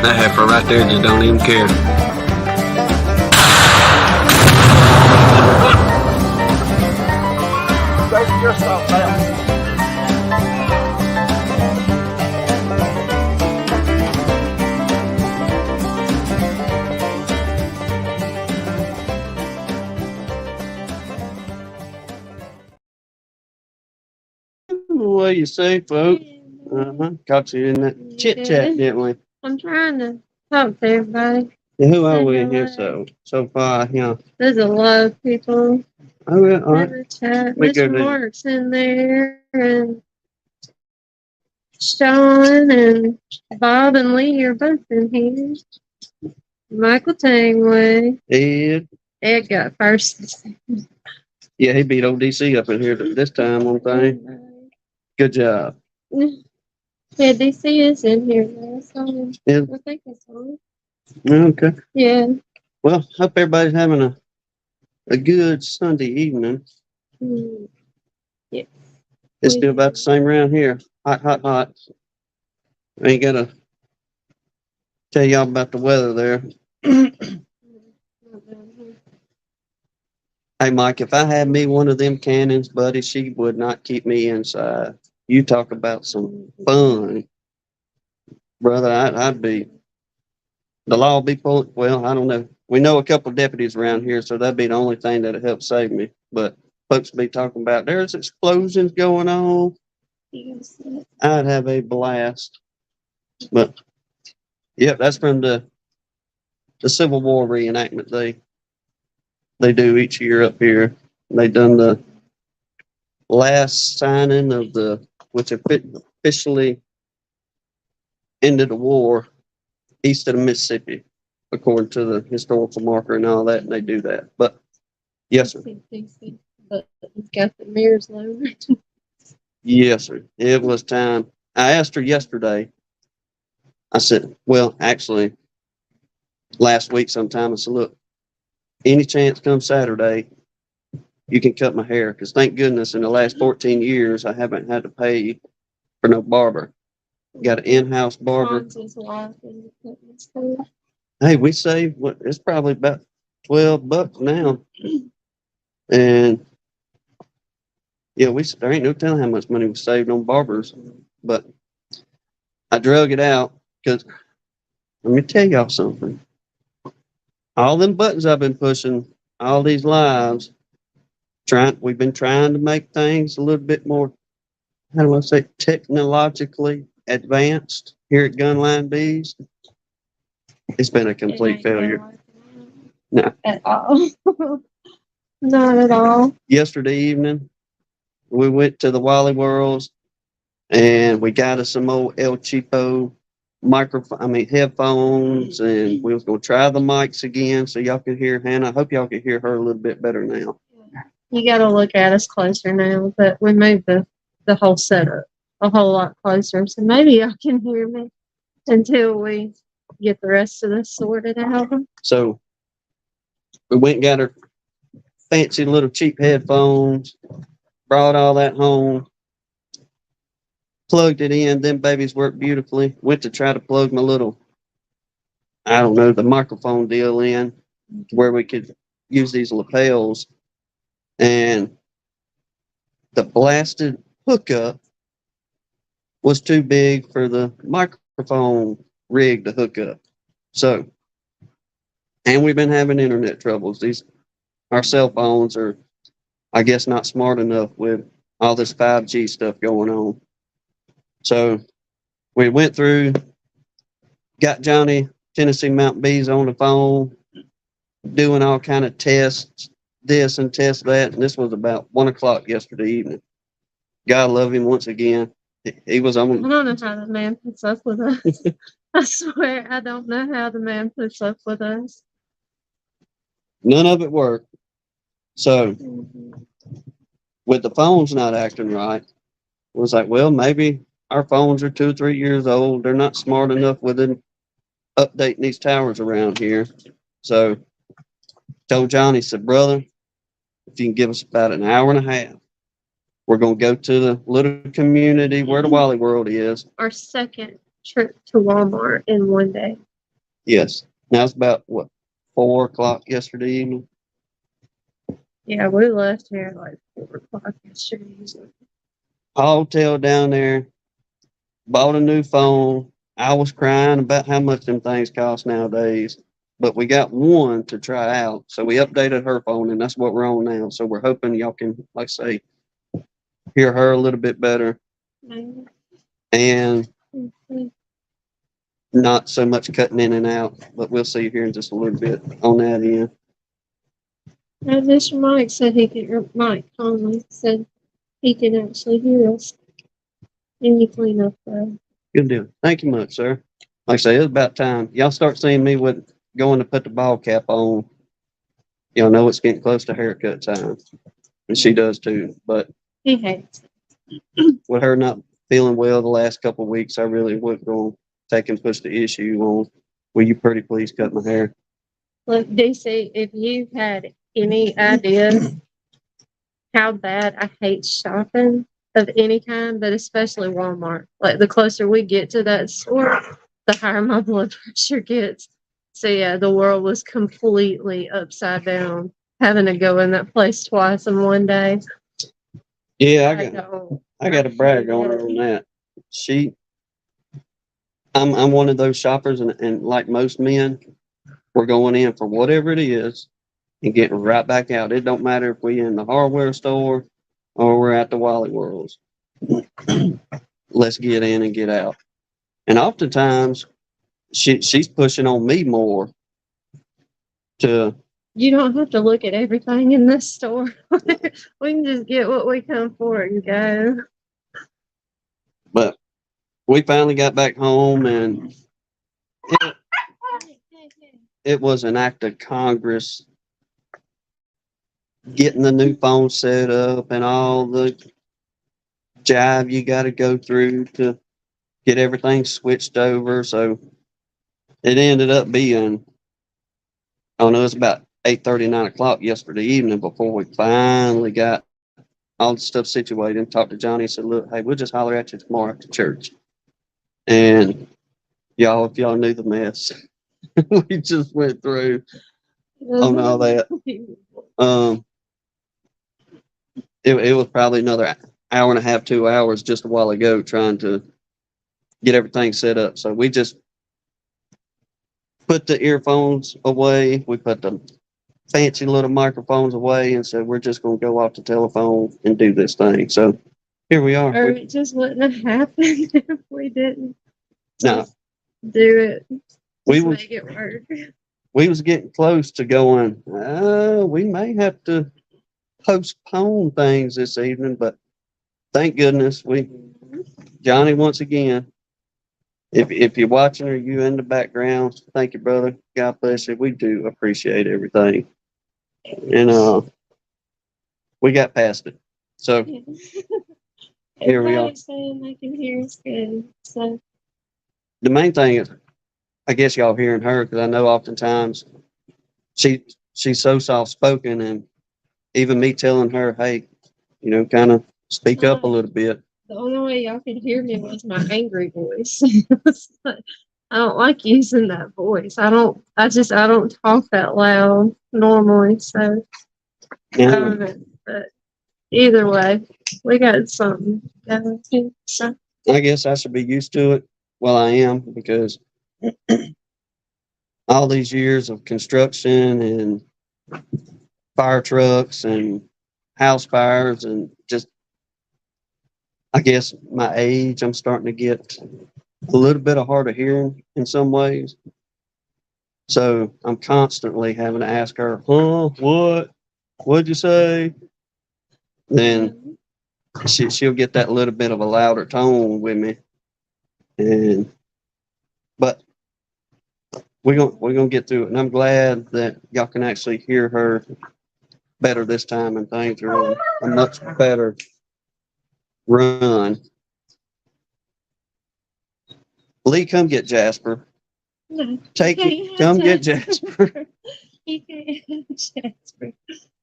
That heifer right there just don't even care. Take your stuff now. What do you say, folks? Caught you in that chit chat, didn't we? I'm trying to talk to everybody. Yeah, who are we in here so far? Yeah. There's a lot of people Oh, yeah, all in right. the chat. We go Mr. there. Mark's in there, and Sean and Bob and Lee are both in here. Michael Tangway. Ed got first. Yeah, he beat old DC up in here this time on thing. Good job. Yeah, DC is in here now. So Yeah. I think it's on. Okay. Yeah. Well, hope everybody's having a good Sunday evening. Yeah. It's still about the same around here. Hot, hot, hot. I ain't gotta tell y'all about the weather there. Hey, Mike, if I had me one of them cannons, buddy, she would not keep me inside. You talk about some fun. Brother, I'd be, the law will be pulling, well, I don't know. We know a couple of deputies around here, so that'd be the only thing that'd help save me. But folks be talking about there's explosions going on. I'd have a blast. But, yeah, that's from the Civil War reenactment they do each year up here. They done the last signing of which officially ended the war east of the Mississippi, according to the historical marker and all that, and they do that. But yes, sir. But it's got the mirrors loaded. Yes, sir. It was time. I asked her yesterday. I said, well, actually, last week sometime, I said, look, any chance come Saturday, you can cut my hair. Because thank goodness in the last 14 years, I haven't had to pay for no barber. Got an in-house barber. Hey, we saved it's probably about $12 now. And yeah, there ain't no telling how much money we saved on barbers. But I drug it out because let me tell y'all something. All them buttons I've been pushing, all these lives, we've been trying to make things a little bit more, how do I say, technologically advanced here at Gunline Bees. It's been a complete failure. No. At all. Not at all. Yesterday evening, we went to the Wally Worlds and we got us some old El Cheapo headphones, and we was going to try the mics again so y'all could hear Hannah. I hope y'all can hear her a little bit better now. You got to look at us closer now, but we moved the whole setup a whole lot closer, so maybe y'all can hear me until we get the rest of this sorted out. So we went and got her fancy little cheap headphones, brought all that home, plugged it in. Them babies work beautifully. Went to try to plug my little, I don't know, the microphone deal in where we could use these lapels. And the blasted hookup was too big for the microphone rig to hook up. So, and we've been having internet troubles. Our cell phones are, I guess, not smart enough with all this 5G stuff going on. So we went through, got Johnny Tennessee Mountain Bees on the phone, doing all kind of tests, this and test that. And this was about 1:00 yesterday evening. God love him once again. He was on. I don't know how the man puts up with us. I swear, I don't know how the man puts up with us. None of it worked. So with the phones not acting right, it was like, well, maybe our phones are 2 or 3 years old. They're not smart enough with updating these towers around here. So told Johnny, said, brother, if you can give us about an hour and a half, we're going to go to the little community where the Wally World is. Our second trip to Walmart in one day. Yes. Now it's about what, 4 o'clock yesterday evening. Yeah, we left here at like 4 o'clock yesterday. Hotel down there, bought a new phone. I was crying about how much them things cost nowadays, but we got one to try out. So we updated her phone, and that's what we're on now. So we're hoping y'all can, like I say, hear her a little bit better and Mhm. not so much cutting in and out. But we'll see here in just a little bit on that end. Mr. Mike said he could, or Mike Conley said he can actually hear us. And you clean up the. Good deal. Thank you much, sir. Like I say, it's about time. Y'all start seeing me with going to put the ball cap on. Y'all know it's getting close to haircut time. And she does too. But He hates with her not feeling well the last couple of weeks, I really would go take and push the issue on. Will you pretty please cut my hair? Look, DC, if you had any idea how bad I hate shopping of any kind, but especially Walmart. Like the closer we get to that store, the higher my blood pressure gets. So yeah, the world was completely upside down, having to go in that place twice in one day. Yeah, don't. I got to brag on her on that. I'm one of those shoppers, and like most men, we're going in for whatever it is and getting right back out. It don't matter if we're in the hardware store or we're at the Wally Worlds. Let's get in and get out. And oftentimes, she's pushing on me more to. You don't have to look at everything in this store. We can just get what we come for and go. But we finally got back home, and it, it was an act of Congress getting the new phone set up and all the jive you got to go through to get everything switched over. So it ended up being, I don't know, it was about 8:30, 9 o'clock yesterday evening before we finally got all the stuff situated and talked to Johnny and said, look, hey, we'll just holler at you tomorrow after church. And y'all, if y'all knew the mess we just went through on all that. It was probably another hour and a half, 2 hours just a while ago trying to get everything set up. So we just put the earphones away. We put the fancy little microphones away and said, we're just going to go off the telephone and do this thing. So here we are. Or it just wouldn't have happened if we didn't No, do it. we Just was, make it work. we was getting close to going, we may have to postpone things this evening, but thank goodness Johnny, once again, if you're watching or you in the background, thank you, brother. God bless you. We do appreciate everything. And we got past it. So here we are. Saying they can hear us good. So The main thing is, I guess y'all hearing her, because I know oftentimes she's so soft spoken, and even me telling her, hey, kind of speak up a little bit. the only way y'all could hear me was my angry voice. I don't like using that voice. I don't talk that loud normally, so I don't know. But either way, we got something going. So I guess I should be used to it. Well, I am, because all these years of construction and fire trucks and house fires, and just, I guess my age, I'm starting to get a little bit of hard of hearing in some ways. So I'm constantly having to ask her, what'd you say? Then she'll get that little bit of a louder tone with me. But we're gonna get through it. And I'm glad that y'all can actually hear her better this time, and things are on a much better run. Lee, come get Jasper. no, Come get Jasper. He can't have Jasper.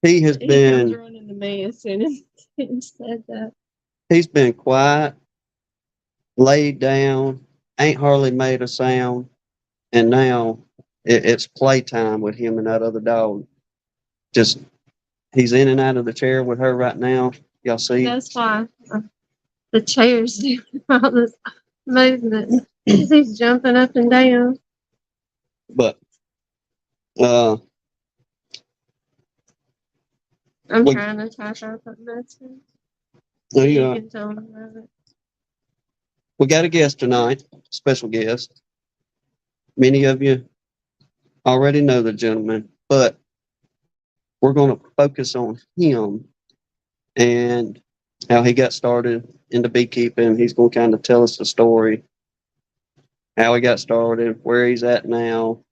He has He comes been running to me as soon as he said that. he's been quiet, laid down, ain't hardly made a sound, and now it's playtime with him and that other dog. Just he's in and out of the chair with her right now. Y'all see? That's why the chair's doing all this movement. He's jumping up and down. But I'm Wait. trying to type out that message. you You know, can tell him about it. we got a guest tonight, special guest. Many of you already know the gentleman, but we're going to focus on him and how he got started into beekeeping. He's going to kind of tell us the story, how he got started, where he's at now,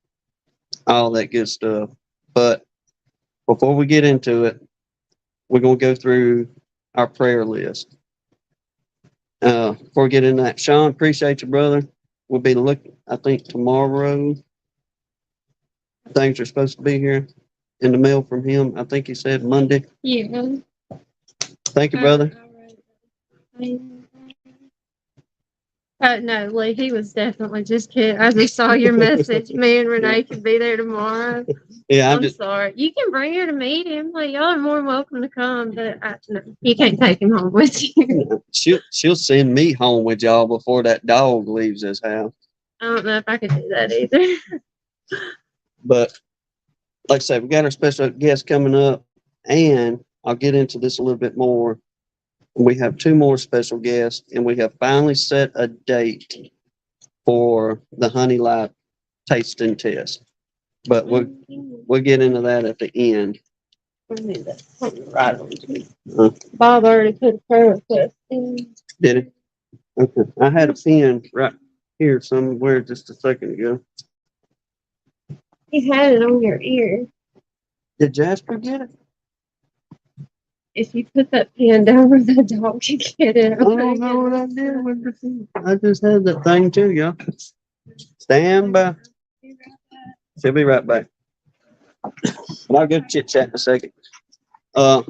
all that good stuff. But before we get into it, we're going to go through our prayer list. Before we get into that, Sean, appreciate you, brother. We'll be looking, I think, tomorrow. Things are supposed to be here in the mail from him. I think he said Monday. Yeah. Thank you, brother. No, Lee, he was definitely just kidding. I just saw your message. Me and Renee can be there tomorrow. Yeah, I'm sorry. You can bring her to meet him. Like, y'all are more than welcome to come, but no, you can't take him home with you. she'll send me home with y'all before that dog leaves his house. I don't know if I could do that either. But like I said, we got our special guest coming up, and I'll get into this a little bit more. We have two more special guests, and we have finally set a date for the Honey Light tasting test. But we'll get into that at the end. Right on. Bob already put a prayer request in. Did it? Okay. I had a pen right here somewhere just a second ago. You had it on your ear. Did Jasper get it? If you put that pen down where the dog can get it, I don't know what I did with the pen. I just had that thing too, y'all. Stand by. She'll be right back. But I'll go chit chat in a second. While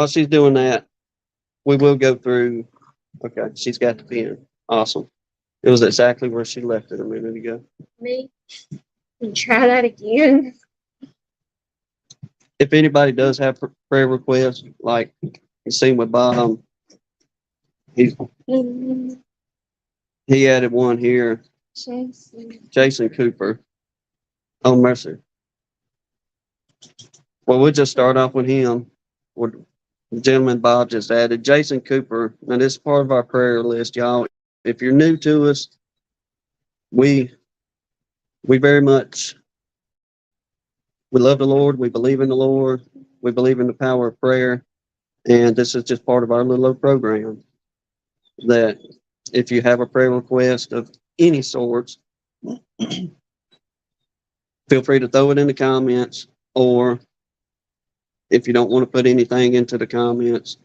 she's doing that, we will go through. Okay, she's got the pen. Awesome. It was exactly where she left it a minute ago. Me? And try that again. If anybody does have prayer requests, like you seen with Bob, he added one here. Jason Cooper. Oh, mercy. Well, we'll just start off with him. With the gentleman Bob just added, Jason Cooper. Now, this is part of our prayer list, y'all. If you're new to us, we very much, we love the Lord. We believe in the Lord. We believe in the power of prayer. And this is just part of our little old program that if you have a prayer request of any sorts, feel free to throw it in the comments, or if you don't want to put anything into the comments,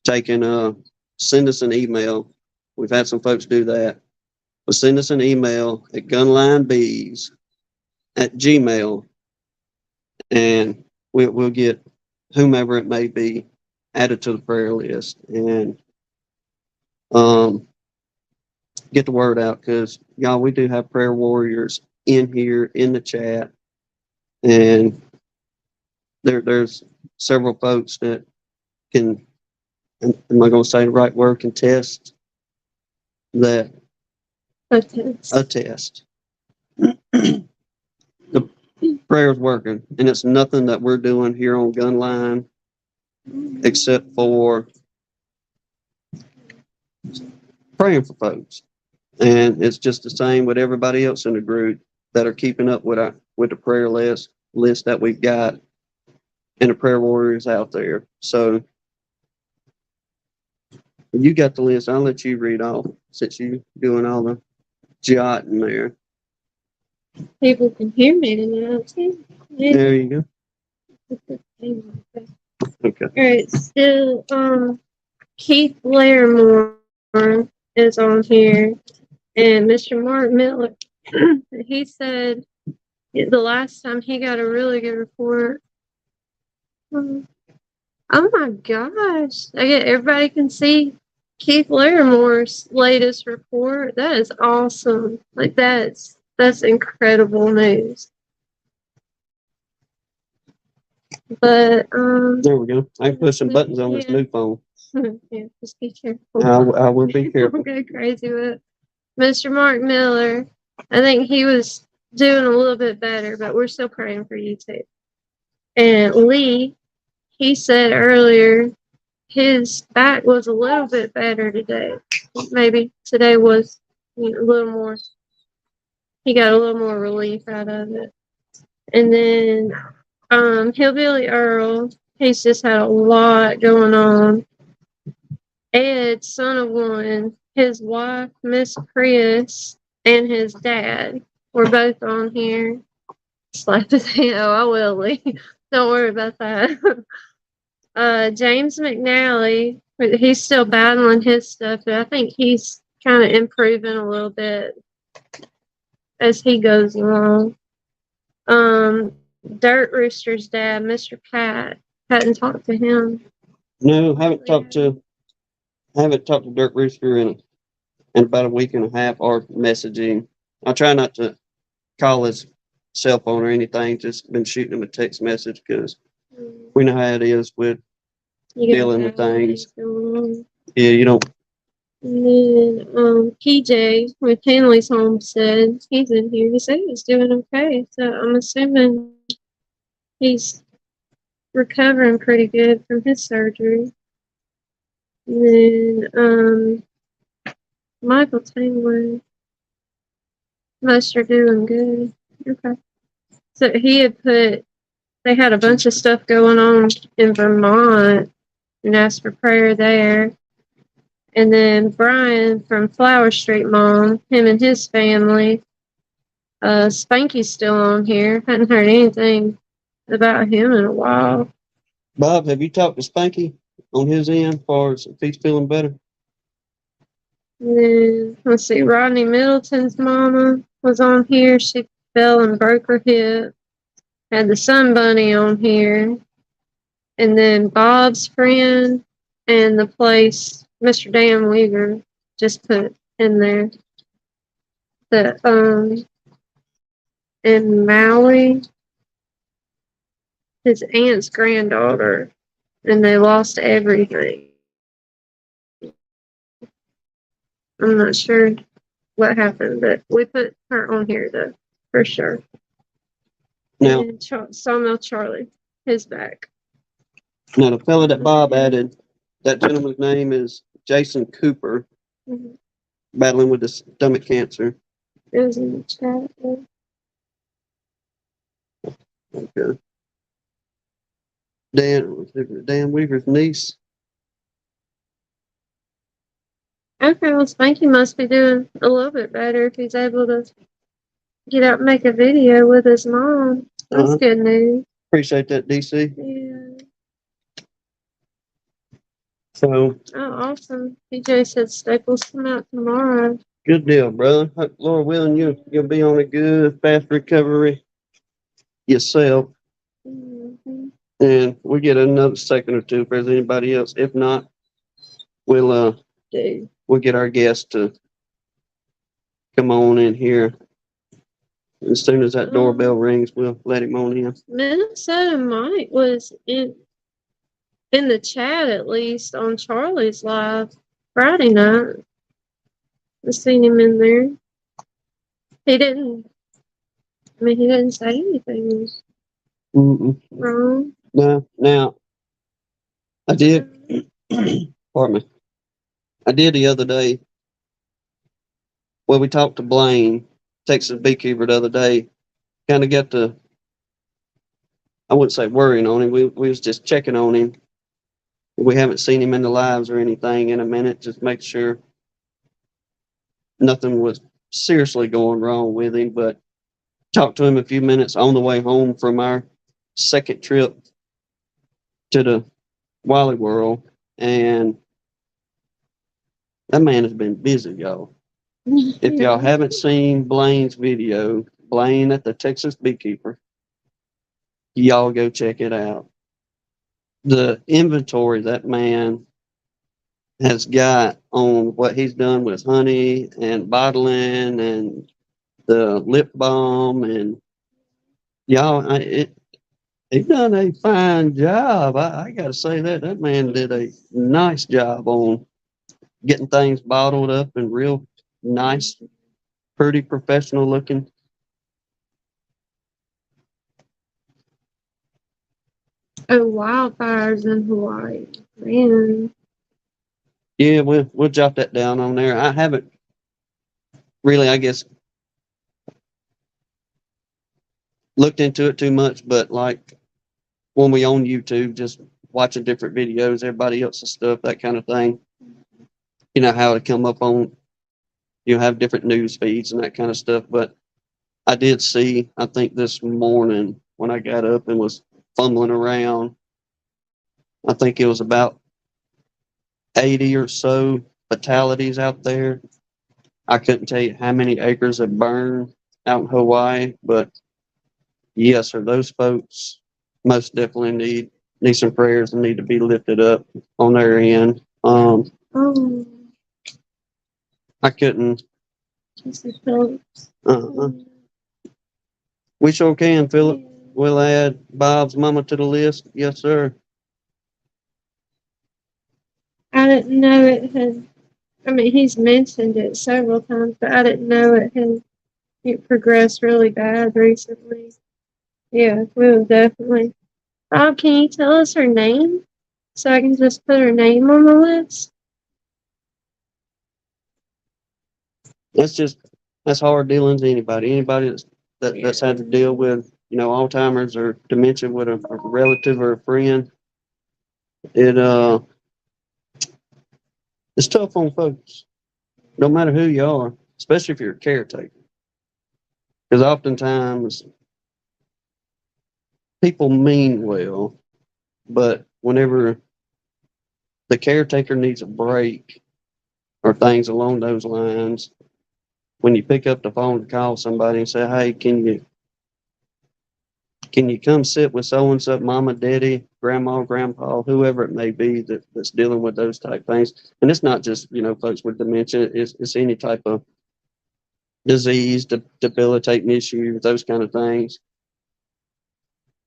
send us an email. We've had some folks do that. But send us an email at gunlinebees@gmail.com, and we'll get whomever it may be added to the prayer list and get the word out, because y'all, we do have prayer warriors in here in the chat, and there's several folks that can, am I going to say the right word, contest that attest. The prayer's working, and it's nothing that we're doing here on Gunline except for praying for folks. And it's just the same with everybody else in the group that are keeping up with the prayer list that we've got, and the prayer warriors out there. So you got the list. I'll let you read off since you're doing all the jotting there. People can hear me tonight too. There you go. Okay. All right, still, Keith Larimore is on here, and Mr. Mark Miller. He said the last time he got a really good report. Oh my gosh! Everybody can see Keith Laramore's latest report. That is awesome. Like that's incredible news. But There we go. I can push some buttons on this new phone. yeah, just be careful. I will be careful. Don't go crazy with it. Mr. Mark Miller, I think he was doing a little bit better, but we're still praying for you too. And Lee, he said earlier his back was a little bit better today. Maybe today was a little more, he got a little more relief out of it. And then Hillbilly Earl, he's just had a lot going on. Ed, son of one, his wife, Miss Chris, and his dad were both on here. Slap his hand. Oh, I will, Lee. Don't worry about that. James McNally, he's still battling his stuff, but I think he's kind of improving a little bit as he goes along. Dirt Rooster's dad, Mr. Pat, hadn't talked to him. No, haven't talked to Dirt Rooster in about a week and a half, or messaging. I try not to call his cell phone or anything. Just been shooting him a text message because we know how it is with dealing with things. Yeah, you don't. And then PJ with Henley's Homestead, he's in here. He said he's doing okay, so I'm assuming he's recovering pretty good from his surgery. And then Michael Taylor, most are doing good. Okay. So he had they had a bunch of stuff going on in Vermont and asked for prayer there. And then Brian from Flower Street Mom, him and his family. Spanky's still on here. Hadn't heard anything about him in a while. Bob, have you talked to Spanky on his end as far as if he's feeling better? And then, let's see, Rodney Middleton's mama was on here. She fell and broke her hip. Had the Sun Bunny on here. And then Bob's friend and the place Mr. Dan Weaver just put in there. And Maui, his aunt's granddaughter, and they lost everything. I'm not sure what happened, but we put her on here though, for sure. Now, And Sawmill Charlie, his back. now the fella that Bob added, that gentleman's name is Jason Cooper, battling with the stomach cancer. It was in the chat. Okay. Dan Weaver's niece. Okay, well, Spanky must be doing a little bit better if he's able to get out and make a video with his mom. That's good news. Appreciate that, DC. Yeah. So. Oh, awesome. PJ said Staples come out tomorrow. Good deal, brother. Lord willing, you'll be on a good, fast recovery yourself. Mm-hmm. And we'll get another second or two if there's anybody else. If not, we'll get our guest to come on in here. As soon as that doorbell rings, we'll let him on in. Minnesota Mike was in the chat, at least on Charlie's live Friday night. I seen him in there. He didn't say anything wrong. No, now, I did, pardon me, I did the other day, well, we talked to Blaine, Texas beekeeper, the other day, kind of got to, I wouldn't say worrying on him, we was just checking on him. We haven't seen him in the lives or anything in a minute, just make sure nothing was seriously going wrong with him, but talked to him a few minutes on the way home from our second trip to the Wally World, and that man has been busy, y'all. If y'all haven't seen Blaine's video, Blaine at the Texas Beekeeper, y'all go check it out. The inventory that man has got on what he's done with honey and bottling and the lip balm and y'all, he's done a fine job. I got to say that man did a nice job on getting things bottled up and real nice, pretty professional looking. Oh, wildfires in Hawaii. Man. Yeah, we'll jot that down on there. I haven't really, I guess, looked into it too much, but like when we on YouTube, just watching different videos, everybody else's stuff, that kind of thing. You know how it come up on, you have different news feeds and that kind of stuff. But I did see, I think this morning when I got up and was fumbling around, I think it was about 80 or so fatalities out there. I couldn't tell you how many acres have burned out in Hawaii, but yes, sir, those folks most definitely need some prayers and need to be lifted up on their end. Oh, I couldn't. Jesus Phillips. Uh, we sure can, Philip. We'll add Bob's mama to the list. Yes, sir. I didn't know it had. I mean, he's mentioned it several times, but I didn't know it progressed really bad recently. Yeah, we will definitely. Bob, can you tell us her name so I can just put her name on the list? That's hard dealings. Anybody that's had to deal with Alzheimer's or dementia with a relative or a friend. It's tough on folks, no matter who you are, especially if you're a caretaker. Because oftentimes people mean well, but whenever the caretaker needs a break or things along those lines, when you pick up the phone to call somebody and say, "Hey, can you come sit with so and so, mama, daddy, grandma, grandpa, whoever it may be that's dealing with those type things?" And it's not just folks with dementia; it's any type of disease, debilitating issues, those kind of things.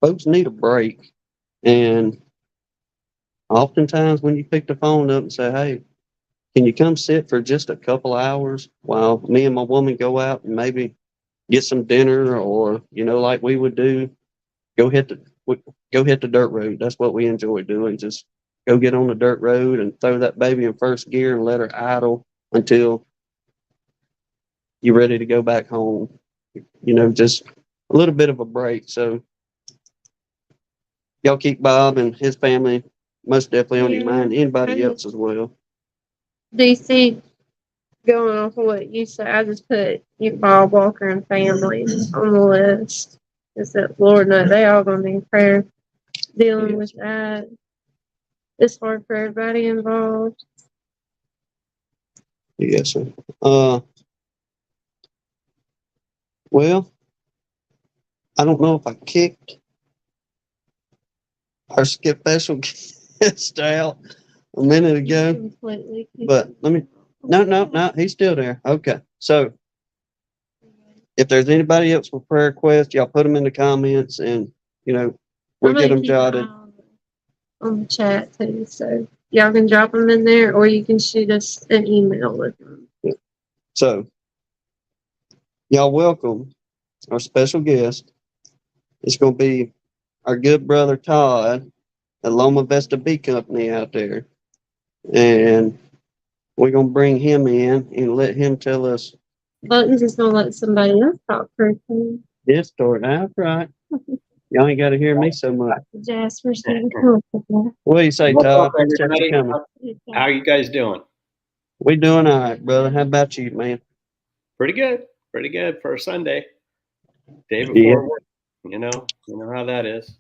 Folks need a break, and oftentimes when you pick the phone up and say, "Hey, can you come sit for just a couple hours while me and my woman go out and maybe get some dinner, or like we would do, go hit the go hit the dirt road." That's what we enjoy doing. Just go get on the dirt road and throw that baby in first gear and let her idle until you're ready to go back home. Just a little bit of a break. So y'all keep Bob and his family most definitely on your mind. Anybody else as well. Do you think, going off of what you said, I just put Bob Walker and family on the list. Is that Lord knows they all gonna need prayer dealing with that. It's hard for everybody involved. Yes, sir. Well, I don't know if I kicked our special guest out a minute ago, Completely. but no, he's still there. Okay. So if there's anybody else with prayer requests, y'all put them in the comments and, we'll get them jotted. On the chat too, so y'all can drop them in there, or you can shoot us an email with them. So y'all welcome our special guest. It's going to be our good brother Todd at Loma Vista Bee Company out there. And we're going to bring him in and let him tell us Buttons is gonna let somebody else talk first. his story. That's right. Y'all ain't got to hear me so much. Jasper's getting comfortable. What do you say, What's Todd? up, Thanks for everybody? coming. How are you guys doing? We doing all right, brother. How about you, man? Pretty good. Pretty good for a Sunday. Day before work. You know how that is.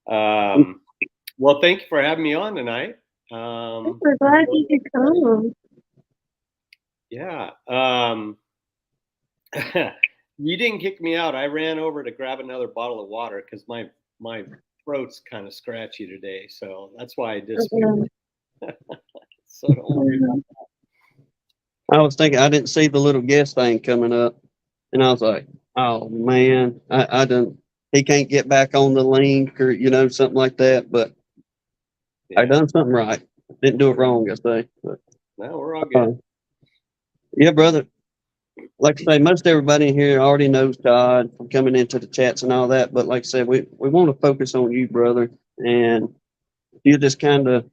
Well, thank you for having me on tonight. We're glad you could come. Yeah. You didn't kick me out. I ran over to grab another bottle of water because my throat's kind of scratchy today, so that's why I disappeared. So don't worry about I was thinking, I didn't see the little guest thing coming up, and I was like, oh man, I done. He can't get back on the link or something like that. But I yeah. done something right. Didn't do it wrong, I say. But, No, we're all uh, good. yeah, brother. Like I say, most everybody in here already knows Todd from coming into the chats and all that. But like I said, we want to focus on you, brother, and you just kind of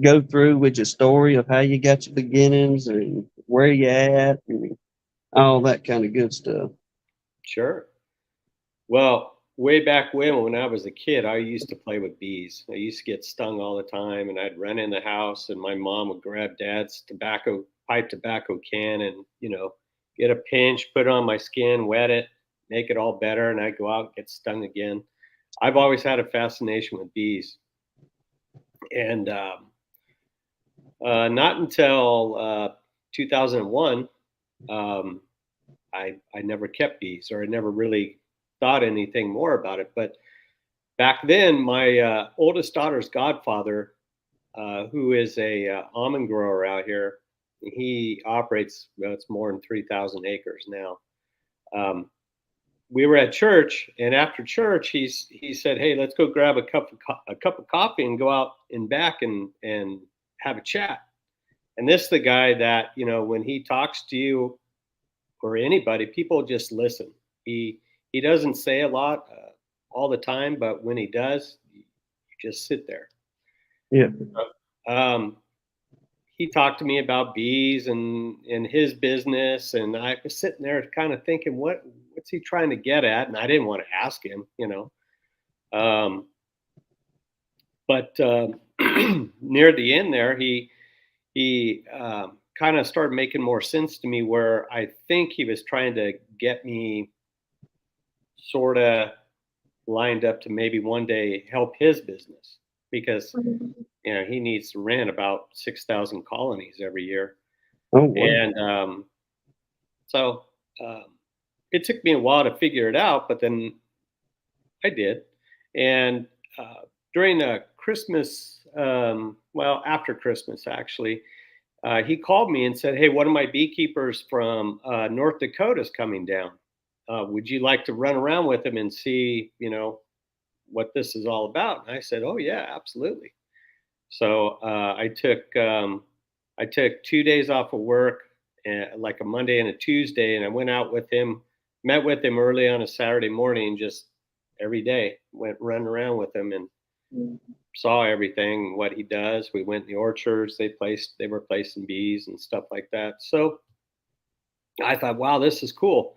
go through with your story of how you got your beginnings and where you at and all that kind of good stuff. Sure. Well, way back when I was a kid, I used to play with bees. I used to get stung all the time, and I'd run in the house, and my mom would grab Dad's tobacco can, and get a pinch, put it on my skin, wet it, make it all better, and I'd go out and get stung again. I've always had a fascination with bees, and not until 2001, um, I never kept bees, or I never really thought anything more about it. But back then, my oldest daughter's godfather, who is a almond grower out here, he operates. Well, it's more than 3,000 acres now. Um, we were at church, and after church, he said, "Hey, let's go grab a cup of coffee and go out in back and have a chat." And this is the guy that when he talks to you or anybody, people just listen. He doesn't say a lot all the time, but when he does, you just sit there. Yeah. Um, he talked to me about bees and his business, and I was sitting there kind of thinking, what's he trying to get at? And I didn't want to ask him. Um, but near the end there, he kind of started making more sense to me, where I think he was trying to get me sort of lined up to maybe one day help his business, because he needs to rent about 6,000 colonies every year. Oh, wow. And so um, it took me a while to figure it out, but then I did. And during Christmas, well, after Christmas, actually, he called me and said, "Hey, one of my beekeepers from North Dakota is coming down. Would you like to run around with him and see, what this is all about?" And I said, "Oh yeah, absolutely." So I took 2 days off of work, like a Monday and a Tuesday, and I went out with him, met with him early on a Saturday morning, just every day went running around with him and saw everything, what he does. We went in the orchards. They were placing bees and stuff like that. So I thought, wow, this is cool.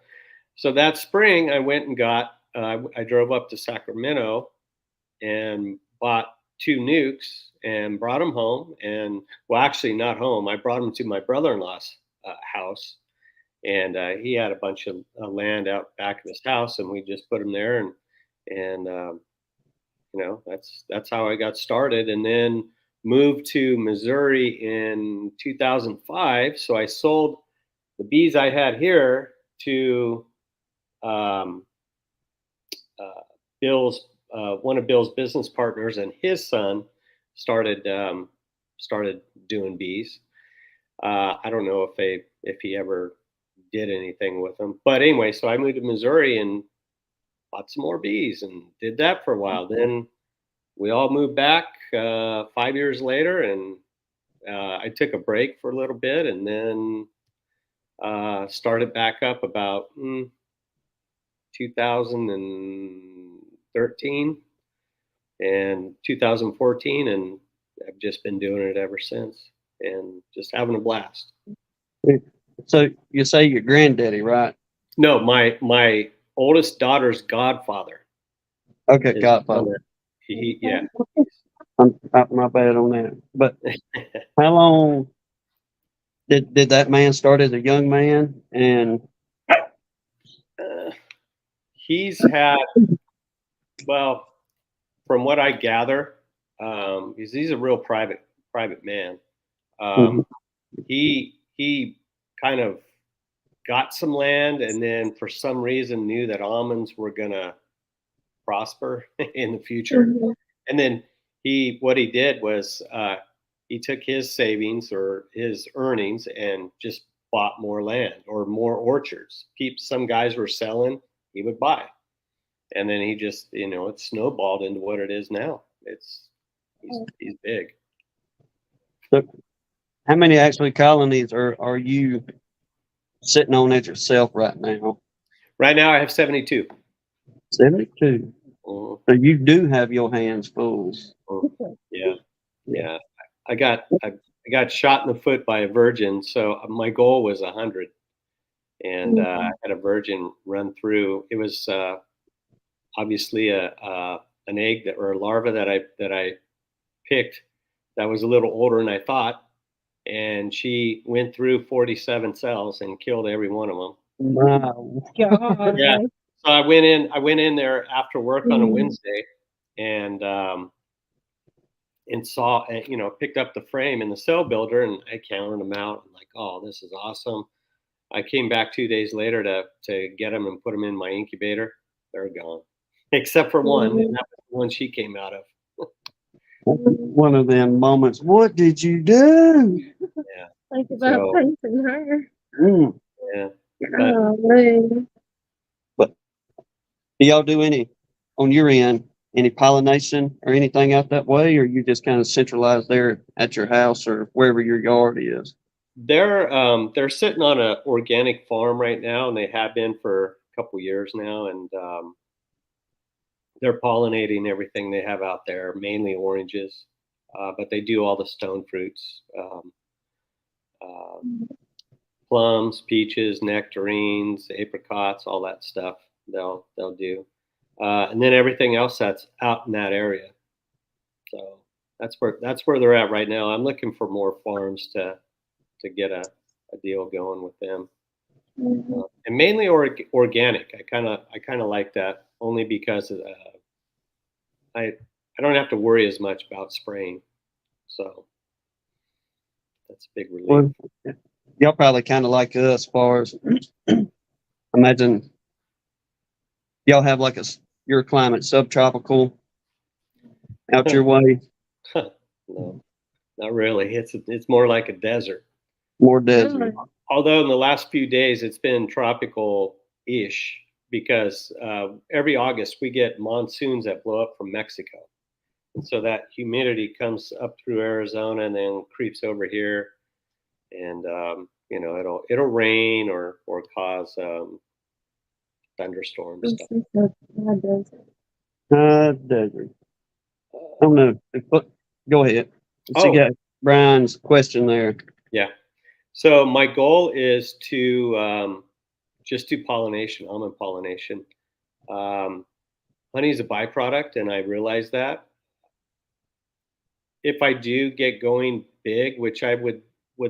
So that spring, I went and I drove up to Sacramento and bought 2 nukes and brought them home. And well, actually, not home. I brought them to my brother-in-law's house, and he had a bunch of land out back of his house, and we just put them there. And that's how I got started, and then moved to Missouri in 2005. So I sold the bees I had here to um, uh, Bill's one of Bill's business partners, and his son started doing bees. I don't know if he ever did anything with them, but anyway, so I moved to Missouri and bought some more bees and did that for a while. Then we all moved back 5 years later, and I took a break for a little bit, and then started back up about 2013 and 2014, and I've just been doing it ever since, and just having a blast. So you say your granddaddy, right? No, my oldest daughter's godfather. Okay, Godfather. Yeah. I'm my bad on that. But how long did that man start as a young man? And He's had, well, from what I gather, because he's a real private man. He kind of got some land, and then for some reason knew that almonds were gonna prosper in the future. And then what he did was he took his savings or his earnings and just bought more land or more orchards. Some guys were selling, he would buy. And then he just, it snowballed into what it is now. He's big. So how many actually colonies are you sitting on it yourself right now? Right now I have 72. 72. Mhm. So you do have your hands full. Yeah. Yeah. I got shot in the foot by a virgin. So my goal was 100. And I had a virgin run through. It was obviously an egg or a larva that I picked that was a little older than I thought, and she went through 47 cells and killed every one of them. Wow. God. Yeah. So I went in there after work on a Wednesday, and saw, picked up the frame in the cell builder, and I counted them out. I'm like, oh, this is awesome. I came back 2 days later to get them and put them in my incubator. They're gone, except for one, and that was the one she came out of. One of them moments. What did you do? Yeah. Think about So, painting her. Mm. yeah. But Oh, man. Do y'all do any on your end, any pollination or anything out that way, or you just kind of centralize there at your house or wherever your yard is? they're sitting on an organic farm right now, and they have been for a couple years now, and they're pollinating everything they have out there, mainly oranges, but they do all the stone fruits, uh, plums, peaches, nectarines, apricots, all that stuff. They'll do, and then everything else that's out in that area. So that's where they're at right now. I'm looking for more farms to get a deal going with them, and mainly organic. I kind of like that only because I don't have to worry as much about spraying, so that's a big relief. Well, y'all probably kind of like us as far as imagine y'all have like your climate subtropical out your way, No, not really. It's more like a desert. more desert. Although in the last few days it's been tropical-ish because every August we get monsoons that blow up from Mexico, and so that humidity comes up through Arizona and then creeps over here, and it'll rain or cause thunderstorms. Desert. I don't know. Go ahead. So you got Brian's question there. Yeah. So my goal is to just do pollination, almond pollination. Honey is a byproduct, and I realize that. If I do get going big, which I would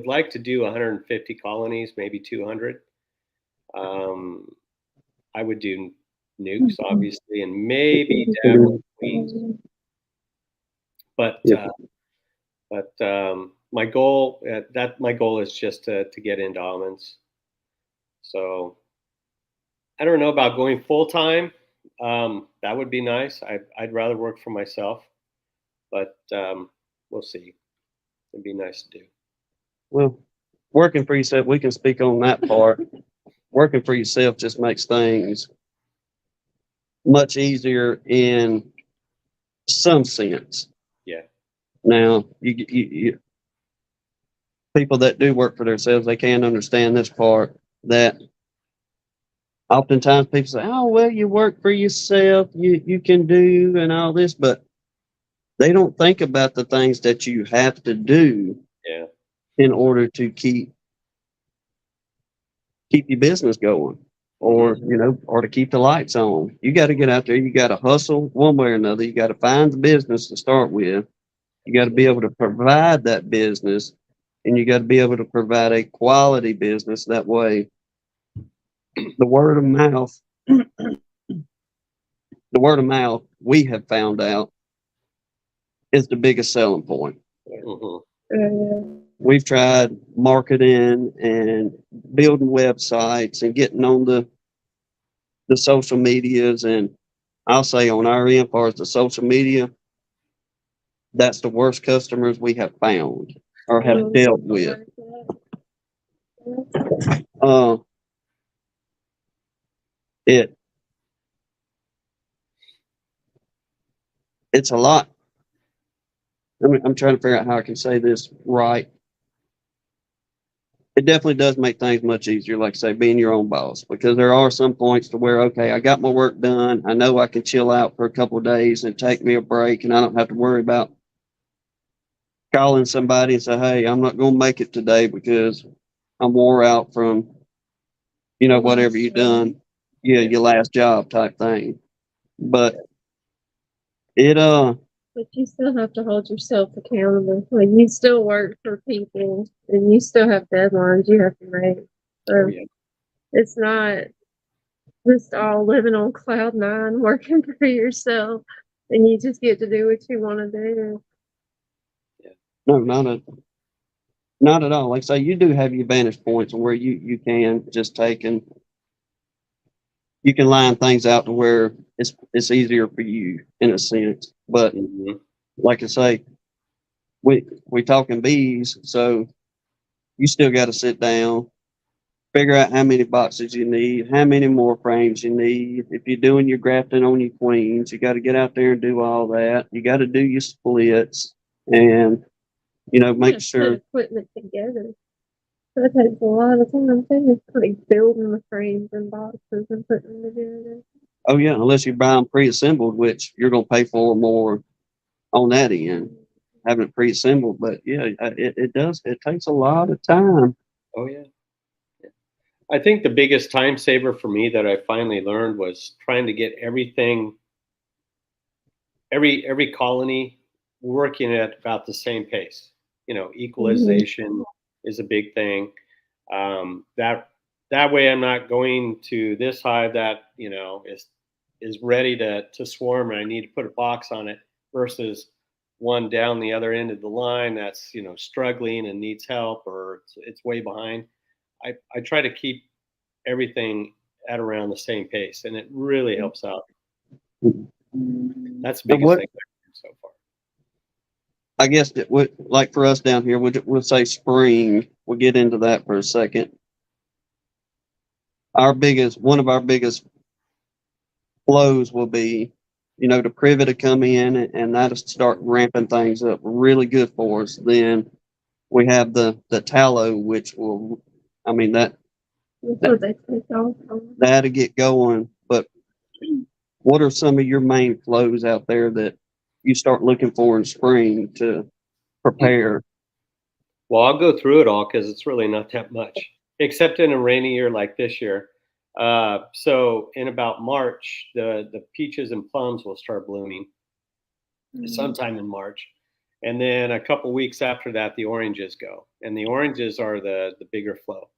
like to do 150 colonies, maybe 200, I would do nukes, obviously, and maybe dabble in queens. But my goal is just to get into almonds. So I don't know about going full time. That would be nice. I'd rather work for myself, but we'll see. It'd be nice to do. Well, working for yourself, we can speak on that part. Working for yourself just makes things much easier in some sense. Yeah. Now, you people that do work for themselves, they can understand this part that oftentimes people say, "Oh, well, you work for yourself, you can do and all this," but they don't think about the things that you have to do in order to keep your business going, or or to keep the lights on. You got to get out there. You got to hustle one way or another. You got to find the business to start with. You got to be able to provide that business, and you got to be able to provide a quality business. That way, the word of mouth, we have found out is the biggest selling point. We've tried marketing and building websites and getting on the social medias, and I'll say on our end, as far as the social media, that's the worst customers we have found or have Mm, dealt something with. like that. Uh, it it's a lot. I'm trying to figure out how I can say this right. It definitely does make things much easier, like I say, being your own boss, because there are some points to where, okay, I got my work done. I know I can chill out for a couple of days and take me a break, and I don't have to worry about calling somebody and say, hey, I'm not going to make it today because I'm wore out from, whatever you done. Yeah, your last job type thing. But it, But you still have to hold yourself accountable. Like you still work for people and you still have deadlines you have to make. Oh So yeah. it's not just all living on cloud nine, working for yourself, and you just get to do what you want to do. no, not at all. Like I say, you do have your vantage points where you can just take and you can line things out to where it's easier for you in a sense. But Mhm. like I say, we talking bees, so you still got to sit down, figure out how many boxes you need, how many more frames you need. If you're doing your grafting on your queens, you got to get out there and do all that. You got to do your splits and You make gotta sure. put equipment together. That takes a lot of time too. Like building the frames and boxes and putting them together. Oh yeah, unless you buy them pre-assembled, which you're gonna pay for more on that end, having it pre-assembled. But yeah, it does. It takes a lot of time. Oh yeah. I think the biggest time saver for me that I finally learned was trying to get everything, every colony working at about the same pace. Mm-hmm. Equalization is a big thing. That way, I'm not going to this hive that is ready to swarm, and I need to put a box on it versus one down the other end of the line that's struggling and needs help or it's way behind. I try to keep everything at around the same pace, and it really helps out. That's the And biggest what thing I've learned so far. I guess it would, like for us down here, we'll say spring. We'll get into that for a second. One of our biggest flows will be, the privet to come in and that'll start ramping things up really good for us. Then we have the tallow, which will, I mean That's what they take off on. that'll get going. But what are some of your main flows out there that you start looking for in spring to prepare? Well, I'll go through it all because it's really not that much, except in a rainy year like this year. So in about March, the peaches and plums will start blooming sometime in March, and then a couple weeks after that, the oranges go, and the oranges are the bigger flow.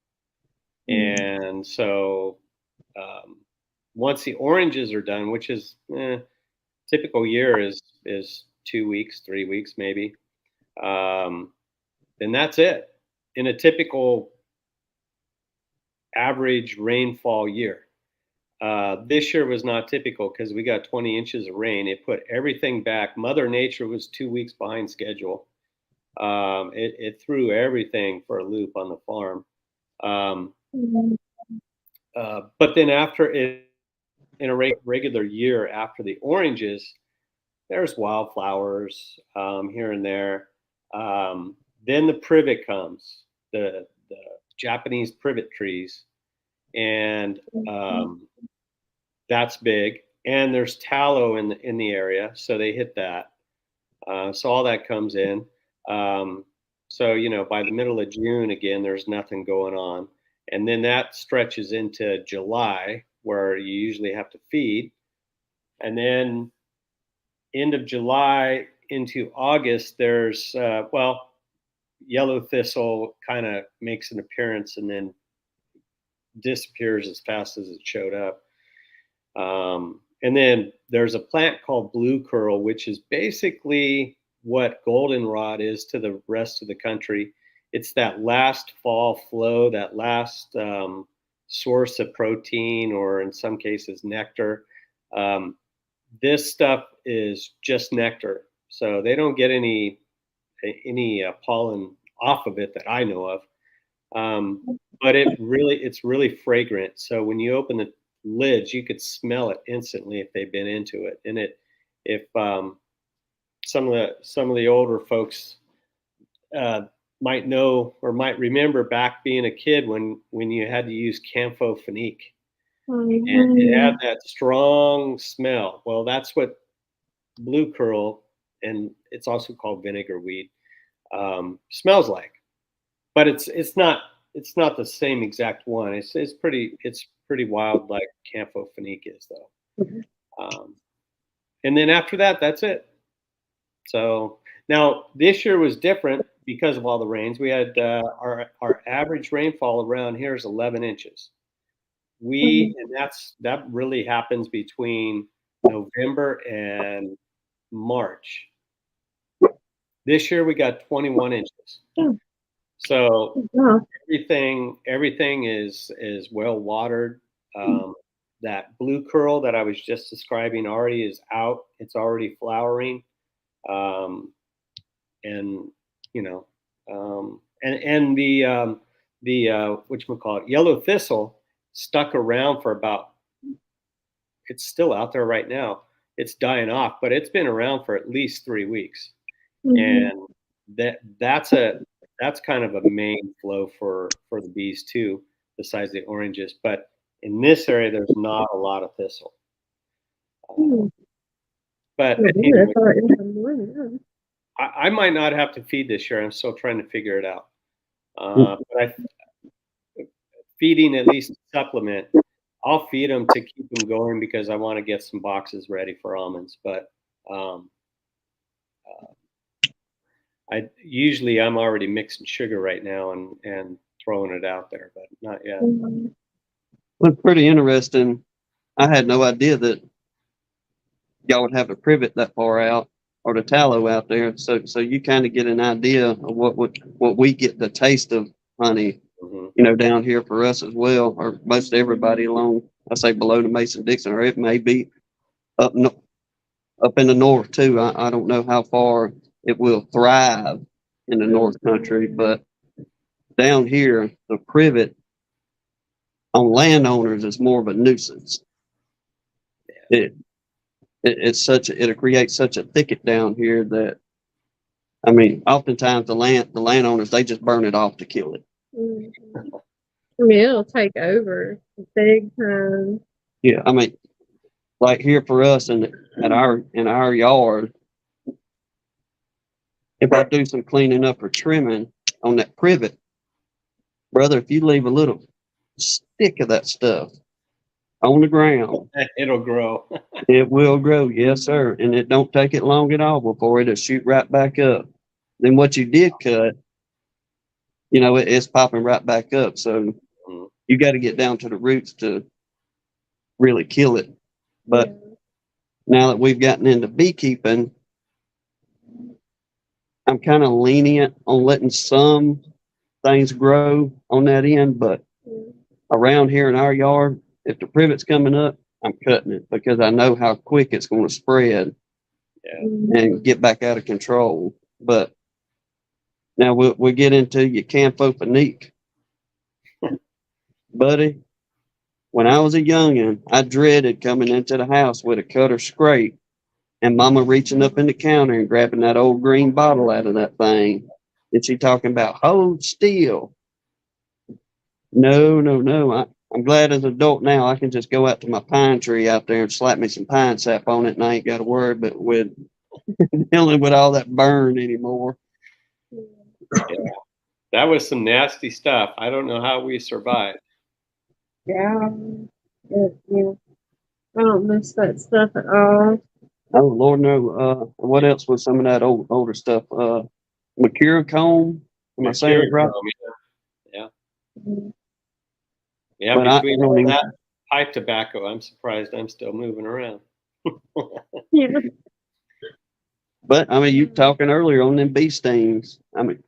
And so once the oranges are done, which is typical year is 2 weeks, 3 weeks maybe. Um, then that's it. In a typical average rainfall year. This year was not typical because we got 20 inches of rain. It put everything back. Mother Nature was 2 weeks behind schedule. It threw everything for a loop on the farm. Um, Mm-hmm. but then after it, in a regular year after the oranges, there's wildflowers here and there. Then the privet comes, the Japanese privet trees, and that's big. And there's tallow in the area, so they hit that. So all that comes in. Um, so by the middle of June, again, there's nothing going on, and then that stretches into July, where you usually have to feed, and then end of July into August, there's yellow thistle kind of makes an appearance and then disappears as fast as it showed up. And then there's a plant called blue curl, which is basically what goldenrod is to the rest of the country. It's that last fall flow, that last source of protein, or in some cases nectar. This stuff is just nectar. so they don't get any pollen off of it that I know of. But it's really fragrant. So when you open the lids, you could smell it instantly if they've been into it. And if some of the older folks might know or might remember back being a kid when you had to use camphor-phenique, and it had that strong smell. Well, that's what blue curl, and it's also called vinegar weed, smells like. But it's not the same exact one. It's pretty wild like camphor-phenique is though. And then after that, that's it. So now this year was different because of all the rains. We had our average rainfall around here is 11 inches. And that really happens between November and March. This year we got 21 inches. So everything is well watered. That blue curl that I was just describing already is out. It's already flowering. And the whatchamacallit, yellow thistle stuck around for about, it's still out there right now. It's dying off, but it's been around for at least 3 weeks. And that's kind of a main flow for the bees too, besides the oranges. But in this area, there's not a lot of thistle. But anyway, I might not have to feed this year. I'm still trying to figure it out. But feeding at least a supplement, I'll feed them to keep them going because I want to get some boxes ready for almonds. But I'm already mixing sugar right now and throwing it out there, but not yet. Well, pretty interesting. I had no idea that y'all would have a privet that far out or the tallow out there. So you kind of get an idea of what we get the taste of honey, down here for us as well, or most everybody along, I say below the Mason-Dixon, or it may be up in the north too. I don't know how far it will thrive in the North Country, but down here, the privet on landowners is more of a nuisance. It'll create such a thicket down here that, I mean, oftentimes the landowners, they just burn it off to kill it. I mean, it'll take over big time. Yeah, I mean, like here for us in our yard, if I do some cleaning up or trimming on that privet, brother, if you leave a little stick of that stuff on the ground, it'll grow. It will grow, yes, sir. And it don't take it long at all before it'll shoot right back up. Then what you did cut, it's popping right back up. So you got to get down to the roots to really kill it. But now that we've gotten into beekeeping, I'm kind of lenient on letting some things grow on that end. But around here in our yard, if the privet's coming up, I'm cutting it because I know how quick it's going to spread and get back out of control. But now we'll get into your camphor-phenique. Buddy, when I was a youngin', I dreaded coming into the house with a cutter scrape and mama reaching up in the counter and grabbing that old green bottle out of that thing. And she talking about, hold still. No. I'm glad as an adult now I can just go out to my pine tree out there and slap me some pine sap on it, and I ain't got to worry but with dealing with all that burn anymore. Yeah, that was some nasty stuff. I don't know how we survived. Yeah. I don't miss that stuff at all. Oh Lord, no. What else was some of that older stuff? Mercure comb. Am I saying it right? Yeah. Mm-hmm. Yeah, but between all that pipe tobacco, I'm surprised I'm still moving around. Yeah. But I mean, you talking earlier on them bee stings. I mean,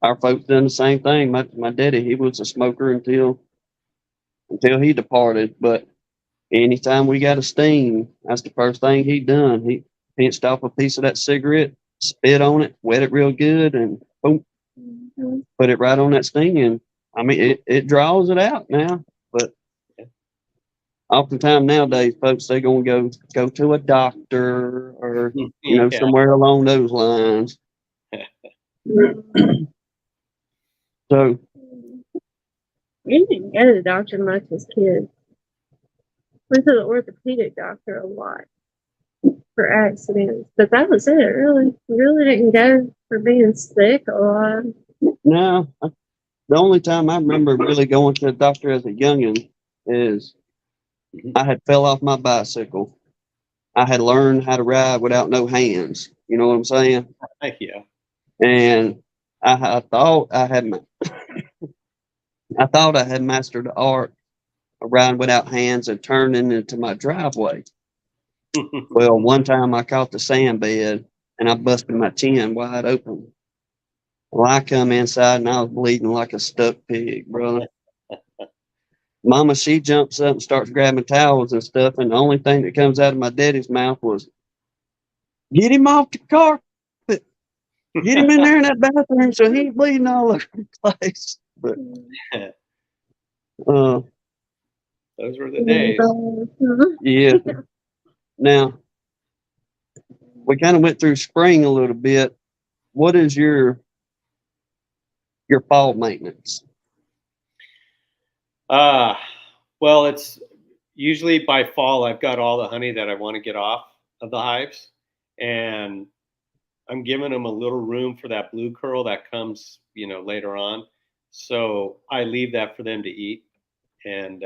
our folks done the same thing. My daddy, he was a smoker until he departed. But anytime we got a sting, that's the first thing he done. pinched off a piece of that cigarette, spit on it, wet it real good, and boom, Mhm. put it right on that sting. And I mean, it draws it out now. But oftentimes nowadays, folks, they're going to go to a doctor or, Yeah. somewhere along those lines. So, We didn't go to the doctor much as kids. Went to the orthopedic doctor a lot for accidents, but that was it. Really, really didn't go for being sick a lot. no, the only time I remember really going to the doctor as a youngin' is I had fell off my bicycle. I had learned how to ride without no hands. You know what I'm saying? Yeah. And I thought I thought I had mastered the art of riding without hands and turning into my driveway. Well, one time I caught the sand bed and I busted my chin wide open. Well, I come inside and I was bleeding like a stuck pig, brother. Mama, she jumps up and starts grabbing towels and stuff, and the only thing that comes out of my daddy's mouth was, "Get him off the carpet. Get him in there in that bathroom so he ain't bleeding all over the place." But Those were the days. yeah. Now we kind of went through spring a little bit. What is your fall maintenance? Well, it's usually by fall I've got all the honey that I want to get off of the hives, and I'm giving them a little room for that blue curl that comes, later on. So I leave that for them to eat, and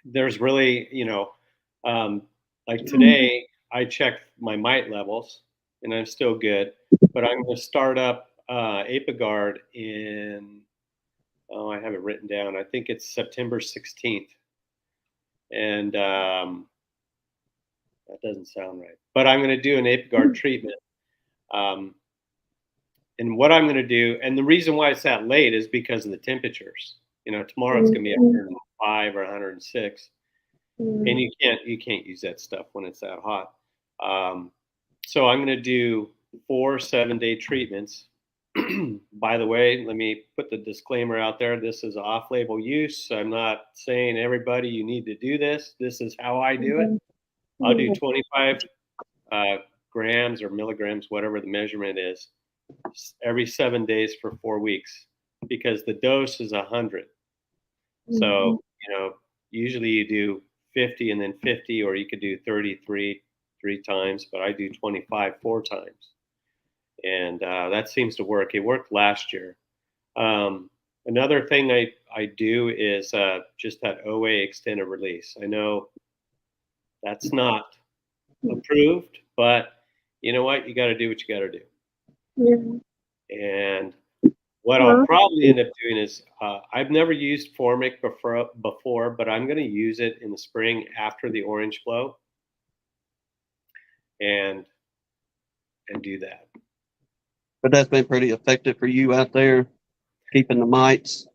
there's really, like today I checked my mite levels, and I'm still good, but I'm going to start up Apigard in. Oh, I have it written down. I think it's September 16th. And that doesn't sound right. But I'm going to do an Apigard treatment. And what I'm going to do, and the reason why it's that late is because of the temperatures. Tomorrow it's going to be 105 or 106, and you can't use that stuff when it's that hot. So I'm going to do 4 7-day treatments. By the way, let me put the disclaimer out there. This is off-label use. I'm not saying everybody you need to do this. This is how I do it. I'll do 25 grams or milligrams, whatever the measurement is, every 7 days for 4 weeks, because the dose is 100. So, usually you do 50 and then 50, or you could do 33 3 times, but I do 25 4 times. And that seems to work. It worked last year. Another thing I do is just that OA extended release. I know that's not approved, but you know what? You got to do what you got to do. Yeah. And what I'll probably end up doing is I've never used Formic before, but I'm going to use it in the spring after the orange flow, and do that. But that's been pretty effective for you out there, keeping the mites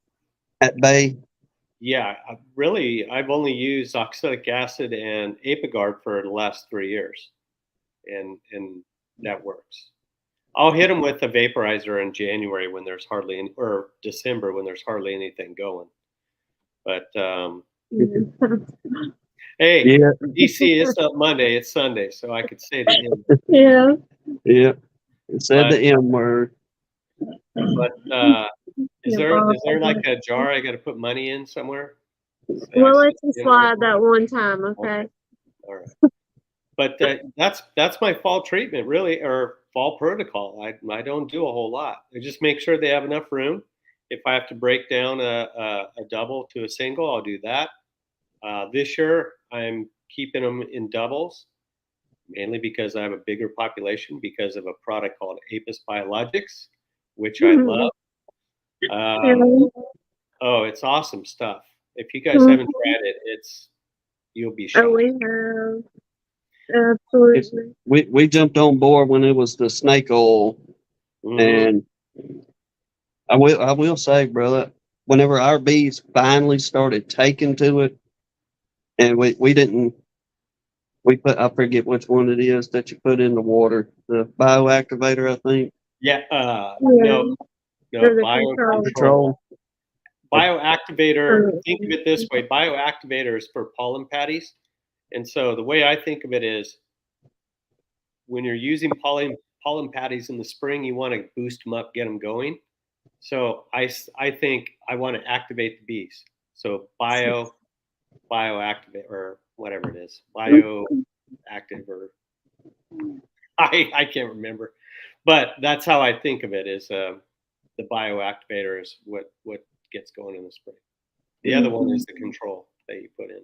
at bay. Yeah, I've only used oxalic acid and Apigard for the last 3 years, and that works. I'll hit them with a vaporizer in January when there's hardly any, or December when there's hardly anything going. But hey, Yeah, DC, it's not Monday, it's Sunday, so I could say the M. Yeah. yeah. It said the M word. But is there like a jar I got to put money in somewhere? We'll let you slide that one time, okay? All right. But that's my fall treatment, really, or fall protocol. I don't do a whole lot. I just make sure they have enough room. If I have to break down a double to a single, I'll do that. This year, I'm keeping them in doubles, mainly because I have a bigger population because of a product called Apis Biologics, which I love. Oh, it's awesome stuff. If you guys haven't tried it, you'll be shocked. Oh, we have. Absolutely. We jumped on board when it was the snake oil, and I will say, brother, whenever our bees finally started taking to it, and we didn't I forget which one it is that you put in the water, the bioactivator, I think. Yeah. Yeah. No, For the biocontrol. Control. Bioactivator, think of it this way, bioactivator is for pollen patties. And so the way I think of it is when you're using pollen patties in the spring, you want to boost them up, get them going. So I think I want to activate the bees. So bioactivate or whatever it is, bioactive or I can't remember, but that's how I think of it. Is the bioactivator is what gets going in the spring. The other one is the control that you put in.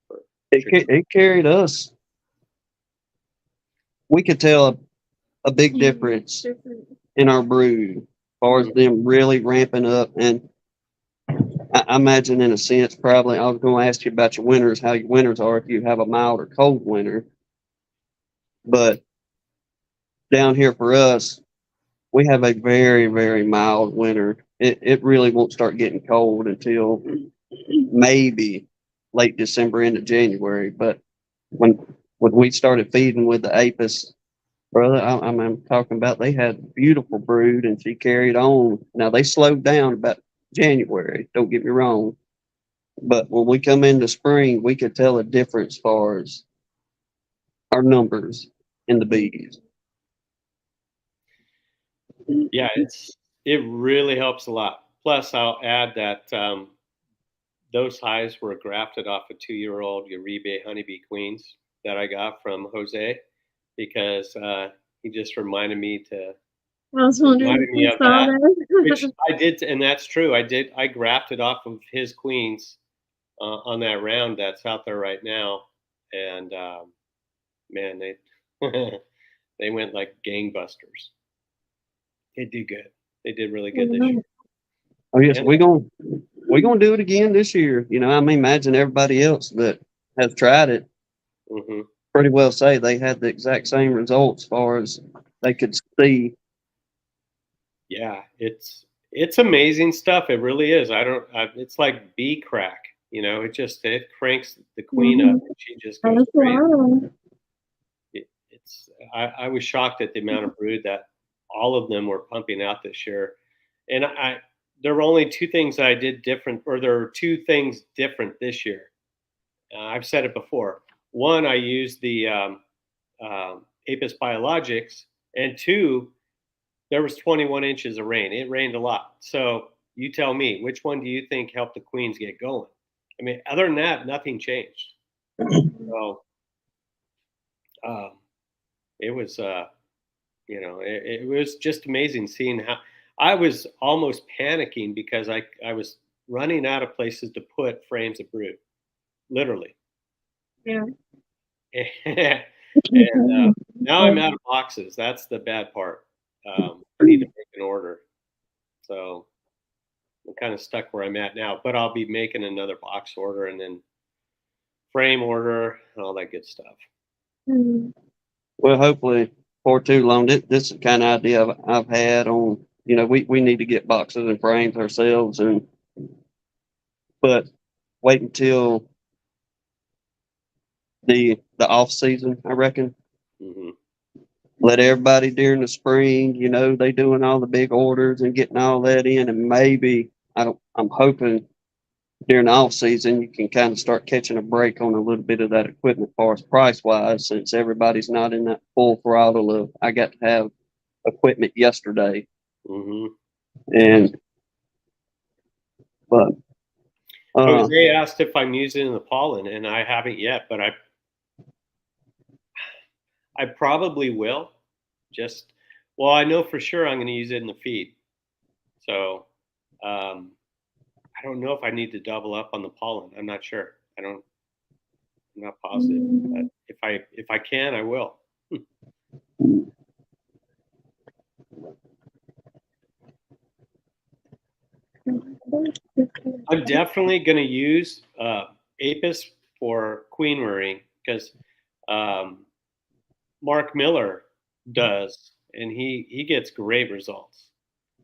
For It carried us. We could tell a big difference in our brood as far as them really ramping up. And I imagine, in a sense, probably I was going to ask you about your winters, how your winters are if you have a mild or cold winter. But down here for us, we have a very, very mild winter. It really won't start getting cold until maybe late December into January. But when we started feeding with the Apis, brother, I'm talking about, they had a beautiful brood and she carried on. Now they slowed down about January, don't get me wrong. But when we come into spring, we could tell a difference as far as our numbers in the bees. Yeah, it really helps a lot. Plus, I'll add that those hives were grafted off of 2-year-old Uribe honeybee queens that I got from Jose because he just reminded me I was wondering if you of saw that, which that. I did, and that's true. I grafted off of his queens on that round that's out there right now, and man, they they went like gangbusters. They did good. They did really good this year. Oh yes, And we're gonna do it again this year. You know, I mean, imagine everybody else that has tried it mhm. pretty well say they had the exact same results as far as they could see. Yeah, it's amazing stuff. It really is. It's like bee crack. It cranks the queen up, and she just goes That's crazy. wild. I was shocked at the amount of brood that all of them were pumping out this year, and there were only two things that I did different, or there are two things different this year. I've said it before. One, I used the Apis Biologics, and two, there was 21 inches of rain. It rained a lot. So you tell me, which one do you think helped the queens get going? I mean, other than that, nothing changed. So um, it was, it was just amazing seeing how I was almost panicking because I was running out of places to put frames of brood, literally. Yeah. And now I'm out of boxes. That's the bad part. I need to make an order. So I'm kind of stuck where I'm at now, but I'll be making another box order and then frame order and all that good stuff. Well, hopefully for too long, this is the kind of idea I've had on. You know, we need to get boxes and frames ourselves, but wait until the off season, I reckon. Mm-hmm. Let everybody during the spring, you know, they doing all the big orders and getting all that in, and maybe I'm hoping during the off season you can kind of start catching a break on a little bit of that equipment as far as price wise, since everybody's not in that full throttle of I got to have equipment yesterday. Mm-hmm. And but Jose asked if I'm using the pollen, and I haven't yet, but I probably will. I know for sure I'm going to use it in the feed. So I don't know if I need to double up on the pollen. I'm not sure. I'm not positive, but if I can, I will. I'm definitely going to use Apis for queen rearing because Mark Miller does, and he gets great results.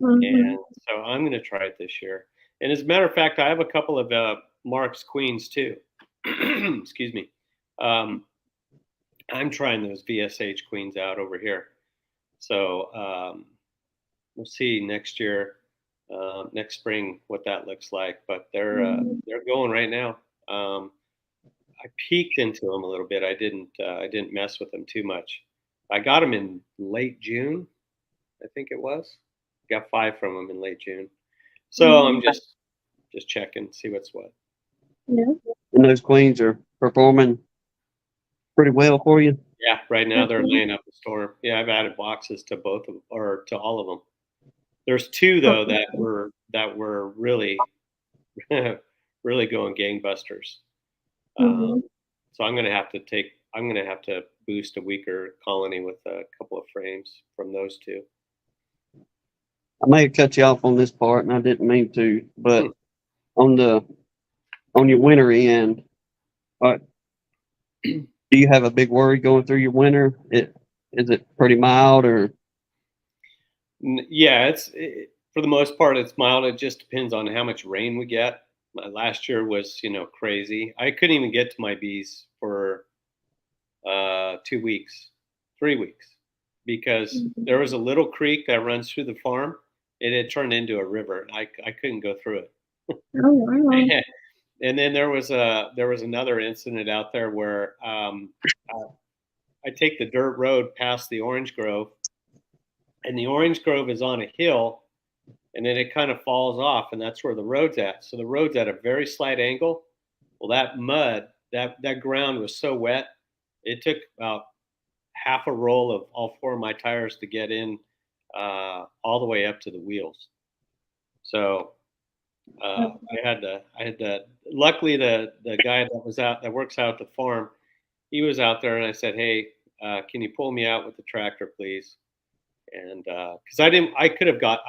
And so I'm going to try it this year. And as a matter of fact, I have a couple of Mark's queens too. Excuse me. I'm trying those VSH queens out over here. So we'll see next year, next spring, what that looks like. But they're going right now. I peeked into them a little bit. I didn't mess with them too much. I got them in late June, I think it was. Got 5 from them in late June. So I'm just checking, see what's what. Yeah. And those queens are performing pretty well for you. Yeah, right now they're laying up a storm. Yeah, I've added boxes to both of or to all of them. There's 2 though that were really really going gangbusters. So I'm gonna have to boost a weaker colony with a couple of frames from those 2. I may have cut you off on this part, and I didn't mean to, but on your winter end, uh, do you have a big worry going through your winter? Is it pretty mild or? Yeah, for the most part it's mild. It just depends on how much rain we get. Last year was crazy. I couldn't even get to my bees for 2 weeks, 3 weeks, because there was a little creek that runs through the farm. It had turned into a river. I couldn't go through it. Oh, wow. And then there was another incident out there where I take the dirt road past the orange grove, and the orange grove is on a hill, and then it kind of falls off, and that's where the road's at. So the road's at a very slight angle. Well, that mud, that ground was so wet, it took about half a roll of all 4 of my tires to get in all the way up to the wheels. So I had to. Luckily, the guy that works out at the farm, he was out there, and I said, "Hey, can you pull me out with the tractor, please?" And because I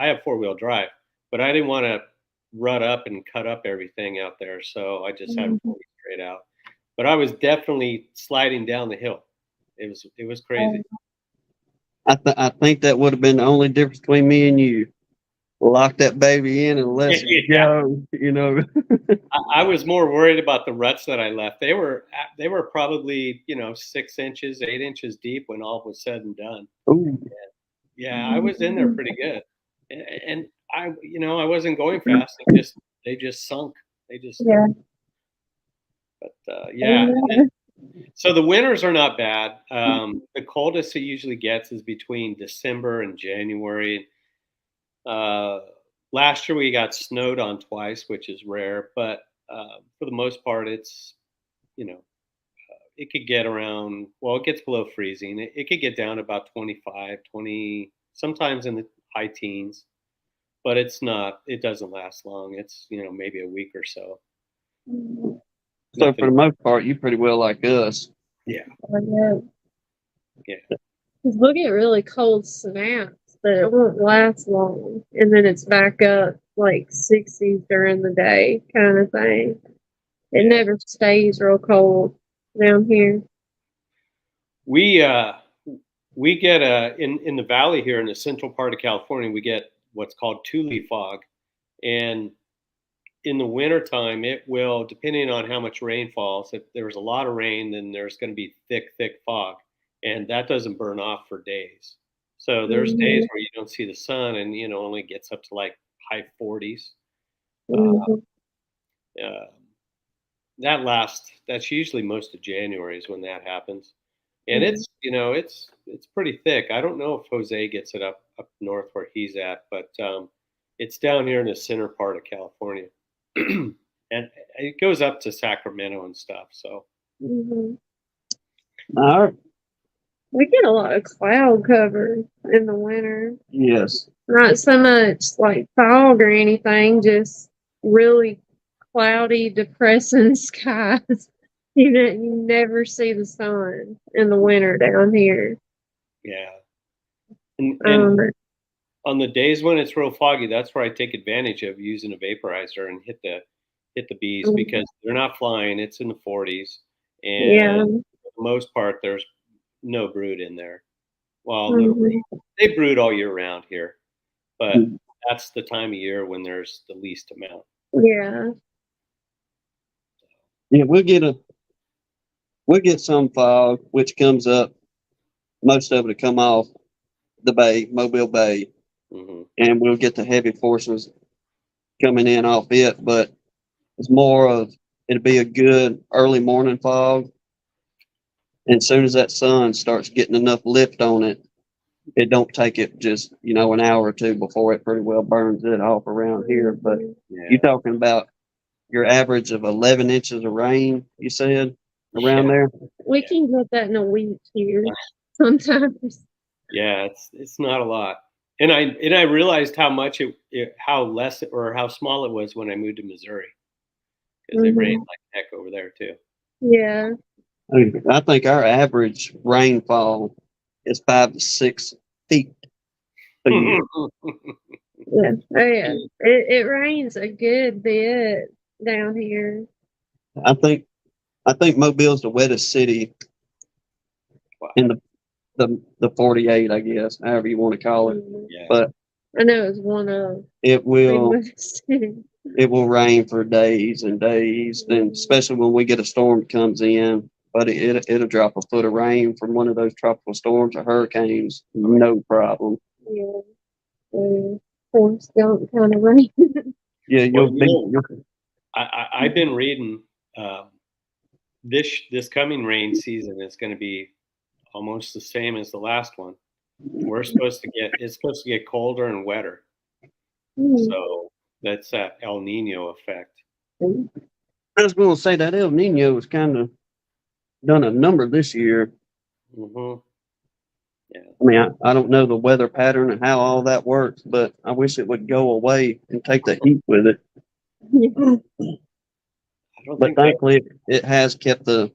have 4-wheel drive, but I didn't want to rut up and cut up everything out there, so I just had him pull me straight out. But I was definitely sliding down the hill. It was crazy. I think that would have been the only difference between me and you. Lock that baby in and let it Yeah. go. I was more worried about the ruts that I left. They were probably 6 inches, 8 inches deep when all was said and done. Ooh. Yeah, I was in there pretty good, and I wasn't going fast. They just sunk. Yeah. But yeah. So the winters are not bad. The coldest it usually gets is between December and January. Last year we got snowed on twice, which is rare, but for the most part, it's it could get around. Well, it gets below freezing. It could get down to about 25, 20, sometimes in the high teens, but it's not. It doesn't last long. It's maybe a week or so. So for the most part, you pretty well like us. Yeah. Yeah. Because we'll get really cold snaps, but it won't last long. And then it's back up like 60s during the day kind of thing. It never stays real cold down here. We get in the valley here in the central part of California, we get what's called two-leaf fog. And in the wintertime, it will, depending on how much rain falls, if there's a lot of rain, then there's going to be thick fog. And that doesn't burn off for days. So there's days where you don't see the sun and, only gets up to like high 40s. That's usually most of January is when that happens. And it's pretty thick. I don't know if Jose gets it up north where he's at, but it's down here in the center part of California. And it goes up to Sacramento and stuff. So All right. we get a lot of cloud cover in the winter. Yes. Not so much like fog or anything, just really cloudy, depressing skies. You never see the sun in the winter down here. Yeah. And on the days when it's real foggy, that's where I take advantage of using a vaporizer and hit the bees because they're not flying. It's in the 40s, and for the most part, there's no brood in there. Well, little brood. They brood all year round here, but that's the time of year when there's the least amount. Yeah. Yeah, we'll get we'll get some fog, which comes up. Most of it will come off the bay, Mobile Bay, Hmm. and we'll get the heavy forces coming in off it. But it's more of it'll be a good early morning fog. And as soon as that sun starts getting enough lift on it, it don't take it just, an hour or two before it pretty well burns it off around here. But Yeah. you're talking about your average of 11 inches of rain, you said, around Yeah. there? We can get that in a week here sometimes. Yeah, it's not a lot. And I realized how much how less or how small it was when I moved to Missouri because it rained like heck over there too. Yeah. I think our average rainfall is 5 to 6 feet a year. Yeah. Oh yeah. It rains a good bit down here. I think Mobile's the wettest city Wow. in the 48, I guess, however you want to call it. Yeah. But I know it's one of it will the it will rain for days and days, and especially when we get a storm that comes in. But it'll drop a foot of rain from one of those tropical storms or hurricanes, no problem. yeah. Forrest Gump kind of rain. Yeah, Well, you'll I've been reading this coming rain season is going to be almost the same as the last one. It's supposed to get colder and wetter. So that's that El Nino effect. I was going to say that El Nino has kind of done a number this year. Hmm. Yeah. I mean, I don't know the weather pattern and how all that works, but I wish it would go away and take the heat with it. I don't But think that. thankfully, it has kept the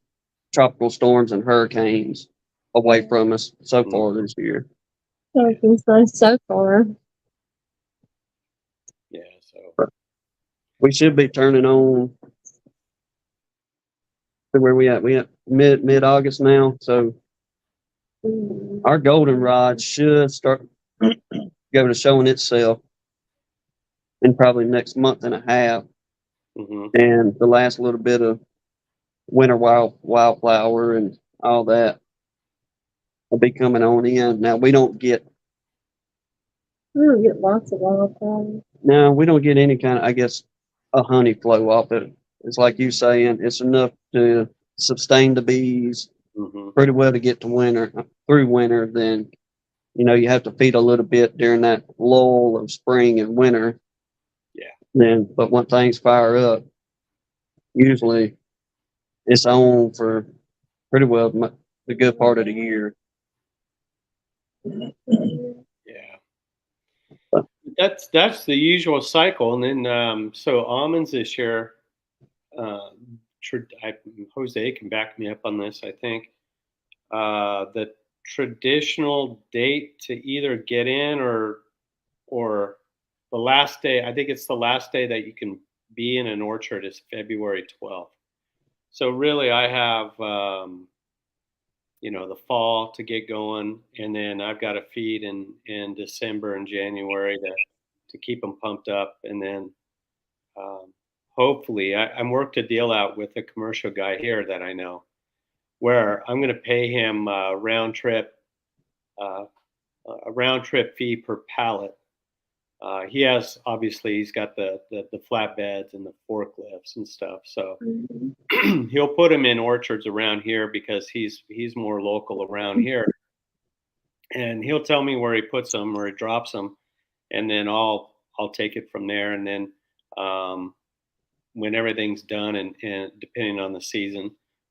tropical storms and hurricanes away from us so far this year. So far. Yeah. So We should be turning on to where we at. We at mid August now, so our goldenrod should start going to showing itself in probably next month and a half, hmm and the last little bit of winter wildflower and all that will be coming on in. Now we don't get Lots of wildflowers. any kind of, I guess, a honey flow off it. It's like you saying, it's enough to sustain the bees hmm pretty well to get to through winter. Then you have to feed a little bit during that lull of spring and winter. Yeah. But when things fire up, usually it's on for pretty well the good part of the year. Yeah. That's the usual cycle, and then so almonds this year. Jose can back me up on this. I think the traditional date to either get in or the last day. I think it's the last day that you can be in an orchard is February 12th. So really, I have the fall to get going, and then I've got to feed in December and January to keep them pumped up, and then hopefully I'm worked a deal out with a commercial guy here that I know, where I'm going to pay him uh, a round trip fee per pallet. He's got the flatbeds and the forklifts and stuff, so he'll put them in orchards around here because he's more local around here, and he'll tell me where he puts them or he drops them, and then I'll take it from there, and then when everything's done and depending on the season,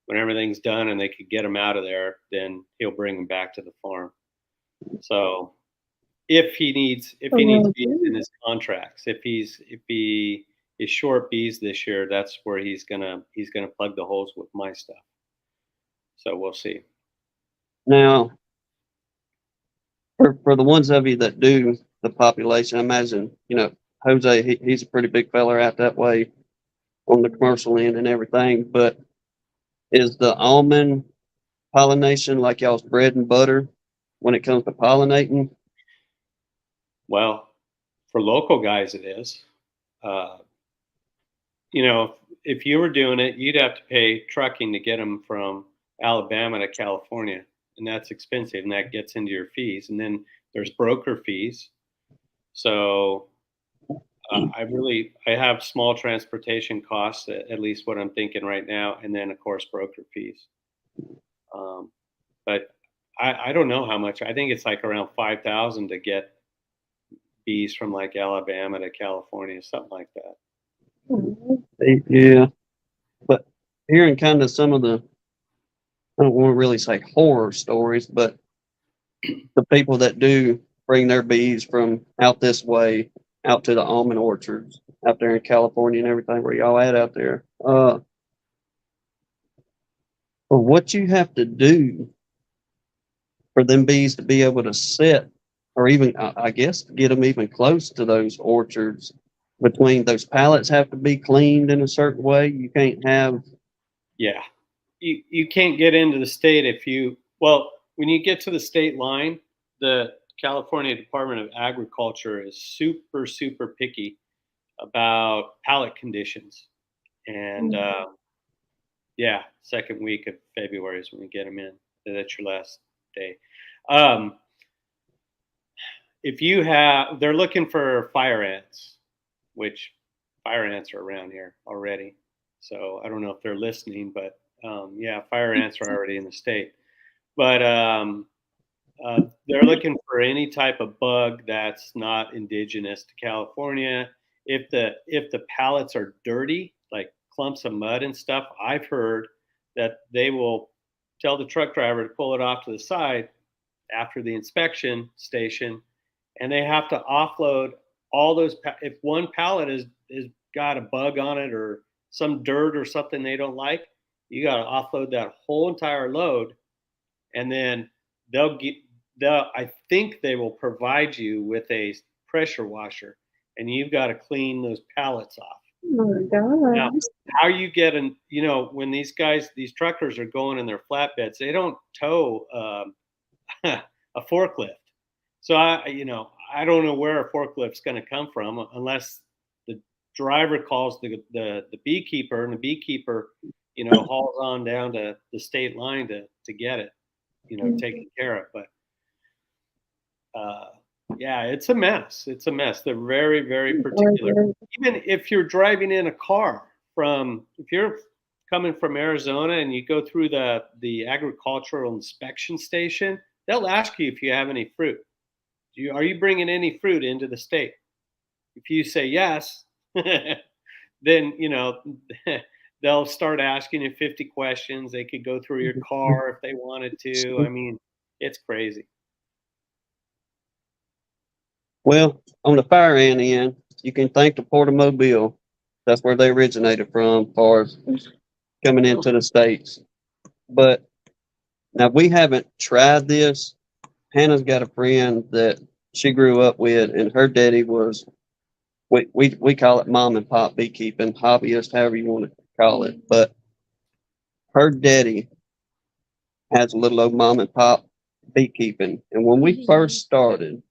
when everything's done and they could get them out of there, then he'll bring them back to the farm. So if he needs bees in his contracts, if he is short bees this year, that's where he's gonna plug the holes with my stuff. So we'll see. Now, for the ones of you that do the population, I imagine Jose, he's a pretty big feller out that way on the commercial end and everything. But is the almond pollination like y'all's bread and butter when it comes to pollinating? Well, for local guys, it is. Uh, if you were doing it, you'd have to pay trucking to get them from Alabama to California, and that's expensive, and that gets into your fees. And then there's broker fees. So I have small transportation costs, at least what I'm thinking right now, and then of course broker fees. Um, but I don't know how much. I think it's like around 5,000 to get bees from like Alabama to California, something like that. Yeah, but hearing kind of some of the, I don't want to really say horror stories, but the people that do bring their bees from out this way, out to the almond orchards out there in California and everything, where y'all at out there. Or what you have to do for them bees to be able to sit, or even, I guess, get them even close to those orchards. Between those pallets have to be cleaned in a certain way. You can't have. Yeah, you can't get into the state if you, well, when you get to the state line, the California Department of Agriculture is super picky about pallet conditions. And yeah, second week of February is when we get them in. That's your last day. Um, if you have, they're looking for fire ants, which fire ants are around here already. So I don't know if they're listening, but yeah, fire ants are already in the state. But they're looking for any type of bug that's not indigenous to California. If the pallets are dirty, like clumps of mud and stuff, I've heard that they will tell the truck driver to pull it off to the side after the inspection station, and they have to offload all those. If one pallet is got a bug on it or some dirt or something they don't like, you got to offload that whole entire load, and then they'll get. I think they will provide you with a pressure washer, and you've got to clean those pallets off. Oh my Now, God. how you get in, when these truckers are going in their flatbeds, they don't tow a forklift. So I don't know where a forklift's going to come from unless the driver calls the beekeeper, and the beekeeper, hauls on down to the state line to get it, taken care of. But yeah, it's a mess. It's a mess. They're very particular. Even if you're driving in a car if you're coming from Arizona and you go through the agricultural inspection station, they'll ask you if you have any fruit. Are you bringing any fruit into the state? If you say yes, then they'll start asking you 50 questions. They could go through your car if they wanted to. I mean, it's crazy. Well, on the fire ant end, you can thank the Port of Mobile. That's where they originated from, as far as coming into the States. But now we haven't tried this. Hannah's got a friend that she grew up with, and her daddy was, we call it mom and pop beekeeping, hobbyist, however you want to call it. But her daddy has a little old mom and pop beekeeping. And when we first started,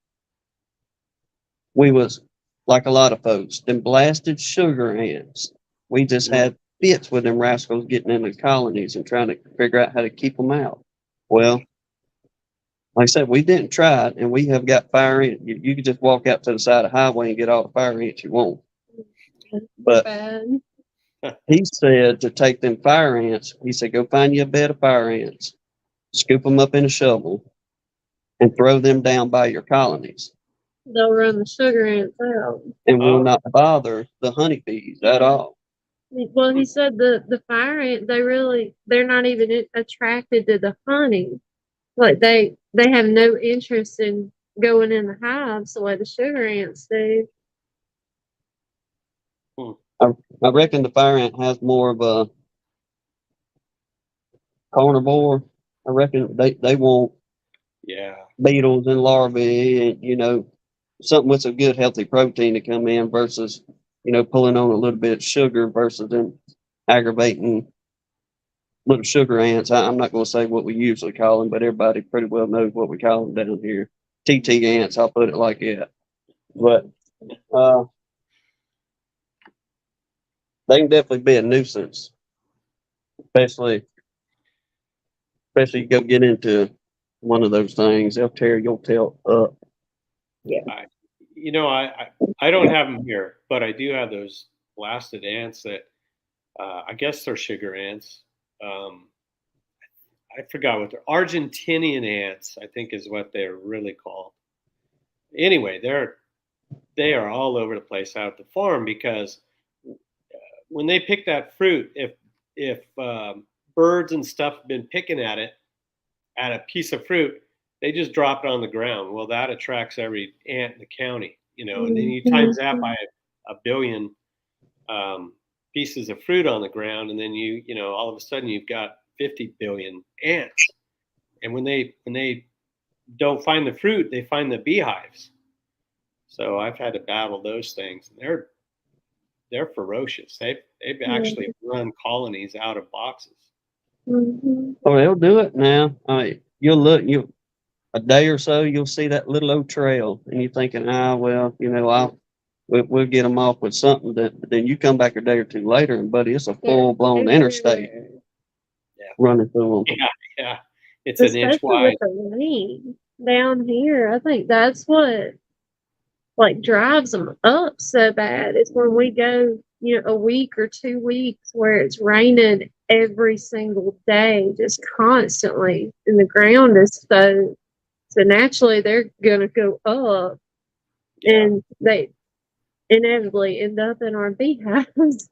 we was like a lot of folks, them blasted sugar ants. We just had fits with them rascals getting into colonies and trying to figure out how to keep them out. Well, like I said, we didn't try it, and we have got fire ants. You could just walk out to the side of the highway and get all the fire ants you want. But Bad. he said to take them fire ants, he said, go find you a bed of fire ants, scoop them up in a shovel, and throw them down by your colonies. They'll run the sugar ants out. And will not bother the honeybees at all. Well, he said the fire ant, they're not even attracted to the honey. Like they have no interest in going in the hives the way the sugar ants do. I reckon the fire ant has more of a carnivore. I reckon they want beetles and larvae, and something with some good healthy protein to come in versus pulling on a little bit of sugar versus them aggravating little sugar ants. I'm not going to say what we usually call them, but everybody pretty well knows what we call them down here. TT ants, I'll put it like that. But they can definitely be a nuisance, especially Especially you go get into one of those things, they'll tear your tail up. I don't have them here, but I do have those blasted ants that I guess they're sugar ants. Um, I forgot what they're Argentinian ants, I think is what they're really called. Anyway, they are all over the place out at the farm because when they pick that fruit, if birds and stuff have been picking at it at a piece of fruit, they just drop it on the ground. Well, that attracts every ant in the county, and then you times that by a billion pieces of fruit on the ground, and then all of a sudden you've got 50 billion ants. And when they don't find the fruit, they find the beehives. So I've had to battle those things. They're ferocious. They've actually run colonies out of boxes. Mm-hmm. Oh, they'll do it now. I mean, you a day or so, you'll see that little old trail, and you're thinking, well, we'll get them off with something. But then you come back a day or two later, and buddy, it's a full blown interstate running through them. Yeah, it's an inch Especially wide. with the rain down here. I think that's what drives them up so bad. Is when we go, a week or 2 weeks where it's raining every single day, just constantly, and the ground is so naturally they're gonna go up, and they inevitably end up in our beehives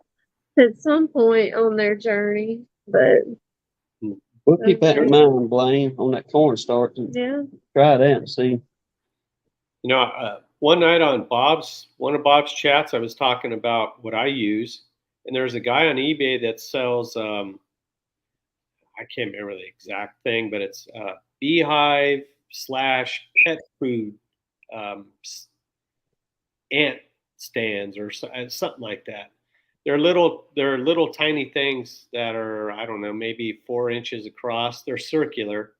at some point on their journey. But We'll keep that in mind, Blaine, on that cornstarch, and try that and see. One night on one of Bob's chats, I was talking about what I use, and there's a guy on eBay that sells, I can't remember the exact thing, but it's beehive / pet food ant stands or something like that. They're little tiny things that are, I don't know, maybe 4 inches across. They're circular,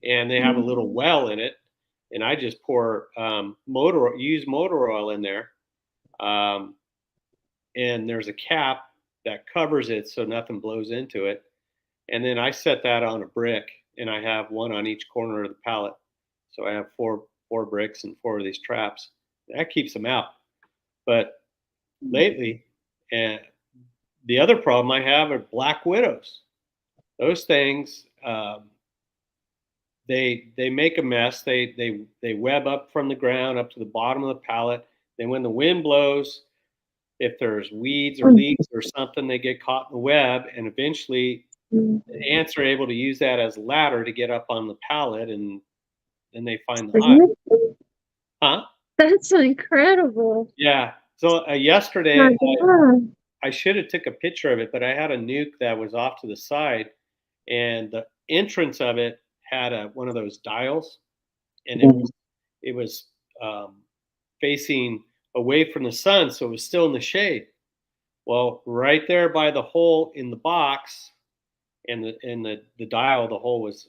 and they have a little well in it. And I just pour used motor oil in there, and there's a cap that covers it so nothing blows into it. And then I set that on a brick, and I have one on each corner of the pallet. So I have four bricks and 4 of these traps. That keeps them out. But lately, and the other problem I have are black widows. Those things, they make a mess. They web up from the ground up to the bottom of the pallet. Then when the wind blows, if there's weeds or leaves or something, they get caught in the web, and eventually the ants are able to use that as a ladder to get up on the pallet, and then they find the hive. Huh? That's incredible. Yeah. So yesterday, I should have took a picture of it, but I had a nuke that was off to the side, and the entrance of it had one of those dials, and it was facing away from the sun, so it was still in the shade. Well, right there by the hole in the box, and the dial, the hole was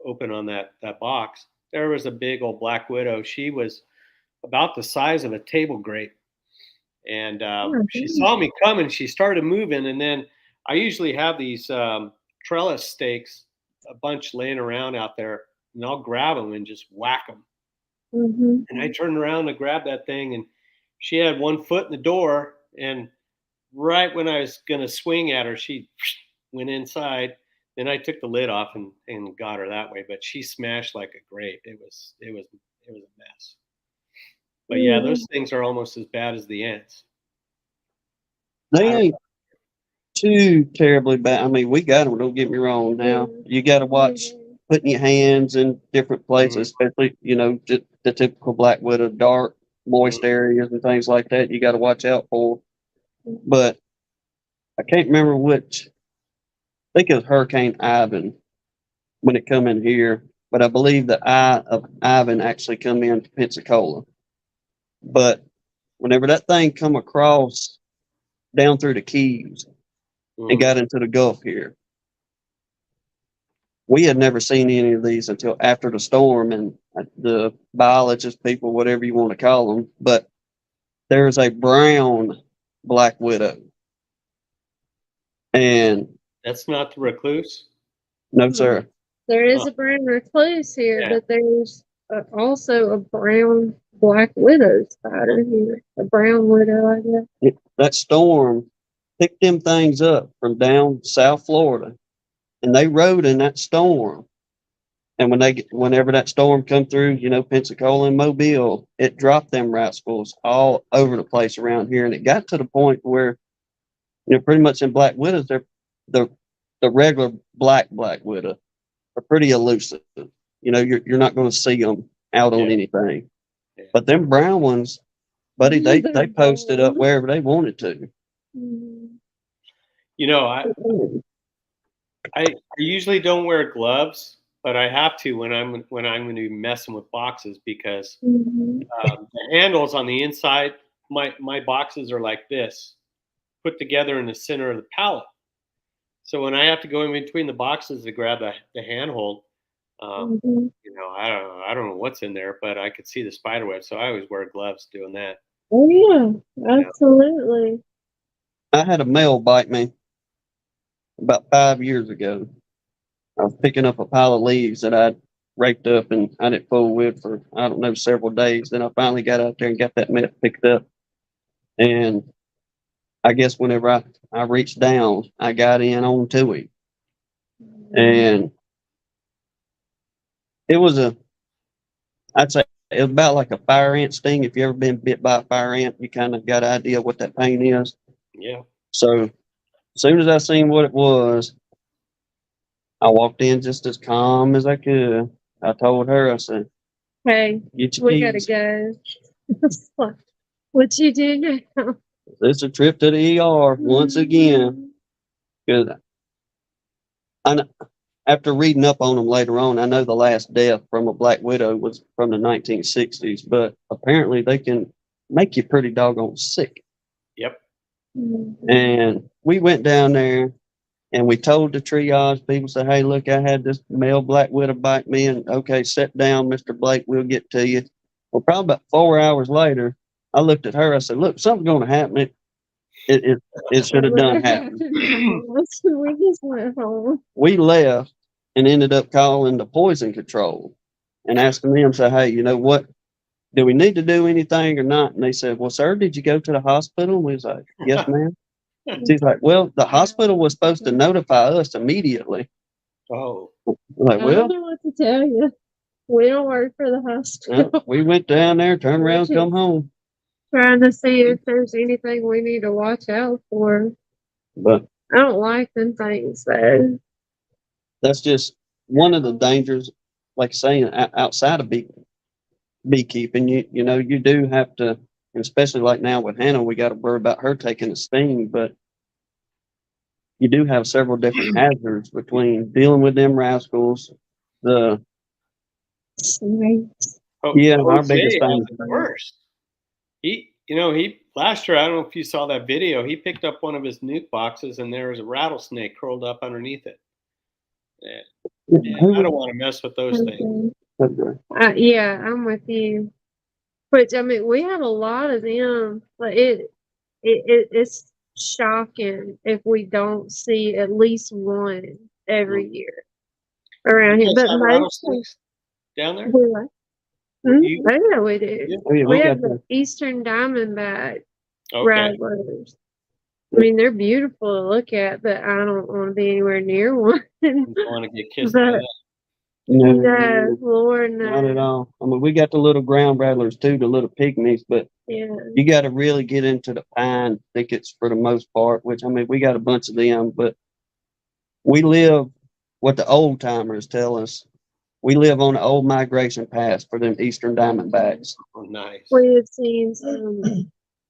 open on that box. There was a big old black widow. She was about the size of a table grape. And she saw me coming. She started moving, and then I usually have these trellis stakes, a bunch laying around out there, and I'll grab them and just whack them. And I turned around to grab that thing, and she had 1 foot in the door. And right when I was going to swing at her, she went inside. Then I took the lid off and got her that way. But she smashed like a grape. It was a mess. But yeah, those things are almost as bad as the ants. They ain't too terribly bad. I mean, we got them, don't get me wrong. Now, you got to watch putting your hands in different places, especially, just the typical black widow, dark, moist areas and things like that. You got to watch out for. But I can't remember which. I think it was Hurricane Ivan when it come in here. But I believe the eye of Ivan actually come into Pensacola. But whenever that thing come across down through the Keys and got into the Gulf here, we had never seen any of these until after the storm, and the biologists, people, whatever you want to call them. But there's a brown black widow. And that's not the recluse? No, sir. There is Huh. a brown recluse here, Yeah. but there's also a brown black widow spider here. A brown widow, I guess. That storm picked them things up from down South Florida, and they rode in that storm. And whenever that storm come through, Pensacola and Mobile, it dropped them rascals all over the place around here, and it got to the point where, pretty much in black widows, they're the the regular black widow are pretty elusive. You're not going to see them out on Yeah. anything. Yeah. But them brown ones, buddy, they posted up Bold. wherever they wanted to. Mm. You know, I usually don't wear gloves, but I have to when I'm going to be messing with boxes because Mhm. the handles on the inside, my boxes are like this, put together in the center of the pallet. So when I have to go in between the boxes to grab the handhold, Mhm. I don't know what's in there, but I could see the spider web, so I always wear gloves doing that. Oh yeah, know. absolutely. I had a male bite me about 5 years ago. I was picking up a pile of leaves that I'd raked up and I didn't full with for, I don't know, several days. Then I finally got out there and got that mess picked up. And I guess whenever I reached down, I got in onto him. And it was I'd say it was about like a fire ant sting. If you ever been bit by a fire ant, you kind of got an idea what that pain is. Yeah. So as soon as I seen what it was, I walked in just as calm as I could. I told her, I said, Hey, get your we gotta keys. go. What you do now? It's a trip to the ER once again. Because after reading up on them later on, I know the last death from a black widow was from the 1960s, but apparently they can make you pretty doggone sick. Yep. Mhm. And we went down there and we told the triage people, say, hey, look, I had this male black widow bite me, and okay, sit down, Mr. Blake, we'll get to you. Well, probably about 4 hours later, I looked at her, I said, look, something's going to happen. It should have done happened. We just went home. We left and ended up calling the poison control and asking them, say, hey, you know what? Do we need to do anything or not? And they said, well, sir, did you go to the hospital? And we was like, yes, ma'am. She's like, well, the hospital was supposed to notify us immediately. Oh. We're like, I well, don't know what to tell you. We don't work for the hospital. we went down there, turned around, come home. Trying to see if there's anything we need to watch out for. But I don't like them things though. that's just one of the dangers, like saying outside of beekeeping, you do have to, and especially like now with Hannah, we got to worry about her taking a sting, but you do have several different hazards between dealing with them rascals. The Snakes. Yeah, our Jose biggest has thing. it worst. He last year, I don't know if you saw that video. He picked up one of his nuke boxes and there was a rattlesnake curled up underneath it. Yeah, I don't want to mess with those things. Yeah, I'm with you. Which I mean, we have a lot of them, but it's shocking if we don't see at least one every year around here. You guys But have most rattlesnakes down there? we like, You- yeah, we do. Yeah. Oh, yeah, We we have got the Eastern Diamondback Okay. rattlers. I mean, they're beautiful to look at, but I don't want to be anywhere near one. You don't want to get kissed by But that. no, Lord, not at no. all. I mean, we got the little ground rattlers too, the little pygmies, but Yeah. you got to really get into the pine thickets for the most part, which I mean, we got a bunch of them, but we live what the old timers tell us. We live on the old migration paths for them Eastern Diamondbacks. Oh, nice. We have seen some,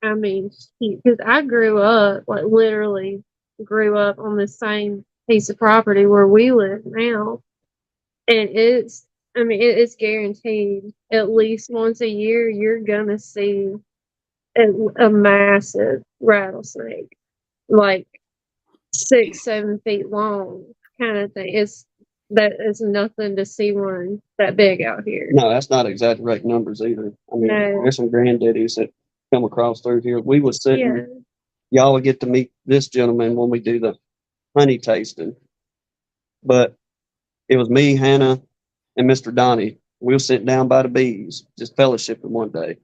I mean, because I grew up, like literally grew up on the same piece of property where we live now. And it's guaranteed at least once a year you're gonna see a massive rattlesnake, like 6, 7 feet long, kind of thing. That is nothing to see one that big out here. No, that's not exaggerate numbers either. I mean, No. there's some granddaddies that come across through here. We was sitting, Yeah. y'all will get to meet this gentleman when we do the honey tasting. But It was me, Hannah, and Mr. Donnie. We were sitting down by the bees, just fellowshipping one day.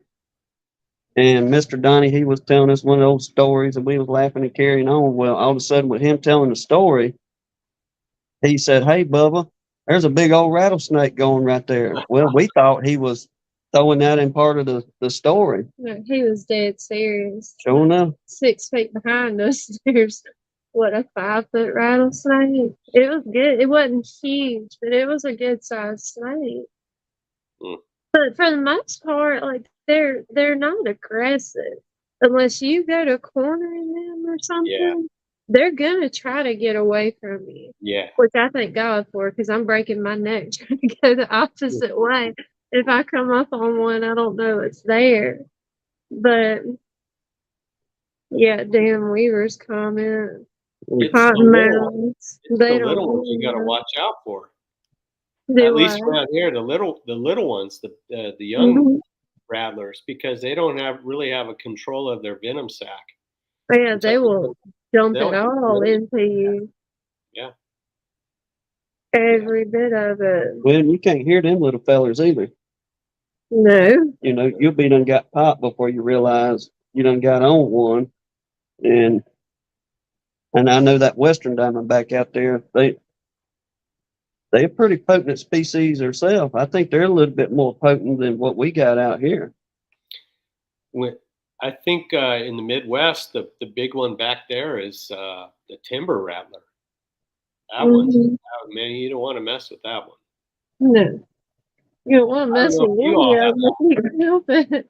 And Mr. Donnie, he was telling us one of those stories, and we was laughing and carrying on. Well, all of a sudden, with him telling the story, he said, "Hey, Bubba, there's a big old rattlesnake going right there." Well, we thought he was throwing that in part of the story. No, he was dead serious. Sure enough. 6 feet behind us, there's what, a 5-foot rattlesnake. It was good. It wasn't huge, but it was a good sized snake. Mm. But for the most part, like they're not aggressive unless you go to cornering them or something. Yeah. They're gonna try to get away from you, Yeah. which I thank God for because I'm breaking my neck trying to go the opposite way. If I come up on one, I don't know it's there. But yeah, Dan Weaver's comment. It's Cotton the little, mouths. it's They the little don't ones you got to know. watch out for. Do At least I? around here, the little ones, the young Mhm. rattlers, because they don't really have a control of their venom sac. Yeah, And so they will dump they'll it all really- into you. Yeah. Every bit of it. Well, you can't hear them little fellers either. No. You know, you'll be done got popped before you realize you done got on one. And I know that Western Diamondback out there, they're a pretty potent species themselves. I think they're a little bit more potent than what we got out here. I think in the Midwest, the big one back there is the timber rattler. That one's, man, you don't want to mess with that one. No. You don't want to I mess don't know with if you all any of have them if you can help it.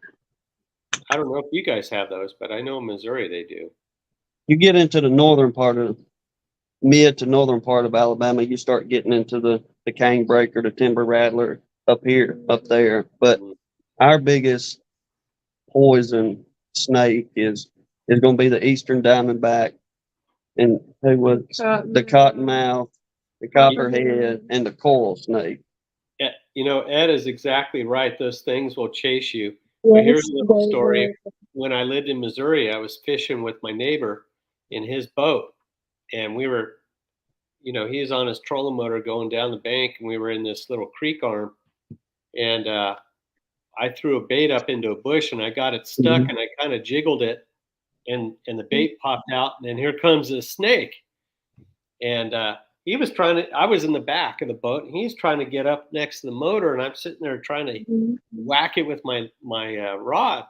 I don't know if you guys have those, but I know in Missouri they do. You get into the northern part of mid to northern part of Alabama, you start getting into the canebreaker, the timber rattler up here, up there. But our biggest poison snake is going to be the eastern diamondback, and who was the cottonmouth, the copperhead, and the coral snake. Yeah, you know, Ed is exactly right. Those things will chase you. Yes, But here's a little they story. will. When I lived in Missouri, I was fishing with my neighbor in his boat, and we were, you know, he's on his trolling motor going down the bank, and we were in this little creek arm, and I threw a bait up into a bush, and I got it stuck, and I kind of jiggled it, and the bait popped out, and then here comes this snake, and he was trying to. I was in the back of the boat, and he's trying to get up next to the motor, and I'm sitting there trying to whack it with my rod,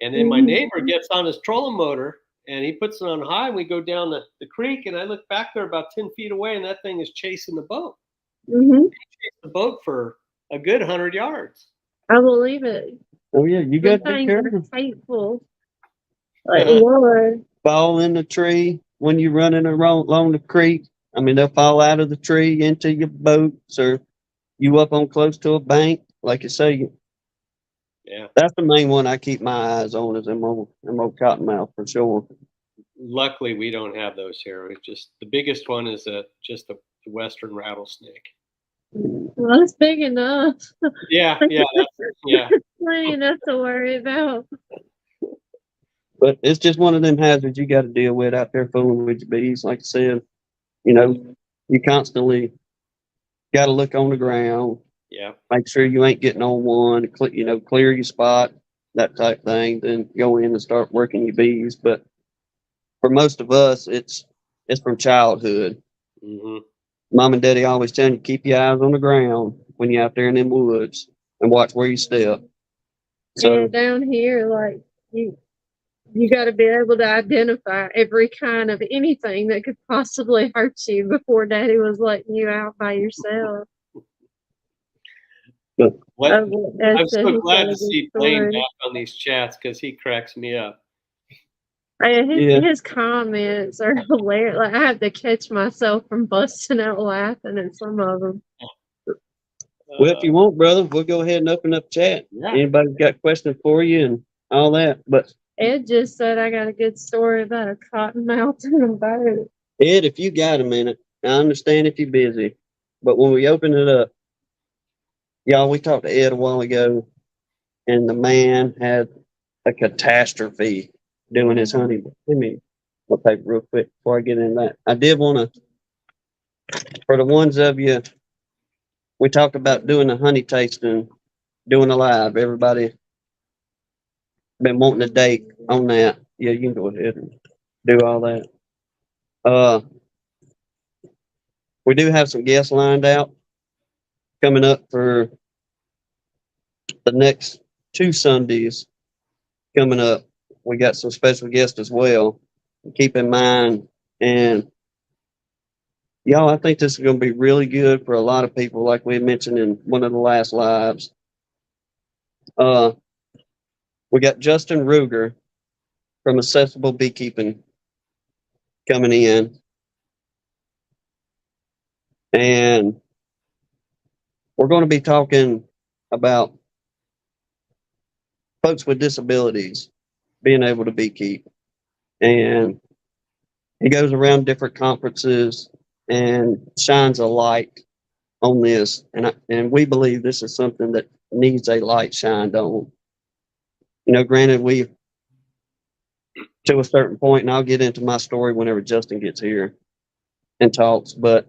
and then my neighbor gets on his trolling motor, and he puts it on high, and we go down the creek, and I look back there about 10 feet away, and that thing is chasing the boat. He chased the boat for a good 100 yards. I believe it. Oh yeah, you got to be Things are careful. hateful. Like, Lord. Fall in the tree when you're running along the creek. I mean, they'll fall out of the tree into your boats, or you up on close to a bank, like you say. Yeah. That's the main one I keep my eyes on, is them old cottonmouth for sure. Luckily, we don't have those here. It's just the biggest one is just the western rattlesnake. Well, that's big enough. Yeah, yeah. Plenty enough to worry about. But it's just one of them hazards you got to deal with out there fooling with your bees. Like I said, you know, you constantly got to look on the ground. Yeah. Make sure you ain't getting on one. Clear your spot, that type thing. Then go in and start working your bees. But for most of us, it's from childhood. Mom and Daddy always telling you, keep your eyes on the ground when you're out there in them woods and watch where you step. So down here, like you got to be able to identify every kind of anything that could possibly hurt you before Daddy was letting you out by yourself. I'm so glad to see Blaine back on these chats because he cracks me up. His comments are hilarious. Like, I have to catch myself from busting out laughing at some of them. Well, if you want, brother, we'll go ahead and open up chat. Yeah. Anybody's got questions for you and all that. But Ed just said I got a good story about a cottonmouth in a boat. Ed, if you got a minute, I understand if you're busy, but when we open it up, y'all, we talked to Ed a while ago, and the man had a catastrophe doing his honey. Let me take real quick before I get into that. I did want to, for the ones of you we talked about doing a honey tasting, doing a live. Everybody been wanting a date on that. Yeah, you can go ahead and do all that. We do have some guests lined out coming up for the next 2 Sundays coming up. We got some special guests as well. Keep in mind, and y'all, I think this is going to be really good for a lot of people, like we had mentioned in one of the last lives. We got Justin Ruger from Accessible Beekeeping coming in, and we're going to be talking about folks with disabilities being able to beekeep. And he goes around different conferences and shines a light on this. And we believe this is something that needs a light shined on. You know, granted, we, to a certain point, and I'll get into my story whenever Justin gets here and talks, but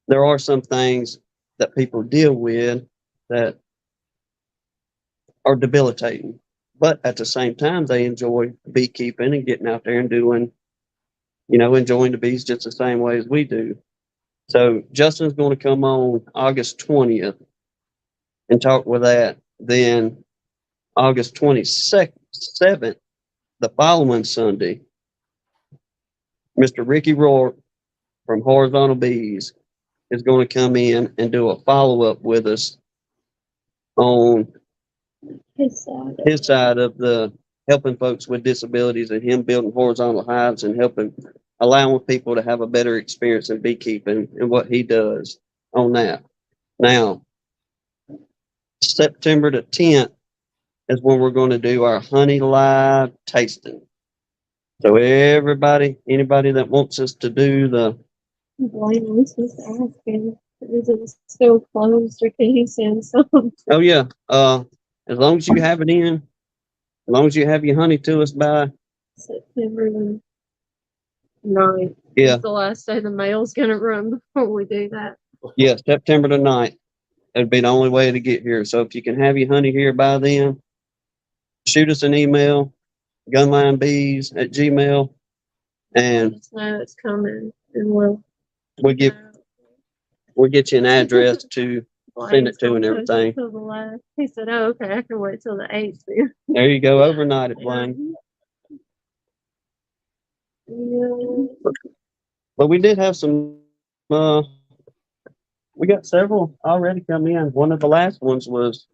there are some things that people deal with that are debilitating. But at the same time, they enjoy beekeeping and getting out there and doing, you know, enjoying the bees just the same way as we do. So Justin's going to come on August 20th and talk with that. Then August 27th, the following Sunday, Mr. Ricky Rourke from Horizontal Bees is going to come in and do a follow-up with us on his side of the helping folks with disabilities and him building horizontal hives and allowing people to have a better experience in beekeeping and what he does on that. Now, September the 10th is when we're going to do our honey live tasting. So anybody that wants us to do the... Blaine was just asking, is it still closed or can he send some? Oh yeah. As long as you have it in, as long as you have your honey to us by September the 9th. Yeah. It's the last day the mail's gonna run before we do that. Yeah, September the 9th. That'd be the only way to get here. So if you can have your honey here by then, shoot us an email, gunlinebees@gmail, and Just know it's coming and we'll we'll get you an address to send it to and everything. Till the last. He said, "Oh, okay, I can wait till the 8th then." There you go, overnight it, Blaine. Yeah. But we did have some, we got several already come in. One of the last ones was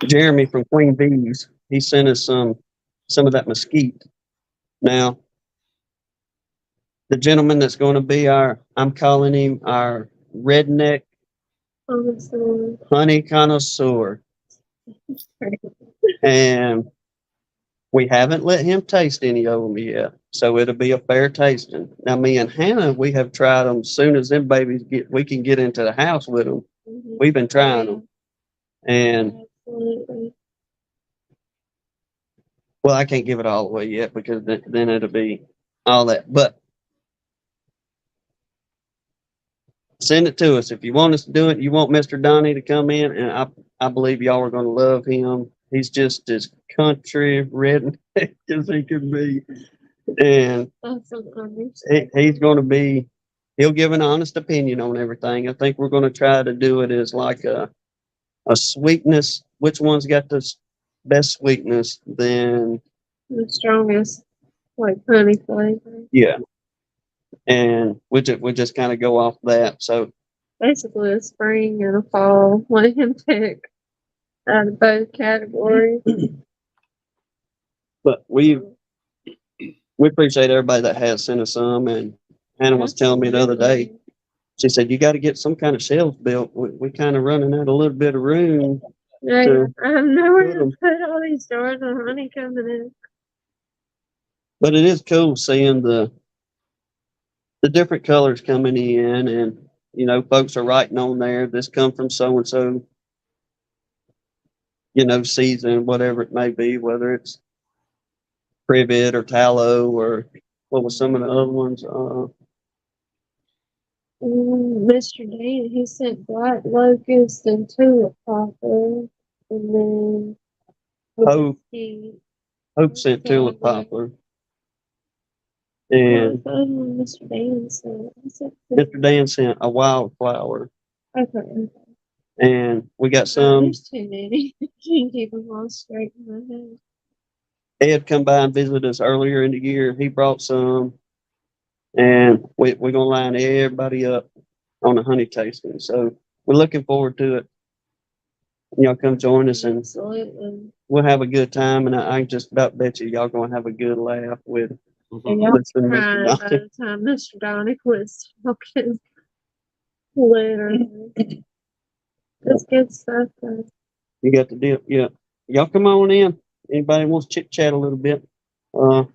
Jeremy from Queen Bees. He sent us some of that mesquite. Now, the gentleman that's going to be I'm calling him our redneck honey connoisseur. And we haven't let him taste any of them yet. So it'll be a fair tasting. Now, me and Hannah, we have tried them as soon as them babies we can get into the house with them. We've been trying them. And, well, I can't give it all away yet because then it'll be all that. But send it to us. If you want us to do it, you want Mr. Donnie to come in, and I believe y'all are going to love him. He's just as country redneck as he can be. And he's going to be, he'll give an honest opinion on everything. I think we're going to try to do it as like a sweetness. Which one's got the best sweetness? Then the strongest, like honey flavor. Yeah. And we just kind of go off that. So basically a spring and a fall. Let him pick out of both categories. But we appreciate everybody that has sent us some. And Hannah was telling me the other day, she said, you got to get some kind of shelves built. We kind of running out a little bit of room. Right. I have nowhere to put all these jars of honey coming in. But it is cool seeing the different colors coming in, and you know, folks are writing on there, this come from so and so, you know, season, whatever it may be, whether it's privet or tallow or what was some of the other ones. Mr. Dan, he sent black locust and tulip poplar, and then Hope, he Hope sent tulip poplar. And Mr. Dan sent. He sent Mr. Dan sent a wildflower. okay. And we got some. There's too many. I can't keep them all straight in my head. Ed come by and visited us earlier in the year. He brought some. And we're going to line everybody up on a honey tasting. So we're looking forward to it. Y'all come join us and Absolutely. we'll have a good time. And I just about bet you y'all going to have a good laugh with And y'all listening to crying Mr. by the time Mr. Donnie quits talking. Literally. It's good stuff, though. You got the deal. Yeah. Y'all come on in. Anybody wants to chit chat a little bit. But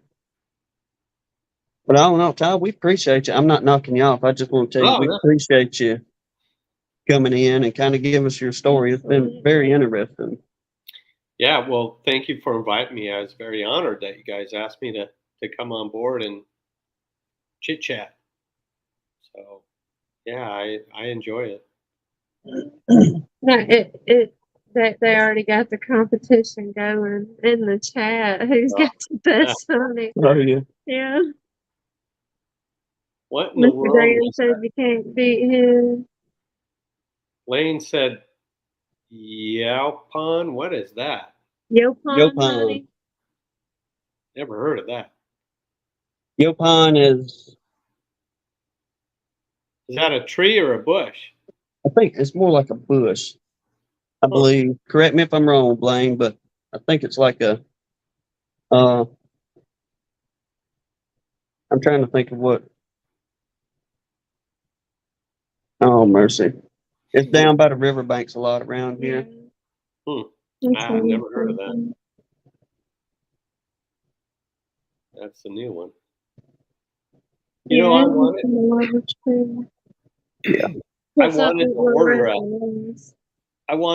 I don't know, Todd, we appreciate you. I'm not knocking you off. I just want to tell you, we appreciate you coming in and kind of giving us your story. It's been very interesting. Yeah, well, thank you for inviting me. I was very honored that you guys asked me to come on board and chit chat. So, yeah, I enjoy it. No, that they already got the competition going in the chat. Who's got the best honey? Oh, yeah. Yeah. What in the Mr. world? Dan said you can't beat him. Lane said, Yaupon? What is that? Yopon honey. Never heard of that. Yopon is that a tree or a bush? I think it's more like a bush, I believe. Correct me if I'm wrong, Blaine, but I think it's like a, I'm trying to think of what. Oh, mercy. It's down by the riverbanks a lot around here. I've never heard of that. That's a new one. You know, I wanted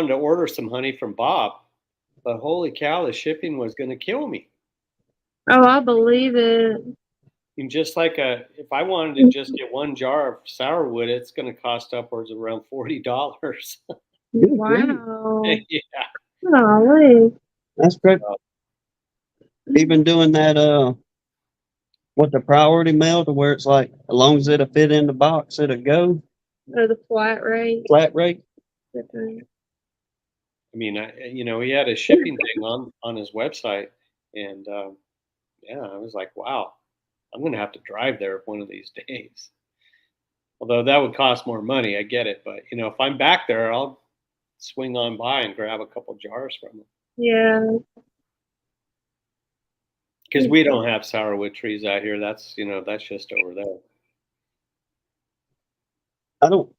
to order some honey from Bob, but holy cow, the shipping was going to kill me. Oh, I believe it. And just like if I wanted to just get one jar of sourwood, it's going to cost upwards of around $40. Wow. Yeah. Golly. That's great. Even doing that, what the priority mail to where it's like, as long as it'll fit in the box, it'll go. Or the flat rate. Flat rate. Okay. I mean, he had a shipping thing on his website, and yeah, I was like, wow, I'm going to have to drive there one of these days. Although that would cost more money, I get it. But if I'm back there, I'll swing on by and grab a couple jars from them. Yeah. Because we don't have sourwood trees out here. That's that's just over there. I don't.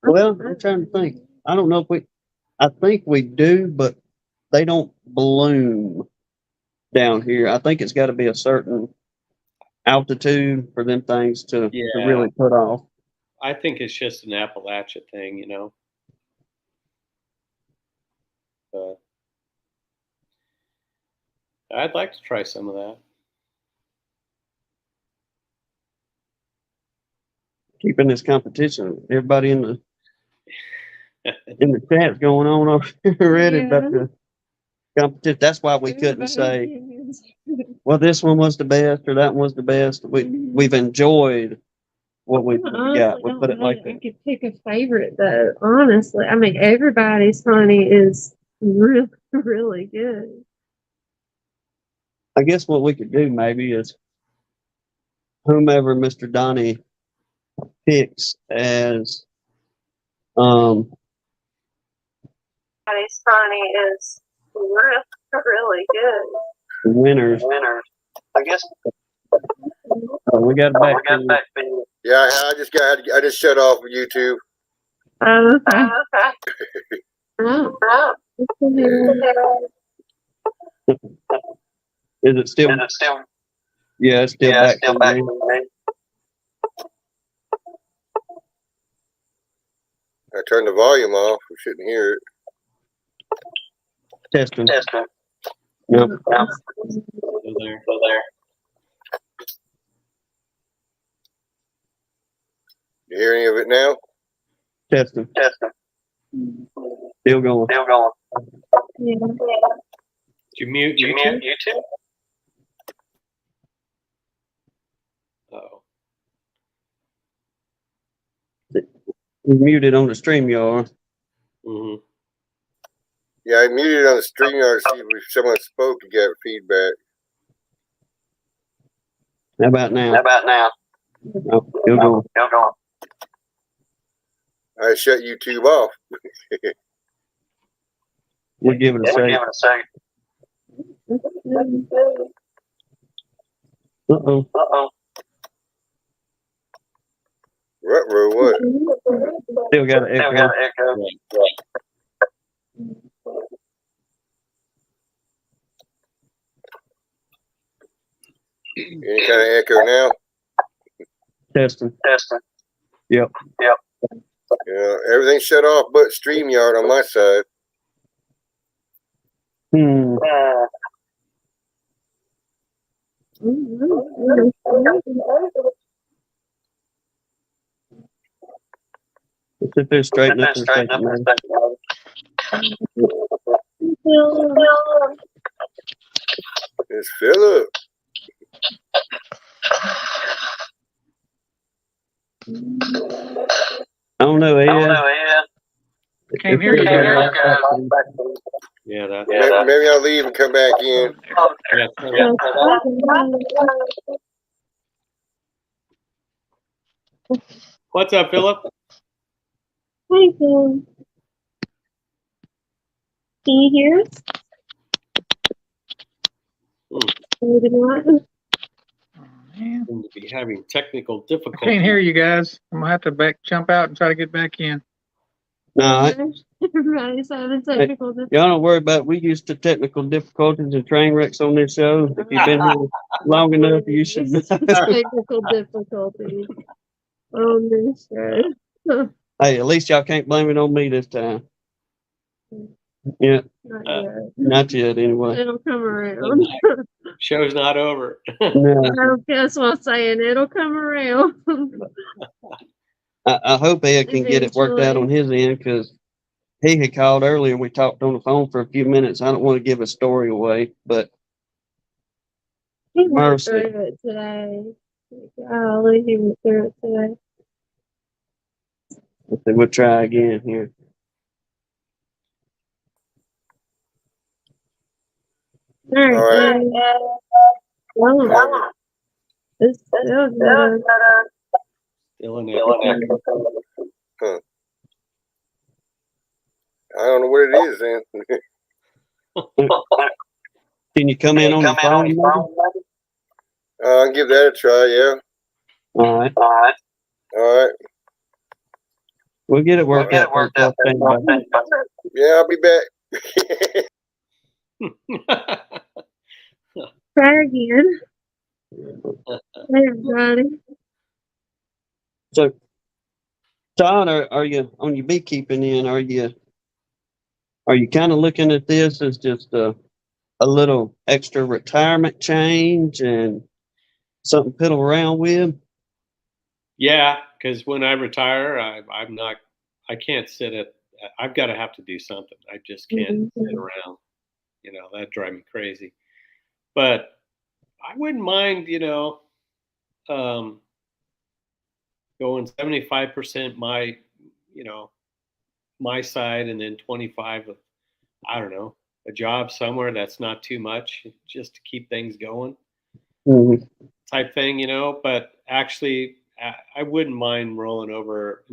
Well, I'm trying to think. I don't know if I think we do, but they don't bloom down here. I think it's got to be a certain altitude for them things to really put off. I think it's just an Appalachia thing, But I'd like to try some of that. Keeping this competition, everybody in the chat's going on over here already about the competition. That's why we couldn't say, well, this one was the best or that one was the best. We've enjoyed what we got. We put it like that. I could pick a favorite though. Honestly, I mean, everybody's honey is really, really good. I guess what we could do maybe is whomever Mr. Donnie picks as honey is really, really good. Winners. I guess. Oh, we got back. Yeah, I just shut off YouTube. Okay. Is it still? Yeah, it's still back. I turned the volume off. We shouldn't hear it. Testing. Yep. Still there. You hear any of it now? Testing. Still going. Yeah. Did you mute YouTube? Oh, He's muted on the StreamYard. mm-hmm. Yeah, I muted on the StreamYard to see if someone spoke to get feedback. How about now? Oh, still going. I shut YouTube off. We'll give it a second. Uh-oh. Ruh-roh, what? Still got an echo. Any kind of echo now? Testing. Yep. Yeah, everything's shut off but StreamYard on my side. Let's sit there straighten up for a second, man. It's Philip. I don't know, Ed. Can't hear you guys. Yeah, that. Maybe I'll leave and come back in. What's up, Philip? Hi, Phil. Can you hear us? Maybe not. Man, Seem to be having technical I difficulties. can't hear you guys. I'm gonna have to jump out and try to get back in. No, Everybody's having technical difficulties. y'all don't worry about it. We used to technical difficulties and train wrecks on this show. If you've been here long enough, you should know. Technical difficulties on this show. Hey, at least y'all can't blame it on me this time. Yeah, Not yet. not yet anyway. It'll come around. Show's not over. No, I don't guess what I'm saying. It'll come around. I hope Ed can get it worked out on his end because he had called earlier and we talked on the phone for a few minutes. I don't want to give a story away, but He went Mercy. through it today. Golly, he went through it today. we'll try again here. All right. All Well, it's still good. Still in it. I don't know what it is then. Can you come in on the phone? maybe? I'll give that a try, yeah. All right. All right. We'll get it worked out. Yeah, I'll be back. Try again. Hey, everybody. So, Todd, are you on your beekeeping end? Are you kind of looking at this as just a little extra retirement change and something to fiddle around with? Yeah, because when I retire, I can't sit at. I've got to have to do something. I just can't sit around. That drive me crazy. But I wouldn't mind, going 75% my side, and then 25 of, I don't know, a job somewhere that's not too much, just to keep things going, type thing, But actually, I wouldn't mind rolling over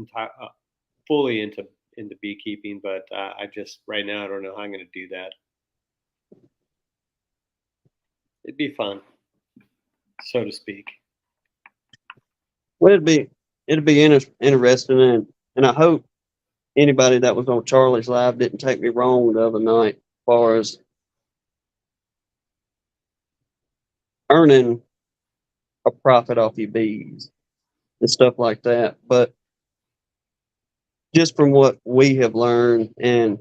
fully into beekeeping, but I just right now I don't know how I'm going to do that. It'd be fun, so to speak. Well, it'd be interesting, and I hope anybody that was on Charlie's live didn't take me wrong the other night as far as earning a profit off your bees and stuff like that. But just from what we have learned, and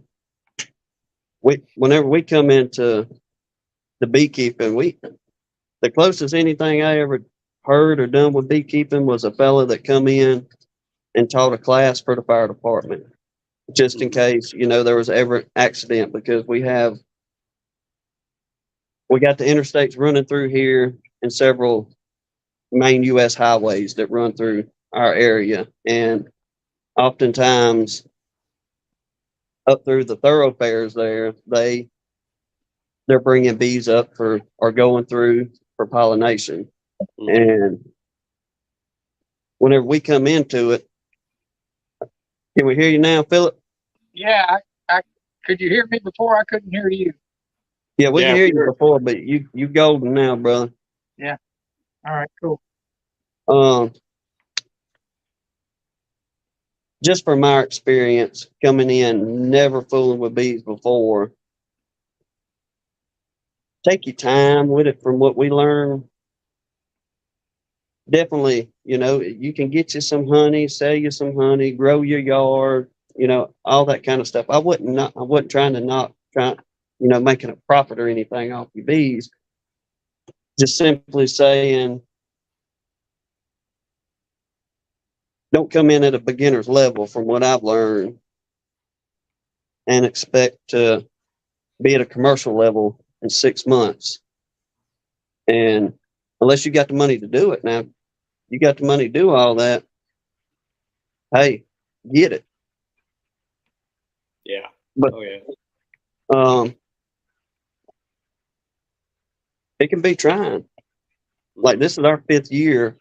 whenever we come into the beekeeping, the closest anything I ever heard or done with beekeeping was a fella that come in and taught a class for the fire department, just in case, there was ever an accident, because we got the interstates running through here and several main U.S. highways that run through our area. And oftentimes up through the thoroughfares there, they're bringing bees up or going through for pollination. Mhm. And whenever we come into it, can we hear you now, Philip? Yeah, I could you hear me before? I couldn't hear you. Yeah, we Yeah, can hear we you heard before, but you golden now, brother. Yeah. All right, cool. Um, just from our experience coming in, never fooling with bees before, take your time with it. From what we learned, definitely, you can get you some honey, sell you some honey, grow your yard, all that kind of stuff. I wasn't trying to making a profit or anything off your bees. Just simply saying, don't come in at a beginner's level from what I've learned and expect to be at a commercial level in 6 months. And unless you got the money to do it, now you got the money to do all that, hey, get it. Yeah. But Oh yeah. it can be trying. Like, this is our 5th year,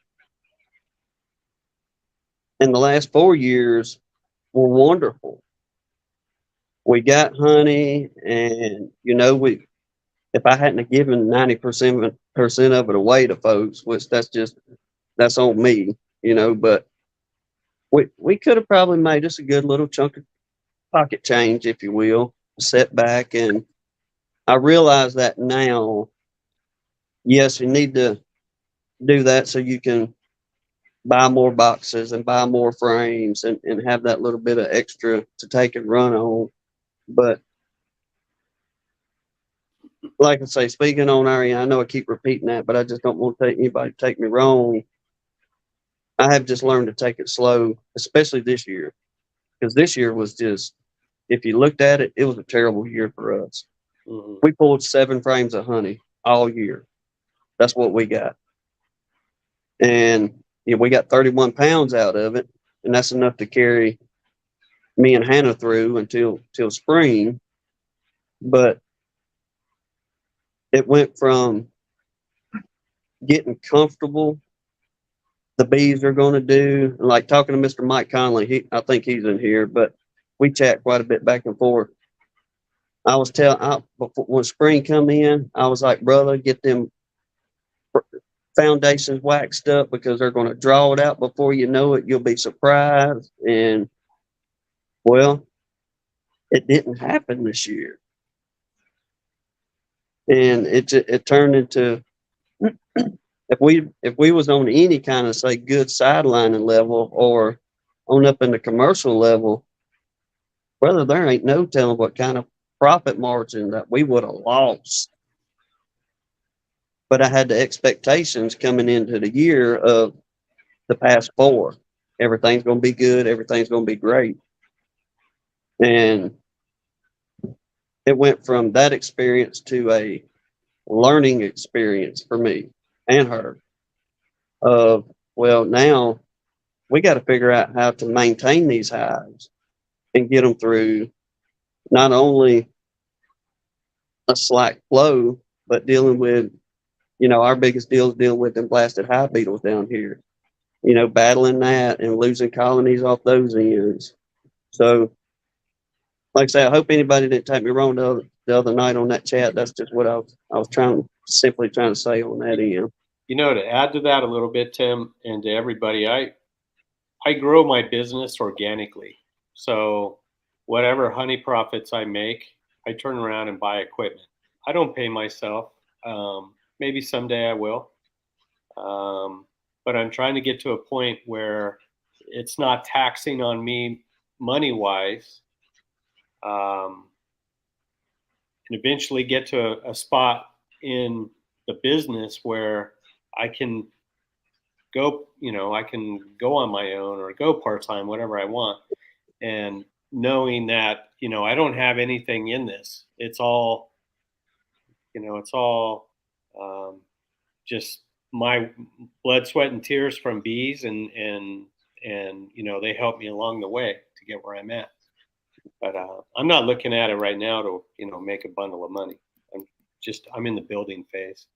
and the last 4 years were wonderful. We got honey, and if I hadn't have given 90% of it away to folks, which that's on me, but we could have probably made us a good little chunk of pocket change, if you will, set back. And I realize that now. Yes, you need to do that so you can buy more boxes and buy more frames and have that little bit of extra to take and run on. But like I say, speaking on Ariana, I know I keep repeating that, but I just don't want anybody to take me wrong. I have just learned to take it slow, especially this year, because this year was just, if you looked at it, it was a terrible year for us. Mm-hmm. We pulled 7 frames of honey all year. That's what we got. And we got 31 pounds out of it, and that's enough to carry me and Hannah through until spring. But it went from getting comfortable, the bees are going to do, like talking to Mr. Mike Conley. I think he's in here, but we chat quite a bit back and forth. I was before, when spring come in, I was like, brother, get them foundations waxed up, because they're going to draw it out before you know it. You'll be surprised. And well, it didn't happen this year, and it turned into, if we was on any kind of, say, good sidelining level or on up in the commercial level, brother, there ain't no telling what kind of profit margin that we would have lost. But I had the expectations coming into the year of the past 4. Everything's going to be good. Everything's going to be great. And it went from that experience to a learning experience for me and her of, well, now we got to figure out how to maintain these hives and get them through not only a slack flow, but dealing with, our biggest deal is dealing with them blasted hive beetles down here, battling that and losing colonies off those ends. So, like I say, I hope anybody didn't take me wrong the other night on that chat. That's just what I was simply trying to say on that end. To add to that a little bit, Tim, and to everybody, I grow my business organically. So whatever honey profits I make, I turn around and buy equipment. I don't pay myself. Maybe someday I will. But I'm trying to get to a point where it's not taxing on me money-wise, and eventually get to a spot in the business where I can go, I can go on my own or go part-time, whatever I want. And knowing that, I don't have anything in this. It's all, just my blood, sweat, and tears from bees, and they help me along the way to get where I'm at. But I'm not looking at it right now to make a bundle of money. I'm in the building phase.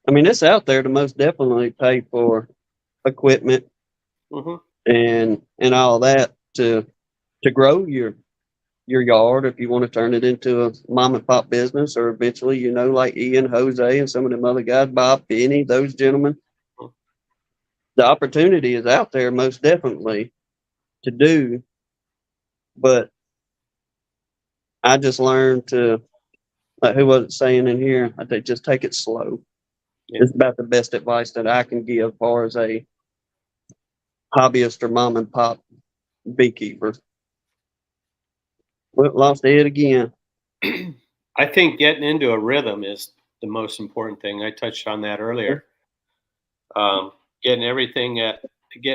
I mean, it's out there to most definitely pay for equipment Mm-hmm. and all that to grow your yard if you want to turn it into a mom and pop business, or eventually, like Ian, Jose, and some of them other guys, Bob, Penny, those gentlemen. The opportunity is out there most definitely to do, but I just learned to, like, who was it saying in here? I think just take it slow. Yeah. It's about the best advice that I can give as far as a hobbyist or mom and pop beekeeper. Well, lost it again. I think getting into a rhythm is the most important thing. I touched on that earlier. Getting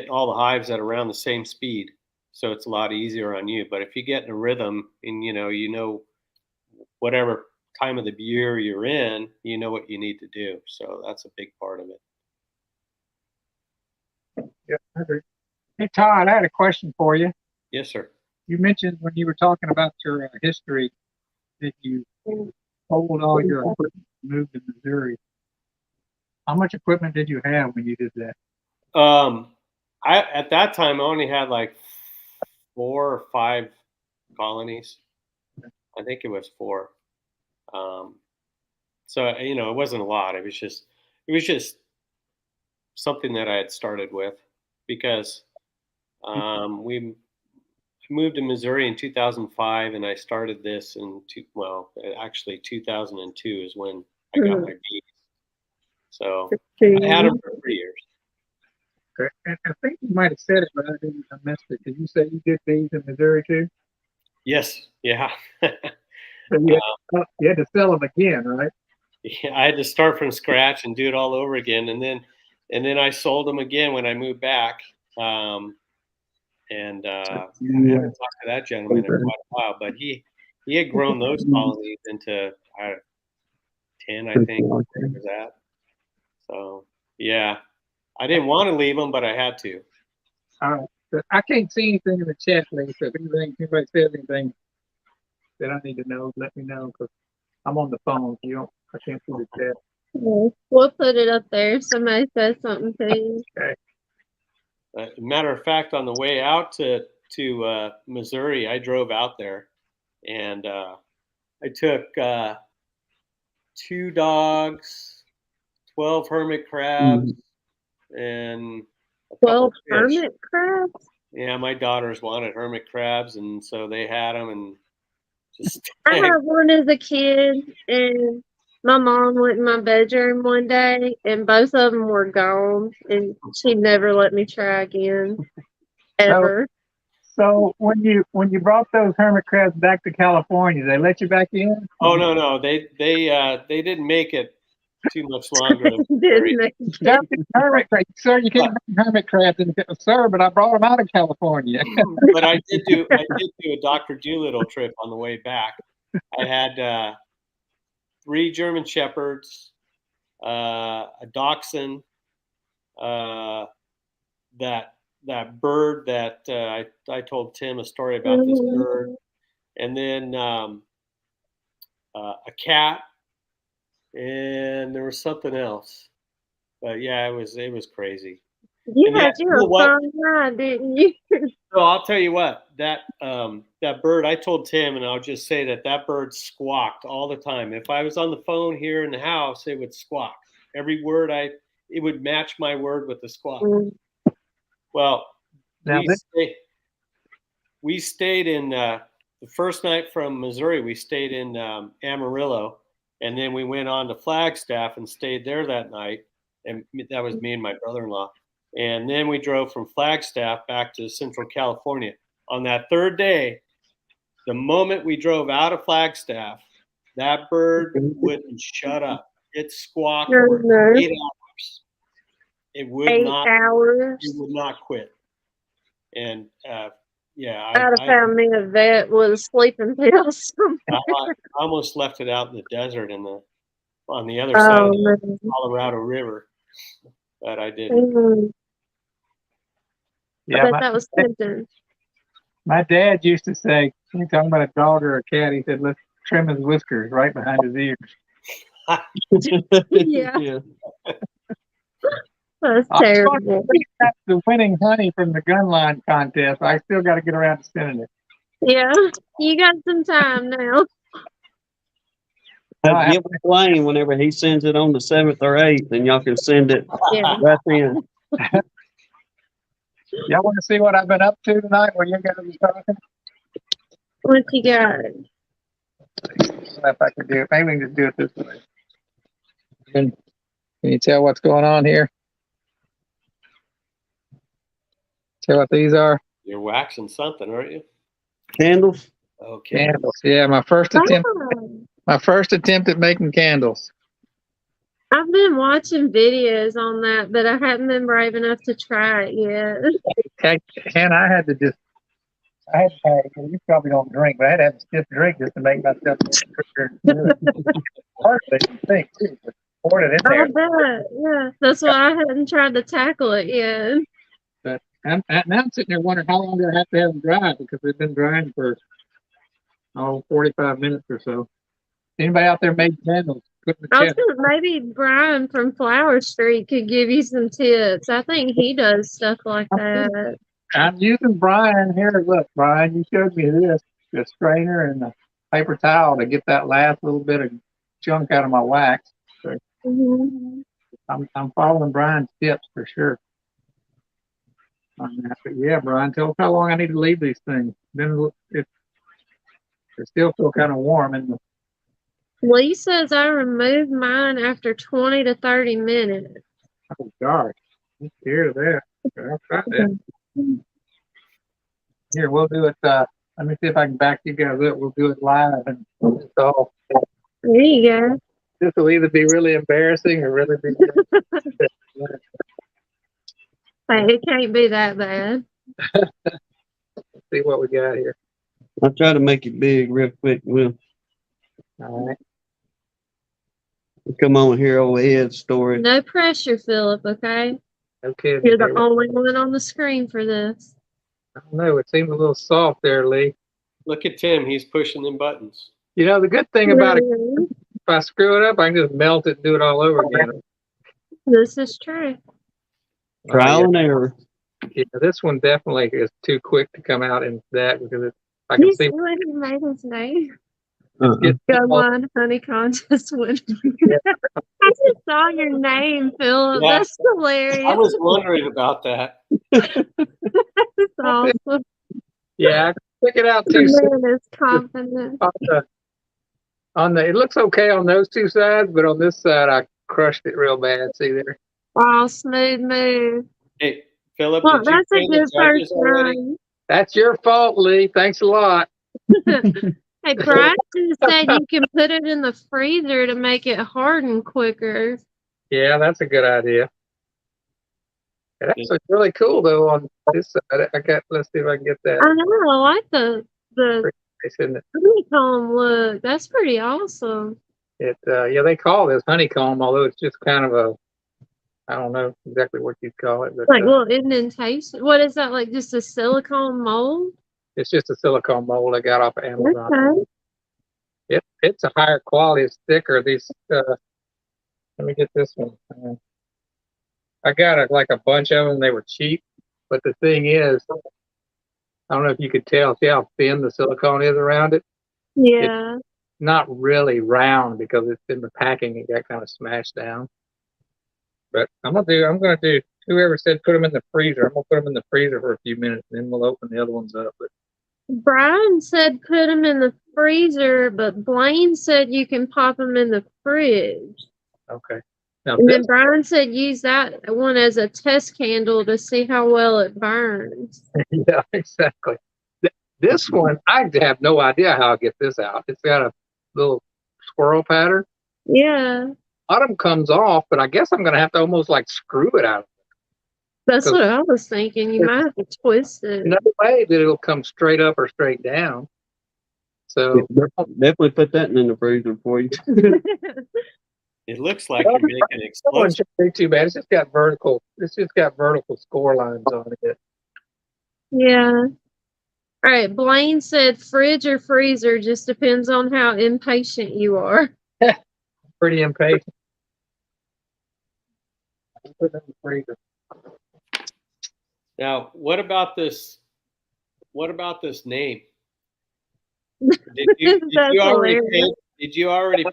all the hives at around the same speed, so it's a lot easier on you. But if you get in a rhythm and whatever time of the year you're in, you know what you need to do. So that's a big part of it. Yeah, I agree. Hey, Todd, I had a question for you. Yes, sir. You mentioned when you were talking about your history that you sold all your equipment and moved to Missouri. How much equipment did you have when you did that? At that time I only had like 4 or 5 colonies. I think it was 4. So it wasn't a lot. It was just something that I had started with because we moved to Missouri in 2005, and I started this actually 2002 is when I got my bees. So I had them for 3 years. Okay. And I think you might have said it, but I missed it. Did you say you did bees in Missouri too? Yes. Yeah. So you had to sell them again, right? Yeah, I had to start from scratch and do it all over again, and then I sold them again when I moved back. I haven't talked to that gentleman in quite a while, but he had grown those colonies into 10, I think, where it was at. So yeah, I didn't want to leave them, but I had to. I can't see anything in the chat, Lee. So if anybody says anything that I need to know, let me know, because I'm on the phone. I can't see the chat. We'll put it up there if somebody says something to you. Okay. Matter of fact, on the way out to Missouri, I drove out there, and I took 2 dogs, 12 hermit crabs, and a couple 12 fish. hermit crabs? Yeah, my daughters wanted hermit crabs, and so they had them, and just. I had one as a kid, and my mom went in my bedroom one day, and both of them were gone, and she never let me try again, ever. So when you brought those hermit crabs back to California, they let you back in? Oh no, they didn't make it too much longer. Didn't they? Hermit crabs, sir. You can't bring hermit crabs in, sir. But I brought them out of California. But I did do a Dr. Doolittle trip on the way back. I had 3 German Shepherds, a Dachshund, that bird that I told Tim a story about this bird, and then a cat, and there was something else. But yeah, it was crazy. You had a fun ride, didn't you? So I'll tell you what, that bird, I told Tim, and I'll just say that bird squawked all the time. If I was on the phone here in the house, it would squawk. Every word it would match my word with the squawk. Well, we stayed in the first night from Missouri. We stayed in Amarillo, and then we went on to Flagstaff and stayed there that night. And that was me and my brother-in-law. And then we drove from Flagstaff back to Central California. On that 3rd day, the moment we drove out of Flagstaff, that bird wouldn't shut up. It squawked for 8 hours. it would 8 not, hours. it would not quit. And yeah, I'd have found me a vet with a sleeping pill somewhere. I almost left it out in the desert on the other side of the Colorado River, but I didn't. I Yeah, bet that was tempting. my dad used to say, when you're talking about a dog or a cat, he said, let's trim his whiskers right behind his ears. Yeah. That's I'm terrible. We got the winning honey from the Gunline contest. I still got to get around to sending it. Yeah, you got some time now. Give it to Lane whenever he sends it on the 7th or 8th, and y'all can send it Yeah. right then. Y'all want to see what I've been up to tonight while you guys are talking? What you got? If I can do it. Maybe we can just do it this way. Can you tell what's going on here? Tell what these are? You're waxing something, aren't you? Candles? Okay. Candles. Yeah, my first attempt. Oh, My first attempt at making candles. I've been watching videos on that, but I haven't been brave enough to try it yet. And I had to you probably don't drink, but I had to have a stiff drink just to make myself hard to think too. But poured it in I there. bet. Yeah, that's why I hadn't tried to tackle it yet. But now I'm sitting there wondering how long do I have to have them dry, because they've been drying for 45 minutes or so. Anybody out there made candles? Put in the I was chat. gonna, maybe Brian from Flower Street could give you some tips. I think he does stuff like that. I'm using Brian here. Look, Brian, you showed me this, the strainer and the paper towel to get that last little bit of junk out of my wax. So Mm-hmm. I'm following Brian's tips for sure on that. But yeah, Brian, tell us how long I need to leave these things. Then they still feel kind of warm in the. Lee says I removed mine after 20 to 30 minutes. Oh gosh, I'm scared of that. I'll try that. Here, we'll do it. Let me see if I can back you guys up. We'll do it live, and it's all. There you go. This will either be really embarrassing or really be good. Hey, it can't be that bad. Let's see what we got here. I'll try to make it big real quick. We'll All right. come on here over Ed's story. No pressure, Philip, okay? Okay. You're the only one on the screen for this. I don't know. It seems a little soft there, Lee. Look at Tim. He's pushing them buttons. You know, the good thing about it, Really? if I screw it up, I can just melt it and do it all over again. This is true. Trial and error. Yeah, this one definitely is too quick to come out in that, because I can You see. see what he made his name? Get Gunline honey contest winner. I just saw your name, Philip. Yeah. That's hilarious. I was wondering about that. That's awesome. Yeah, I can pick it out The too soon. man is confident. On the, it looks okay on those two sides, but on this side, I crushed it real bad. See there? Oh, smooth move. Hey, Philip, Well, did you that's a pay the good judges first already? run. That's your fault, Lee. Thanks a lot. Hey, Brian said you can put it in the freezer to make it harden quicker. Yeah, that's a good idea. It actually really cool though on this side. Let's see if I can get that. I know. I like the Isn't it? honeycomb look. That's pretty awesome. Yeah, they call this honeycomb, although it's just kind of a, I don't know exactly what you'd call it, but Like little indentation. What is that? Like just a silicone mold? it's just a silicone mold I got off of Amazon. Okay. It's a higher quality, it's thicker. These, let me get this one. I got like a bunch of them. They were cheap, but the thing is, I don't know if you could tell. See how thin the silicone is around it? Yeah. Not really round because it's in the packing. It got kind of smashed down. But I'm gonna do. Whoever said put them in the freezer, I'm gonna put them in the freezer for a few minutes, and then we'll open the other ones up. But Brian said put them in the freezer, but Blaine said you can pop them in the fridge. okay. Now And then this, Brian said use that one as a test candle to see how well it burns. yeah, exactly. This one, I have no idea how I get this out. It's got a little squirrel pattern. Yeah. Bottom comes off, but I guess I'm gonna have to almost like screw it out. That's what I was thinking. You might have to twist it. No way that it'll come straight up or straight down. So Definitely put that in the freezer for you. It looks like you're making that one explosive. shouldn't be too bad. It's just got vertical. It's just got vertical score lines on it. Yeah. All right. Blaine said fridge or freezer just depends on how impatient you are. Pretty impatient. Put it in the freezer. Now, what about this? What about this name? Did you That's already hilarious.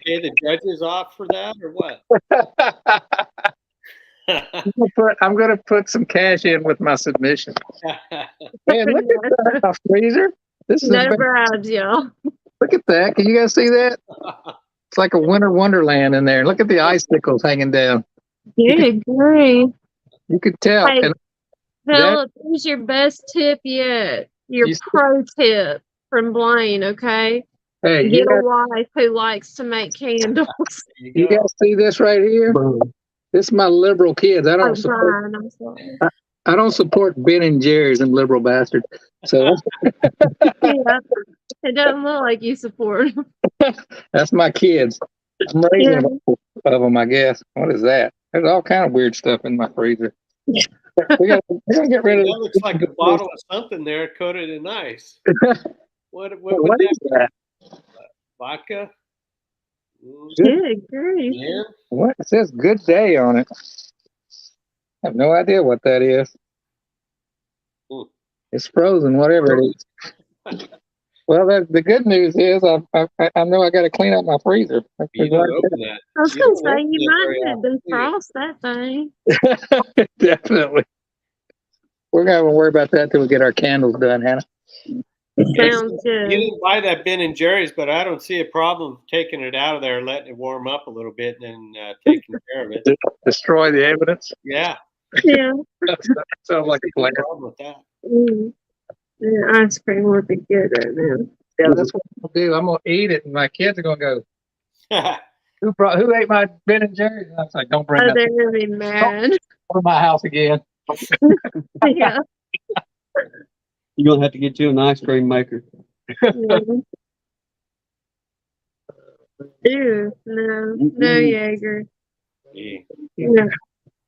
pay the judges off for that or what? I'm gonna put some cash in with my submission. Man, look at that, my freezer. This is No a, bribes, y'all. look at that. Can you guys see that? It's like a winter wonderland in there. Look at the icicles hanging down. Good grief. You could tell. Hey, And Philip, here's your best tip yet. Your You- pro tip from Blaine, okay? hey, Get a wife who likes to make candles. you guys see this right here? This is my liberal kids. I Oh, don't support. Brian, I'm sorry. I don't support Ben and Jerry's and liberal bastards. So Yeah, it doesn't look like you support him. that's my kids. I'm raising of them, I guess. What is that? There's all kind of weird stuff in my freezer. We're gonna get rid of. That looks like a bottle of something there coated in ice. What would What that is that? vodka? Good grief. Yeah. What? It says "Good Day" on it. I have no idea what that is. Hmm. It's frozen, whatever it is. Well, the good news is I know I got to clean up my freezer. You don't open that. I was You going to don't say, open you that might very have often, do you? defrost that thing. Definitely. We're gonna worry about that till we get our candles done, Hannah. Sounds You good. didn't buy that Ben and Jerry's, but I don't see a problem taking it out of there, letting it warm up a little bit, and then taking care of it. Destroy the evidence. Yeah, Yeah. Sounds like a no plan. problem with that. Mm. The ice cream would be good right now. Yeah, that's what I'll do. I'm gonna eat it, and my kids are gonna go, who ate my Ben and Jerry's? And I was like, don't bring Oh, that they're going to be mad. to my house again. Yeah. You're gonna have to get you an ice cream maker. Yeah. Ew, no Jaeger. Yeah. No,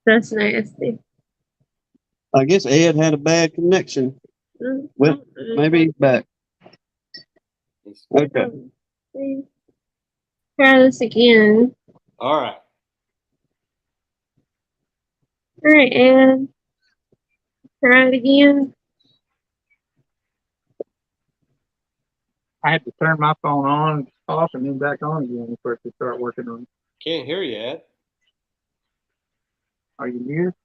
that's nasty. I guess Ed had a bad connection. Well, maybe he's back. Okay. Try this again. All right. All right, Ed. Try it again. I had to turn my phone on, off, and then back on again for it to start working on it. Can't hear you, Ed. Are you here?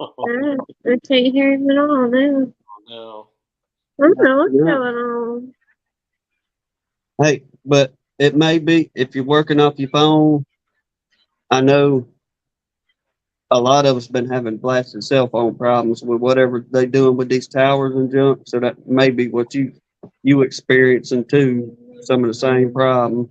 I can't hear him at all now. No. I don't know what's going on. Hey, but it may be if you're working off your phone. I know a lot of us been having blasted cell phone problems with whatever they doing with these towers and junk. So that may be what you experiencing too. Some of the same problem.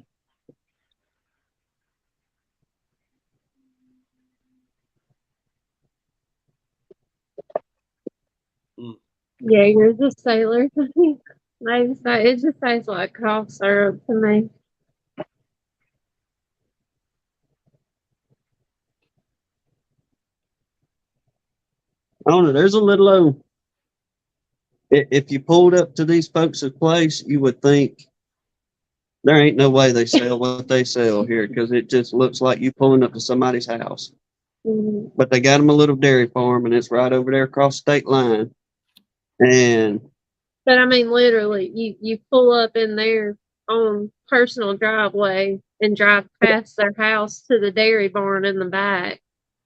Jaeger's a sailor thing. Maybe so. It just tastes like cough syrup to me. I don't know. There's a little. If you pulled up to these folks' place, you would think there ain't no way they sell what they sell here because it just looks like you pulling up to somebody's house. Mm. But they got them a little dairy farm, and it's right over there across the state line. And But I mean, literally, you pull up in their own personal driveway and drive past their house to the dairy barn in the back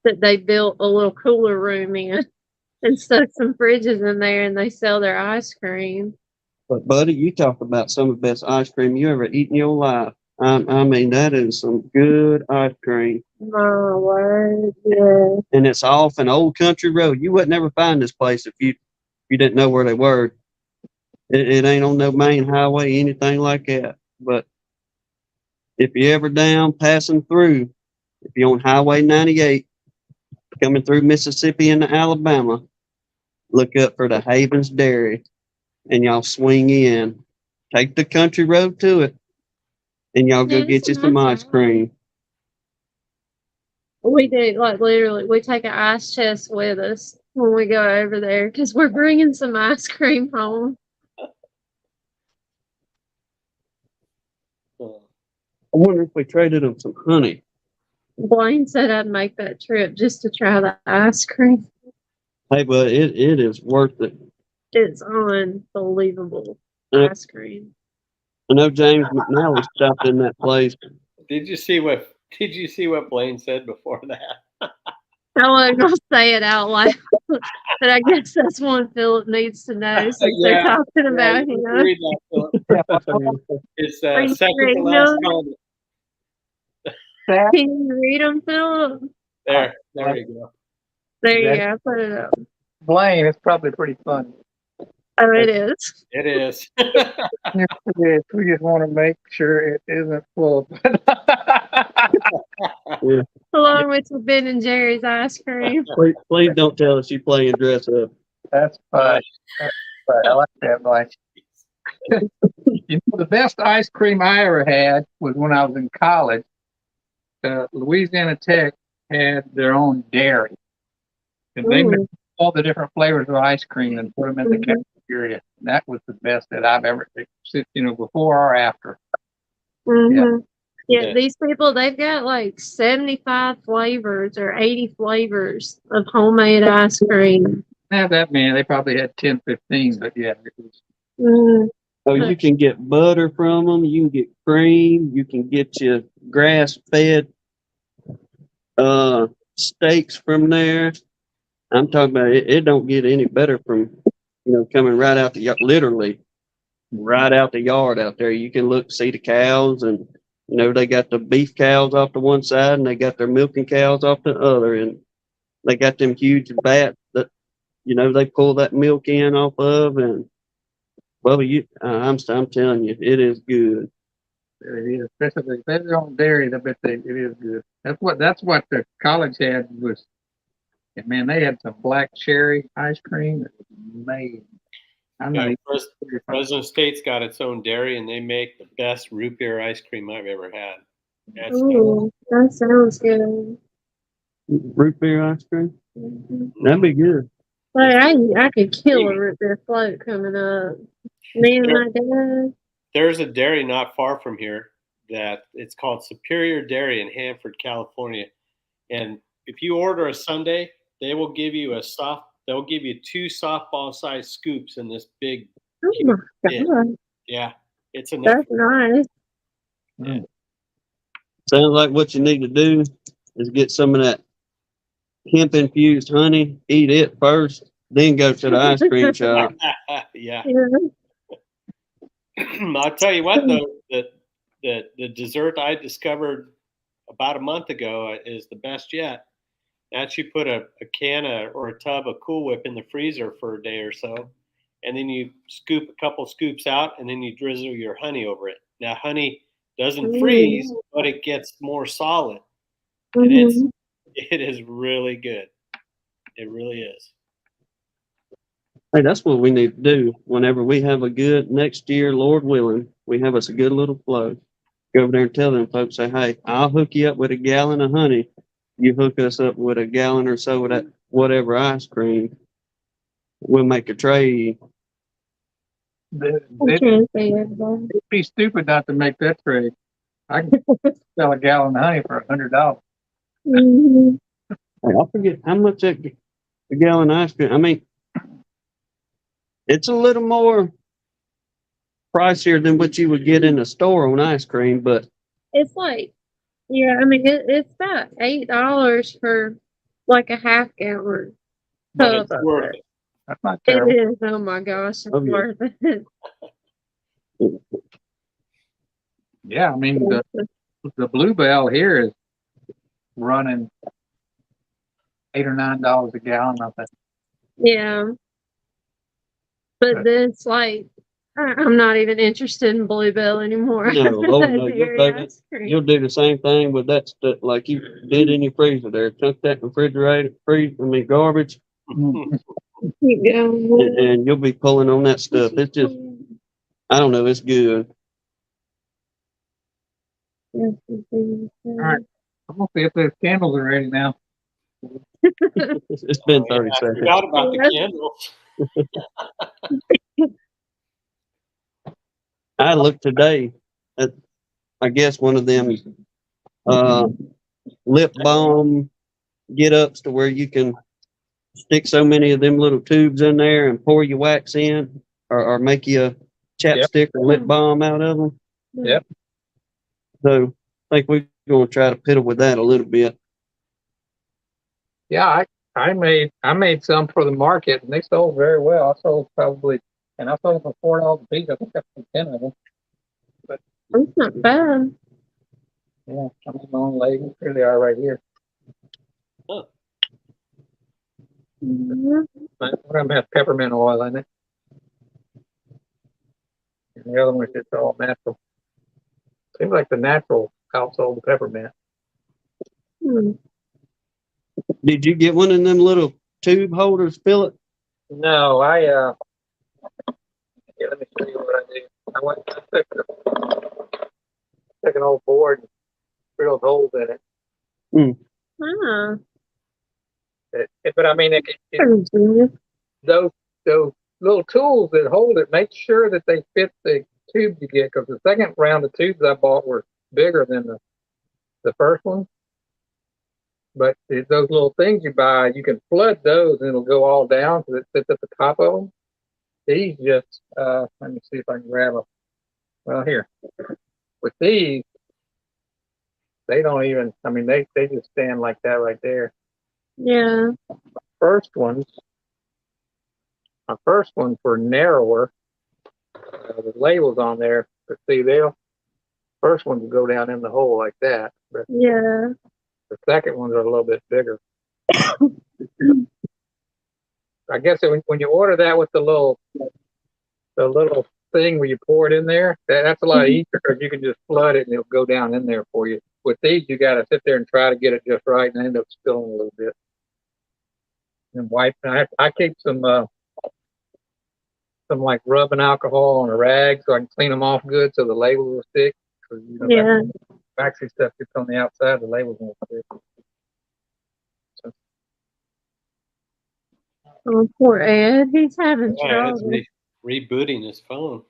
that they built a little cooler room in and stuck some fridges in there, and they sell their ice cream. but buddy, you talk about some of the best ice cream you ever eaten in your life. I mean, that is some good ice cream, My word, yeah. and it's off an old country road. You would never find this place if you didn't know where they were. It ain't on no main highway, anything like that. But if you're ever down passing through, if you're on Highway 98 coming through Mississippi into Alabama, look up for the Havens Dairy, and y'all swing in. Take the country road to it, and y'all go Yeah, get it's you a some nice ice cream. We do, like, literally, we take an ice chest with us when we go over there because we're bringing some ice cream home. Uh, I wonder if we traded them some honey. Blaine said I'd make that trip just to try the ice cream. Hey, but it is worth it. It's unbelievable Uh, ice cream. I know James McNally stopped in that place. Did you see what Blaine said before that? I wasn't gonna say it out loud, but I guess that's one Philip needs to know since they're Yeah. talking Yeah, about you him. can read that, Philip. It's Are you second to reading last them? comment. Can you read them, Philip? There you go. There you go. Put it up. Blaine, it's probably pretty fun. Oh, it is. It is. Yes, it is. We just want to make sure it isn't full. Along with your Ben and Jerry's ice cream. Please don't tell us you playing dress up. That's fine. That's fine. I like that, Blaine. You know, the best ice cream I ever had was when I was in college. Louisiana Tech had their own dairy, and they made Ooh. all the different flavors of ice cream and put them in the Mhm. cafeteria. And that was the best that I've ever, before or after. Mhm. Yeah, Yeah. these people, they've got like 75 flavors or 80 flavors of homemade ice cream. Not that many. They probably had 10, 15, but yeah, it was. Mm. Oh, you can get butter from them. You can get cream. You can get your grass-fed steaks from there. I'm talking about it. It don't get any better from coming right out the literally right out the yard out there. You can see the cows, and they got the beef cows off the one side, and they got their milking cows off the other, and they got them huge vats that they pull that milk in off of, and Bubba, I'm telling you, it is good. It is, especially if they're on dairy. I bet it is good. That's what the college had was. And man, they had some black cherry ice cream that was amazing. I'm not Yeah, even. Fresno State's got its own dairy, and they make the best root beer ice cream I've ever had. That's Ooh, that sounds good. Root beer ice cream, Mhm. that'd be good. Like, I could kill a root beer float coming up. Me and my dad. There's a dairy not far from here that it's called Superior Dairy in Hanford, California. And if you order a sundae, they will give you they'll give you 2 softball sized scoops in this big. Oh my Yeah. god, Yeah. It's enough. that's nice. Yeah. Sounds like what you need to do is get some of that hemp infused honey, eat it first, then go to the ice cream shop. Yeah. Yeah. I'll tell you what though, the dessert I discovered about a month ago is the best yet. That's you put a can or a tub of Cool Whip in the freezer for a day or so, and then you scoop a couple scoops out, and then you drizzle your honey over it. Now, honey doesn't freeze, but it gets more solid, and Mhm. it is really good. It really is. Hey, that's what we need to do whenever we have a good next year, Lord willing, we have us a good little flow. Go over there and tell them folks, say, hey, I'll hook you up with a gallon of honey. You hook us up with a gallon or so of that whatever ice cream. We'll make a trade. I They'd can't say everybody. be stupid not to make that trade. I can sell a gallon of honey for $100. Mhm. Hey, I forget how much a gallon of ice cream. I mean, it's a little more pricier than what you would get in a store on ice cream, but It's like, yeah, I mean, it's about $8 for like a half gallon But cup it's of worth it. it. That's not It terrible. is. Oh my gosh, it's Oh, yeah. worth it. Yeah, I mean the Bluebell here is running $8 or $9 a gallon. I think. Yeah, but then it's like I'm not even interested in Bluebell anymore. No, oh, no, you'll Dairy do it. ice cream. You'll do the same thing with that stuff like you did in your freezer there. Chunk that in the refrigerator, garbage, Keep going. and you'll be pulling on that stuff. It's just, I don't know, it's good. All right. I'm gonna see if those candles are ready now. It's been Oh, 30 yeah, I seconds. forgot about the candles. I looked today at, I guess, one of them lip balm get ups to where you can stick so many of them little tubes in there and pour your wax in, or make you a chapstick or lip balm out of them. Yep. So I think we're going to try to piddle with that a little bit. Yeah, I made some for the market and they sold very well. I sold I sold them for $4 a piece. I think I sold 10 of them. That's not bad. Yeah, I'm on my own label. Here they are right here. Mhm. One of them has peppermint oil in it. And the other one is just all natural. Seems like the natural outsold the peppermint. Hmm. Did you get one of them little tube holders, Philip? No, here, let me show you what I did. I took an old board and drilled holes in it. Ah, But I mean, pretty genius. those little tools that hold it, make sure that they fit the tube you get, because the second round of tubes I bought were bigger than the first one. But those little things you buy, you can flood those and it'll go all down because it sits at the top of them. These just, let me see if I can grab well, here. With these, they don't even, I mean, they just stand like that right there. Yeah. My first ones were narrower. The labels on there, but see, first ones will go down in the hole like that. But Yeah. the second ones are a little bit bigger. I guess when you order that with the little thing where you pour it in there, that's a lot easier because you can just flood it and it'll go down in there for you. With these, you got to sit there and try to get it just right and end up spilling a little bit. And wipe. I keep some like rubbing alcohol on a rag so I can clean them off good so the labels will stick. Yeah. That waxy stuff gets on the outside, the labels won't stick. So, Oh, poor Ed. He's having Yeah, it's trouble. rebooting his phone.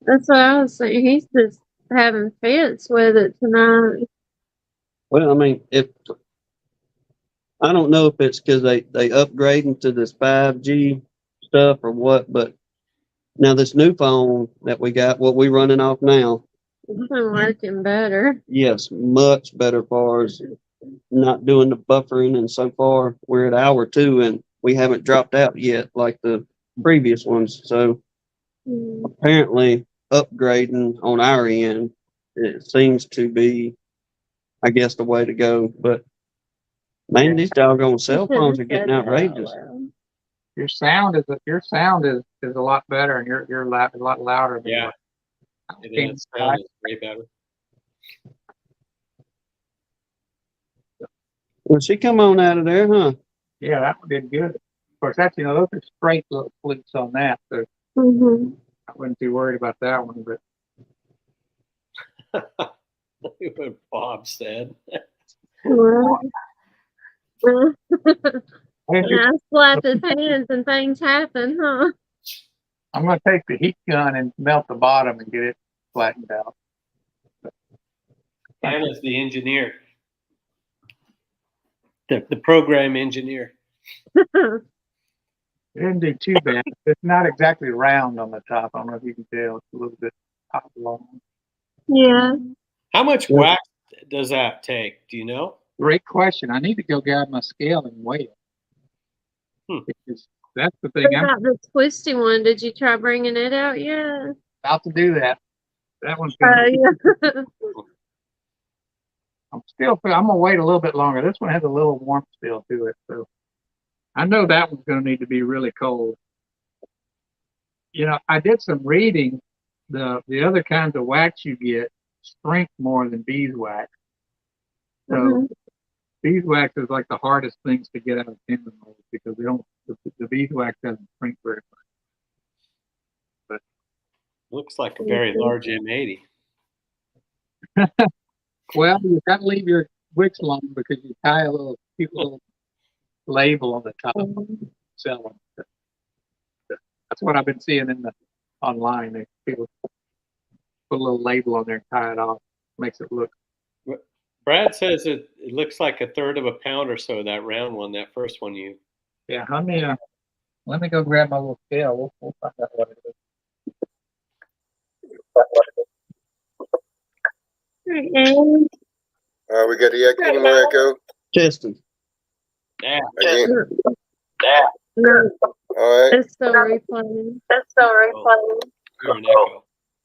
That's what I was saying. He's just having fits with it tonight. Well, I mean, I don't know if it's because they upgrading to this 5G stuff or what, but now this new phone that we got, what we running off now, It's been working better. yes, much better for us not doing the buffering, and so far we're at hour 2 and we haven't dropped out yet like the previous ones. So apparently upgrading on our end, it seems to be, I guess, the way to go. But man, these doggone cell phones are getting outrageous. your sound is a lot better and you're a lot louder than Yeah, it is. Sound is way better. Well, she come on out of there, huh? Yeah, that one did good. Of course, that's those are straight little flutes on that, so I wasn't too worried about that one. But What Bob said. I slap his hands and things happen, huh? I'm going to take the heat gun and melt the bottom and get it flattened out. Anna's the engineer. The program engineer. It didn't do too bad. It's not exactly round on the top. I don't know if you can tell. It's a little bit top long. Yeah. How much wax does that take? Do you know? Great question. I need to go grab my scale and weigh it. Because that's the thing. What about the twisty one? Did you try bringing it out yet? About to do that. That one's going Yeah. I'm going to wait a little bit longer. This one has a little warmth still to it. So I know that one's going to need to be really cold. I did some reading. The other kinds of wax you get shrink more than beeswax. So Mhm. beeswax is like the hardest things to get out of tendon molds because they don't. The beeswax doesn't shrink very Looks like a very large M80. much. Well, you got to leave your wicks long because you tie a little cute little label on the top. Mhm. Sell them. That's what I've been seeing online. People put a little label on there, and tie it off, makes it look. Brad says it looks like a third of a pound or so, that round one, that first one you. Yeah, let me go grab my little scale. We'll find out what it is. And We got the echo, any more echo? Testing. Yeah. Again? no, All right. it's still replaying.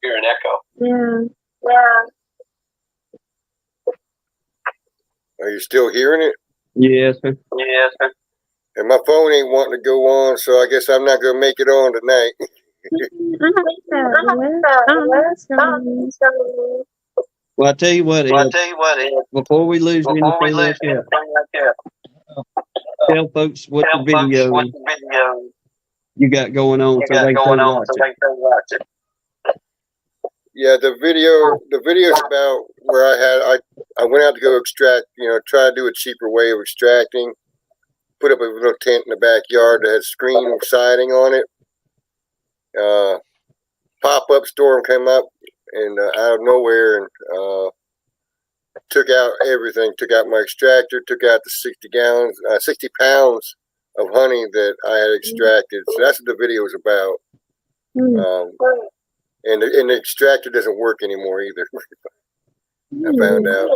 You're an echo. Yeah. Are you still hearing it? Yes, sir. And my phone ain't wanting to go on, so I guess I'm not gonna make it on tonight. Well, I tell you what, Ed, before we lose anything like that, tell folks what the video you got going on so they can watch it. Yeah, the video's about where I went out to go extract, try to do a cheaper way of extracting. Put up a little tent in the backyard that had screen siding on it. Pop-up storm came up and out of nowhere and took out everything. Took out my extractor. Took out the 60 pounds of honey that I had extracted. So that's what the video is about. And the extractor doesn't work anymore either. I found out.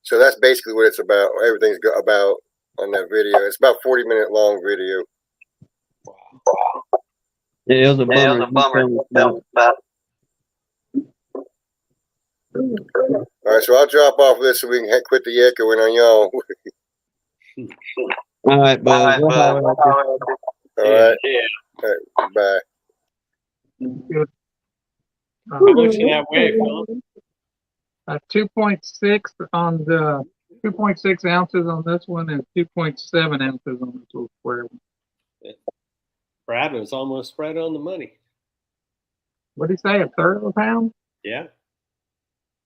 So that's basically what it's about. Everything's about on that video. It's about 40-minute long video. Yeah, it was a bummer. All right, so I'll drop off this so we can quit the echoing on y'all. All right, bud. We'll holler at you. All right. All right. Bye. How much did that weigh, Philip? 2.6 on the 2.6 ounces on this one and 2.7 ounces on this little square one. Brad was almost right on the money. What did he say? A third of a pound? Yeah.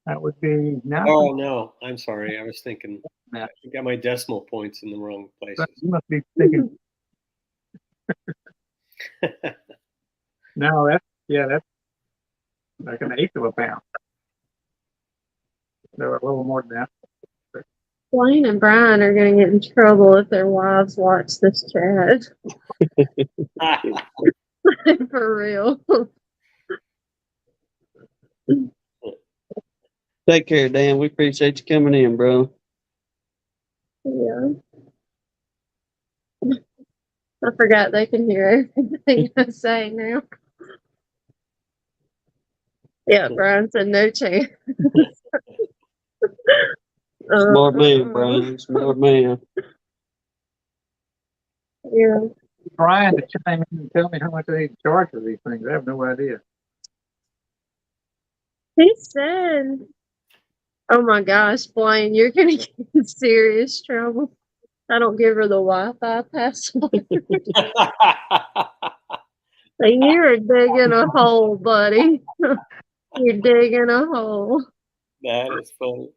That would be nothing. Oh no, I'm sorry. I was thinking. Yeah. I got my decimal points in the wrong places. You must be thinking. No, that's like an eighth of a pound. They're a little more than that. Blaine and Brian are going to get in trouble if their wives watch this chat. For real. Take care, Dan. We appreciate you coming in, bro. Yeah. I forgot they can hear everything I say now. Yeah, Brian said no chance. Smart man, Brian. Smart man. Yeah. Trying to chime in and tell me how much they need to charge for these things. I have no idea. He said, oh my gosh, Blaine, you're going to get in serious trouble. I don't give her the Wi-Fi password. You're digging a hole, buddy. You're digging a hole. That is funny.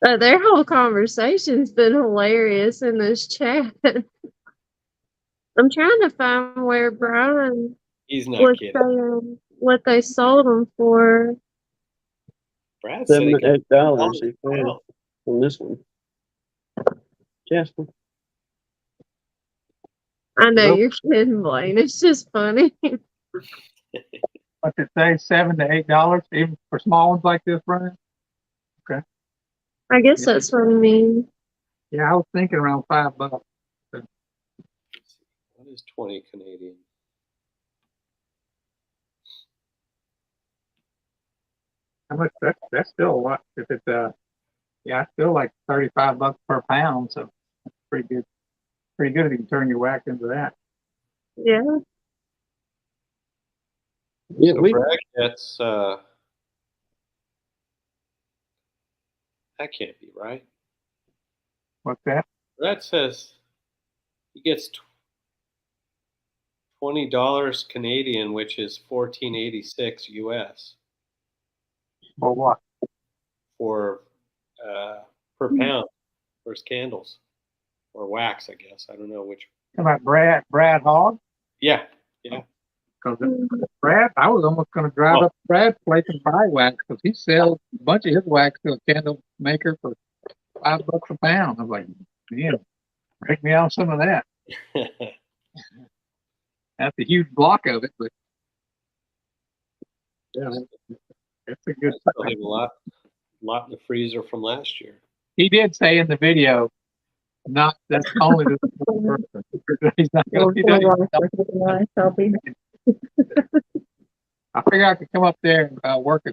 Their whole conversation's been hilarious in this chat. I'm trying to find where Brian He's not was kidding. saying what they sold them for. Brad said he got $7 he said on this one. Jasper. I know Nope. you're kidding, Blaine. It's just funny. What's it say? $7 to $8 even for small ones like this, Brian? I guess that's what I mean. Yeah, I was thinking around $5. What is 20 Canadian? How much? That's still a lot. If it's yeah, it's still like $35 per pound. So that's pretty good. Pretty good if you can turn your wax into that. Yeah. Yeah, So Brad gets, that can't be right. What's that? Brad says he gets $20 Canadian, which is 14.86 US Or what? for per pound for his candles or wax, I guess. I don't know which. How about Brad Hogg? Yeah, yeah. Because Brad, I was almost going to drive Oh. up to Brad's place and buy wax because he sells a bunch of his wax to a candle maker for $5 a pound. I was like, man, break me out some of that. That's a huge block of it, but yeah, that's a good. Still have a lot in the freezer from last year. He did say in the video, not that's only this one person. He's not going to be I figure I could come up there and work a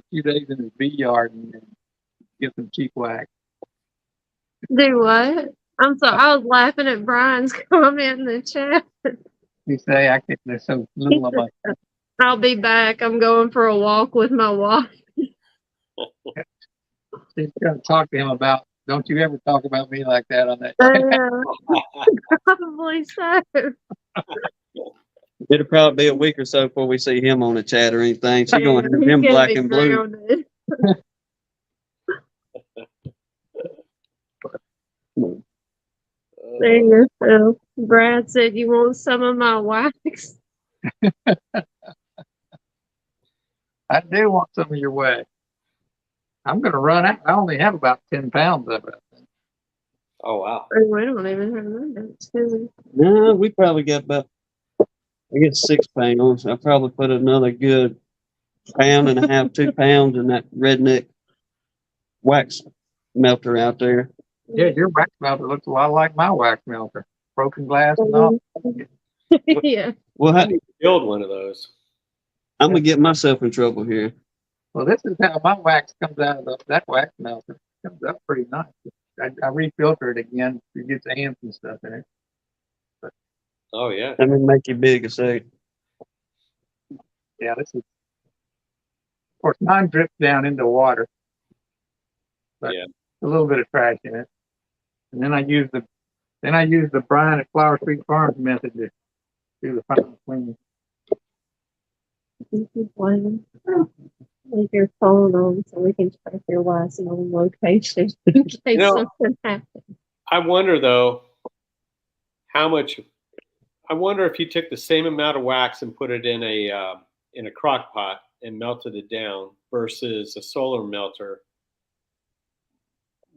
few days in his bee yard and get some cheap wax. Do what? I'm sorry. I was laughing at Brian's comment in the chat. You say I can't. There's so little of my. I'll be back. I'm going for a walk with my wife. She's going to talk to him about. Don't you ever talk about me like that on that. Probably so. it'll probably be a week or so before we see him on the chat or anything. She's gonna have He's him gonna black be and blue. grounded. There you go. Brad said, "You want some of my wax?" I do want some of your wax. I'm going to run out. I only have about 10 pounds of it. Oh, wow. We don't even have that. No, we probably got about, I guess 6 pounds. I probably put another good 1.5 pounds, 2 pounds in that redneck wax melter out there. Yeah, your wax melter looks a lot like my wax melter. Broken glass and all. Yeah. Well, I need to build one of those. I'm gonna get myself in trouble here. Well, this is how my wax comes out of that wax melter. It comes up pretty nice. I refilter it again to get the ants and stuff in it. Oh, yeah. Let me make you big a second. Yeah, this is. Of course, mine drips down into water. But Yeah. a little bit of trash in it. And then I use the Brian at Flower Street Farms method to do the final cleaning. Leave your phone on so we can track your license on location in case something happens. I wonder, though, how much. I wonder if you took the same amount of wax and put it in a crock pot and melted it down versus a solar melter.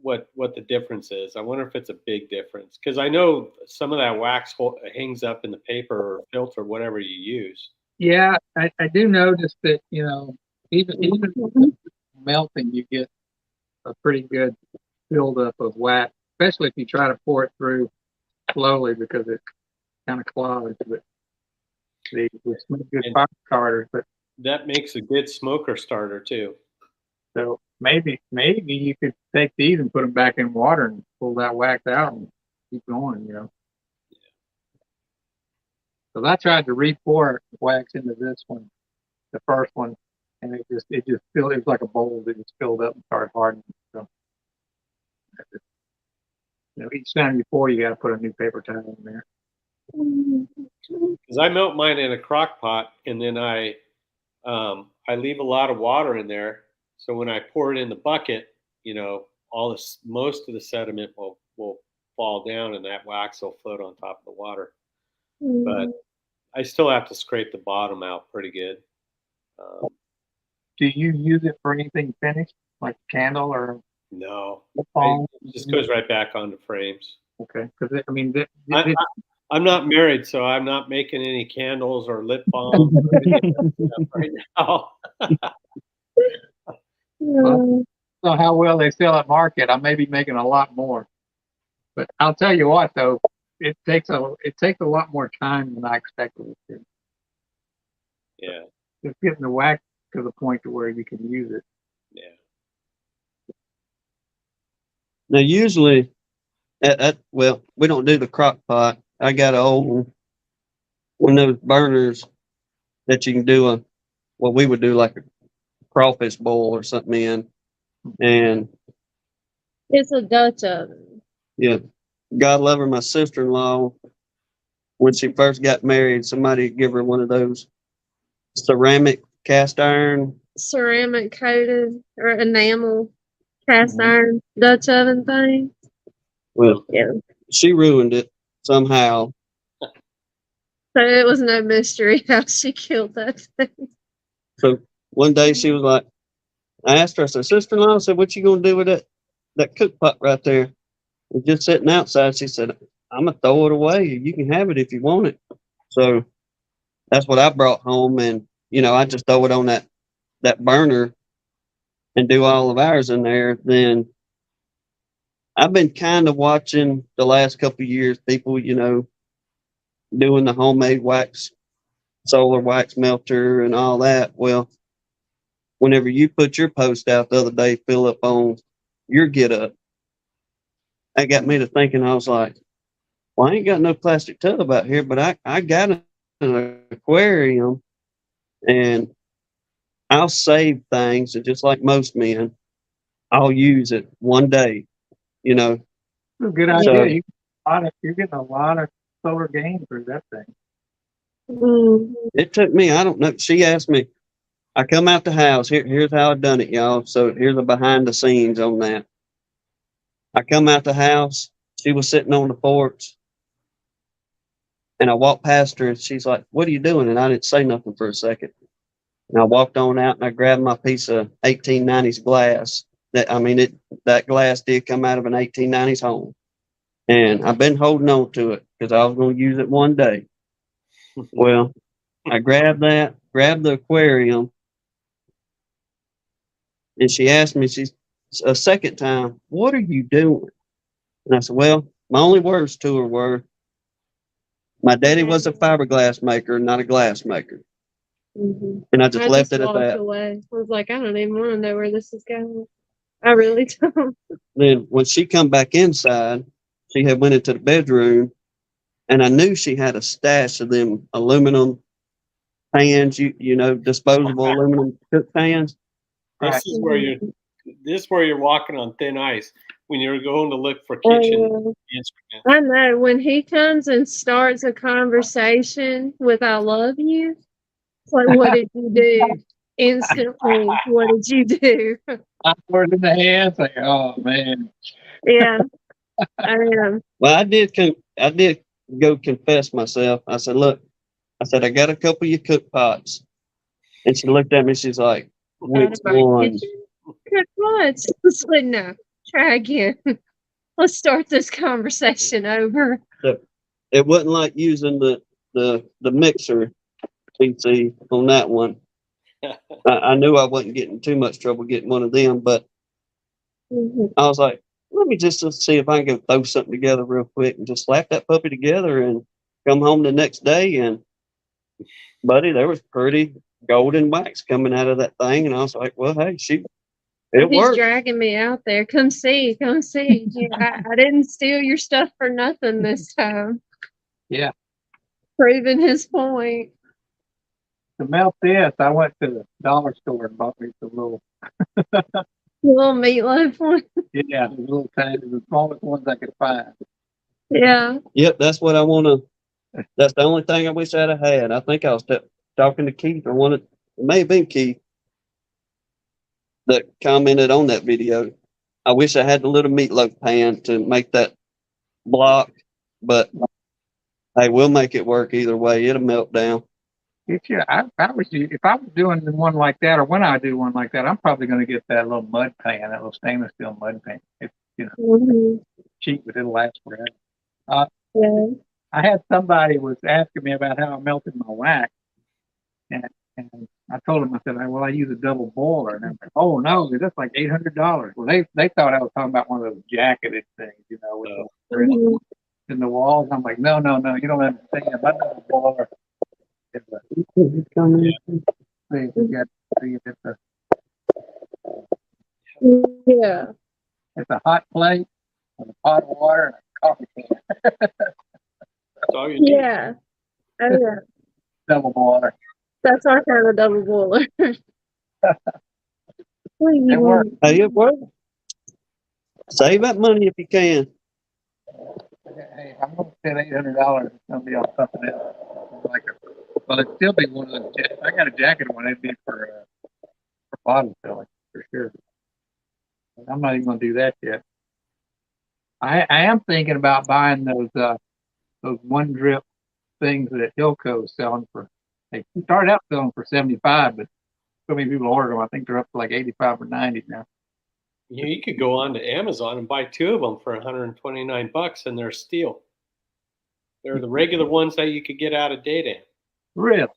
What the difference is? I wonder if it's a big difference because I know some of that wax hangs up in the paper or filter, whatever you use. Yeah, I do notice that, even melting, you get a pretty good buildup of wax, especially if you try to pour it through slowly because it kind of clogs. But with some good fire starters, but that makes a good smoker starter too. So maybe you could take these and put them back in water and pull that wax out and keep going, Yeah. So I tried to re-pour wax into this one, the first one, and it just filled. It was like a bowl that just filled up and started hardening. So, each time you pour, you got to put a new paper towel in there. Because I melt mine in a crock pot, and then I leave a lot of water in there. So when I pour it in the bucket, most of the sediment will fall down, and that wax will float on top of the water. But I still have to scrape the bottom out pretty good. Do you use it for anything finished, like a candle or? No, it just goes right back onto frames. Okay, because I'm not married, so I'm not making any candles or lip balms or anything like that right now. Well, I don't know how well they sell at market. I may be making a lot more, but I'll tell you what, though, it takes a lot more time than I expected it to. Yeah, Just getting the wax to the point to where you can use it. yeah. Now, usually, we don't do the crock pot. I got an old one of those burners that you can do well, we would do like a crawfish boil or something in. And It's a Dutch oven. yeah, God love her, my sister-in-law, when she first got married, somebody give her one of those ceramic cast iron. Ceramic coated or enamel cast Mhm. iron Dutch oven thing. Well, Yeah. she ruined it somehow. So it was no mystery how she killed that thing. So one day she was like, I asked her, I said, sister-in-law, I said, what you gonna do with that cook pot right there? It's just sitting outside. She said, I'm gonna throw it away. You can have it if you want it. So that's what I brought home, and I just throw it on that burner and do all of ours in there. Then I've been kind of watching the last couple of years people, doing the homemade wax, solar wax melter and all that. Well, whenever you put your post out the other day, fill up on your get up, that got me to thinking. I was like, well, I ain't got no plastic tub out here, but I got an aquarium, and I'll save things. And just like most men, I'll use it one day, you know. It's a good So idea. You're getting a lot of solar gain through that thing. Mm. it took me, I don't know. She asked me, I come out the house. Here's how I done it, y'all. So here's the behind the scenes on that. I come out the house. She was sitting on the porch, and I walked past her, and she's like, "What are you doing?" And I didn't say nothing for a second. And I walked on out, and I grabbed my piece of 1890s glass. That glass did come out of an 1890s home, and I've been holding on to it because I was going to use it one day. Well, I grabbed the aquarium, and she asked me, she's a second time, "What are you doing?" And I said, well, my only words to her were, my daddy was a fiberglass maker, not a glass maker. Mm-hmm. And I just I left just it at walked that. away. I was like, I don't even want to know where this is going. I really don't. Then when she come back inside, she had went into the bedroom, and I knew she had a stash of them aluminum pans, disposable aluminum cook pans. This is where you're. This is where you're walking on thin ice when you're going to look for kitchen instruments. I know when he comes and starts a conversation with "I love you," it's like, what did you do? Instantly, what did you do? I word in the hands, like, oh man. Yeah, I am. Well, I did go confess myself. I said, look, I said, I got a couple of your cook pots. And she looked at me, she's like, Out which of my one? kitchen. Good once. It's like, no, try again. Let's start this conversation over. It wasn't like using the mixer PC on that one. I knew I wasn't getting too much trouble getting one of them, but I was like, let me just see if I can go throw something together real quick and just slap that puppy together and come home the next day. And buddy, there was pretty golden wax coming out of that thing. And I was like, well, hey, it He's worked. dragging me out there. Come see, come see. I didn't steal your stuff for nothing this time. Yeah. Proving his point. To melt this, I went to the dollar store and bought me some little, Little meatloaf one. the little tiny, the smallest ones I could find. Yeah. Yep, that's what I want to. That's the only thing I wish I'd have had. I think I was talking to Keith, or it may have been Keith that commented on that video. I wish I had the little meatloaf pan to make that block, but hey, we'll make it work either way. It'll melt down. If I was you, if I was doing one like that, or when I do one like that, I'm probably going to get that little mud pan, that little stainless steel mud pan. It's cheap, but it'll last forever. Yeah. I had somebody was asking me about how I melted my wax, and I told him, I said, well, I use a double boiler, and I'm like, oh no, that's like $800. Well, they thought I was talking about one of those jacketed things, with the in the walls. I'm like, no, you don't understand. My double boiler is Yeah. it's a hot plate with a pot of water and a coffee can. That's all you need. Yeah. Oh, yeah. Double boiler. That's our kind of double boiler. What do you It works. want? Hey, it works. Save that money if you can. Hey, I'm gonna spend $800. It's gonna be on something else. Like well, it'd still be one of those. I got a jacket one. It'd be for bottom filling for sure. But I'm not even gonna do that yet. I am thinking about buying those one drip things that Hilco's selling for. They started out selling for 75, but so many people ordered them. I think they're up to like 85 or 90 now. You could go on to Amazon and buy 2 of them for $129, and they're steel. They're the regular ones that you could get out of data. Really?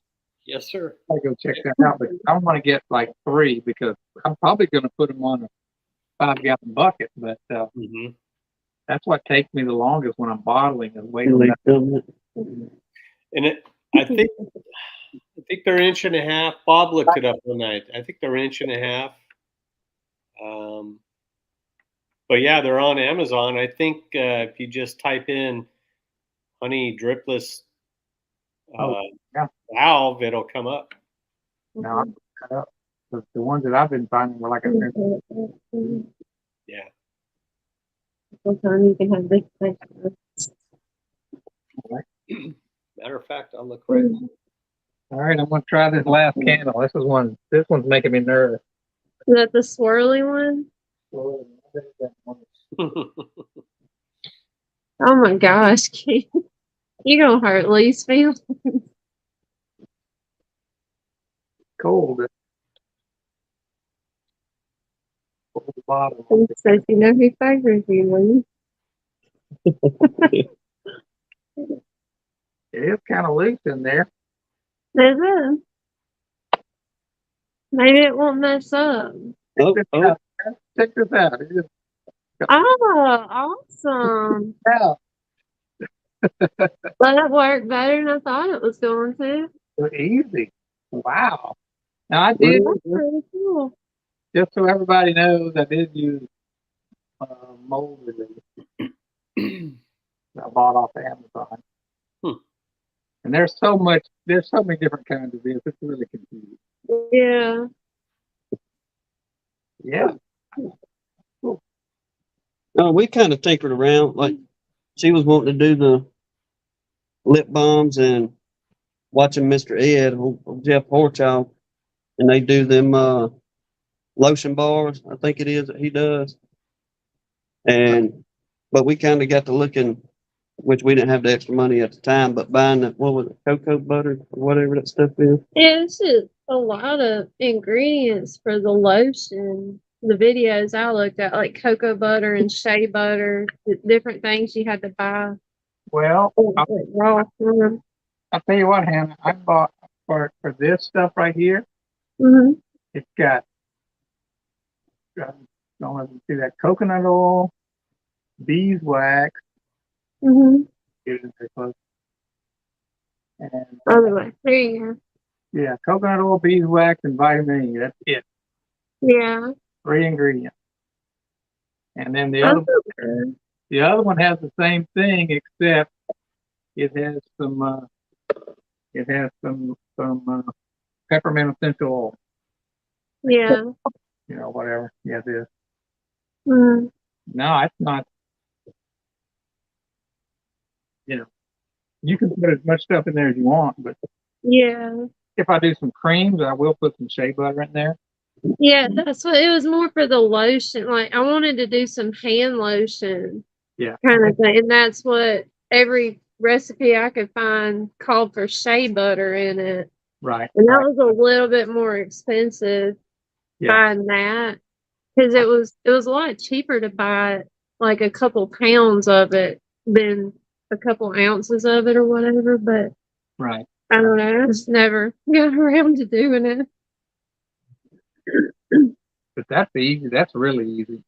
Yes, sir. I go check that out. But I want to get like 3 because I'm probably going to put them on a 5-gallon bucket. But Mm-hmm. that's what takes me the longest when I'm bottling is waiting on that. And I think they're 1.5 inches. Bob looked it up one night. I think they're 1.5 inches. But yeah, they're on Amazon. I think if you just type in honey dripless valve, it'll come up. Now, the ones that I've been finding were like a Yeah. Sometimes you can have big things. Matter of fact, I'll look right now. All right, I'm gonna try this last candle. This one's making me nervous. Is that the swirly one? Oh my gosh, Keith. You gonna hurt Lee's feelings. Cold. Cold bottom. He says you know who favors you, Lee. It is kind of loose in there. It is. Maybe it won't mess up. Check this out. It is Oh, awesome. out. That worked better than I thought it was going to. Easy. Wow. Now I did, That's pretty cool. just so everybody knows, I did use mold release. I bought off Amazon. And there's so many different kinds of this. It's really confusing. Yeah. Yeah. No, we kind of tinkered around. Like she was wanting to do the lip balms and watching Mr. Ed, Jeff Horchow, and they do them lotion bars. I think it is that he does. But we kind of got to looking, which we didn't have the extra money at the time, but buying the, what was it, cocoa butter or whatever that stuff is. Yeah, it's just a lot of ingredients for the lotion. The videos I looked at, like cocoa butter and shea butter, different things you had to buy. Well, Raw form. I'll tell you what, Hannah, I bought for this stuff right here. Mm-hmm. It's got, don't know if you see that, coconut oil, beeswax. Mm-hmm. Get it in there close. And Other way. There you go. yeah, coconut oil, beeswax, and vitamin E. That's it. Yeah. 3 ingredients. And then the That's other one has the same thing, except it has some peppermint essential oil. yeah. You know, whatever. Yeah, it is. Mm. No, it's not. You know, you can put as much stuff in there as you want, but Yeah. if I do some creams, I will put some shea butter in there. Yeah, that's what it was more for the lotion. Like I wanted to do some hand lotion. Yeah. Kind of thing. And that's what every recipe I could find called for shea butter in it. Right. And that Right. was a little bit more expensive Yeah. buying that. Because it was a lot cheaper to buy like a couple pounds of it than a couple ounces of it or whatever. But Right. I don't know. I just never got around to doing it. But that's easy. That's really easy.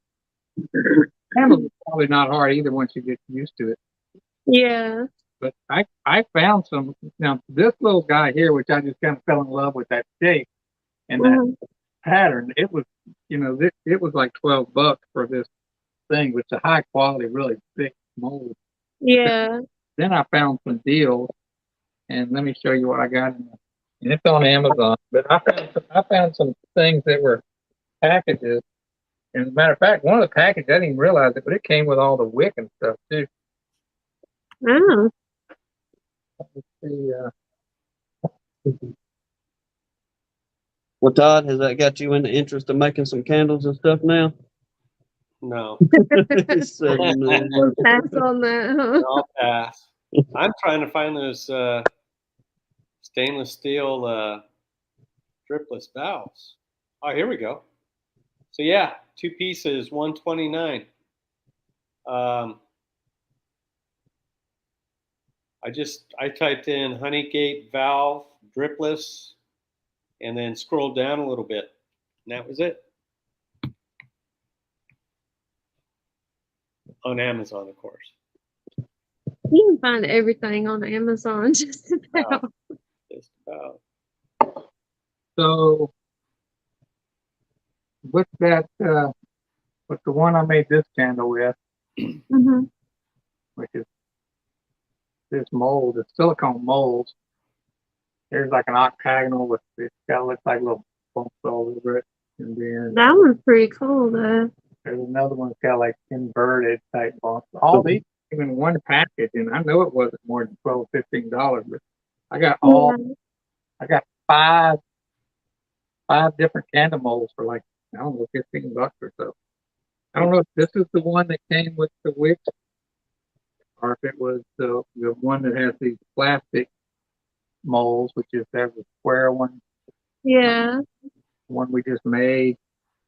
Candles is probably not hard either once you get used to it. Yeah. But I found some. Now this little guy here, which I just kind of fell in love with that shape and that pattern. It was, it was like $12 for this thing, which is a high quality, really thick mold. Yeah. Then I found some deals, and let me show you what I got in And it's on Amazon. But I found some things that were packages. And as a matter of fact, one of the packages, I didn't even realize it, but it came with all the wick and stuff too. Oh, The, Well, Todd, has that got you in the interest of making some candles and stuff now? No, He said, no. pass on that, huh? I'll pass. I'm trying to find those stainless steel dripless valves. Oh, here we go. So yeah, 2 pieces, 129. I typed in Honeygate valve dripless, and then scrolled down a little bit, and that was it. On Amazon, of course. You can find everything on Amazon just about. Just about. so with that, with the one I made this candle with, Mm-hmm. which is this mold, the silicone molds. There's like an octagonal with it's got looks like little bumps all over it, and then That one's pretty cool, though. there's another one that's got like inverted type bumps. All these came in one package, and I know it wasn't more than $12-15, but I got all Yeah. I got five different candle molds for like I don't know $15 or so. I don't know if this is the one that came with the wicks, or if it was the one that has these plastic molds, which is there's a square one, Yeah. one we just made,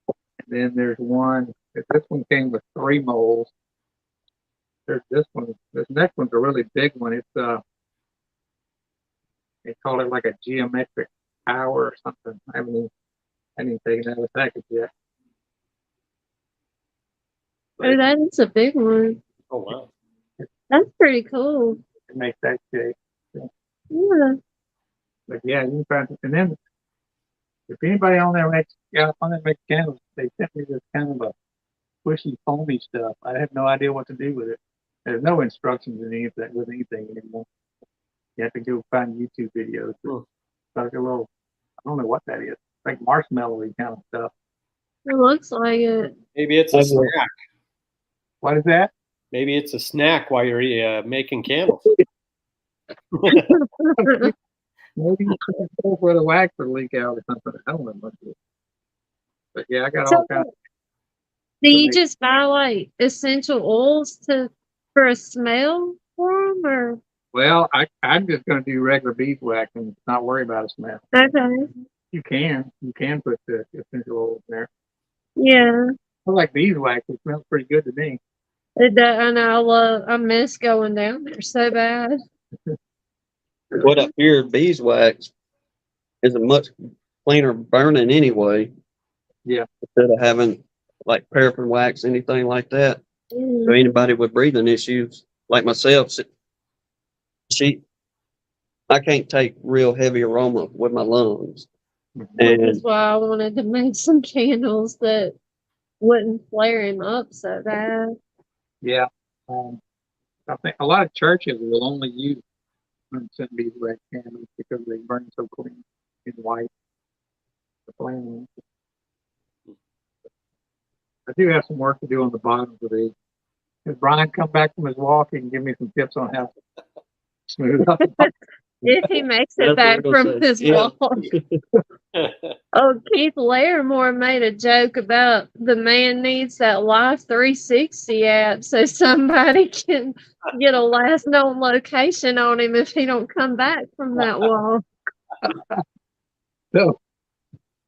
and then there's one. This one came with 3 molds. There's this one. This next one's a really big one. It's they call it like a geometric tower or something. I haven't even taken it out of the package yet. Oh, that is a big one. Oh wow. That's pretty cool. It makes that shape. Yeah. But yeah, you can find it. And then if anybody on there makes candles, they sent me this kind of a squishy foamy stuff. I have no idea what to do with it. There's no instructions in anything with anything anymore. You have to go find YouTube videos. It's like a little, I don't know what that is. Like marshmallowy kind of stuff. It looks like it. Maybe it's a snack. What is that? Maybe it's a snack while you're making candles. Maybe where the wax would leak out or something. I don't know much of it. But yeah, I got So, all kinds of do you just buy like essential oils for a smell for them, or? Well, I'm just going to do regular beeswax and not worry about a smell. Okay. You can put the essential oils in there. Yeah. I like beeswax. It smells pretty good to me. It does, I know. I miss going down there so bad. What up here, beeswax is a much cleaner burning anyway. Yeah. Instead of having like paraffin wax, anything like that. So anybody with breathing issues, like myself, I can't take real heavy aroma with my lungs. And That's why I wanted to make some candles that wouldn't flare him up so bad. Yeah. I think a lot of churches will only use 100% beeswax candles because they burn so clean and white. The flame. I do have some work to do on the bottoms of these. If Brian come back from his walk, he can give me some tips on how to smooth up. If he makes it That's back what I'm from gonna his say. Yeah. walk. Oh, Keith Larimore made a joke about the man needs that Life 360 app so somebody can get a last known location on him if he don't come back from that walk. So,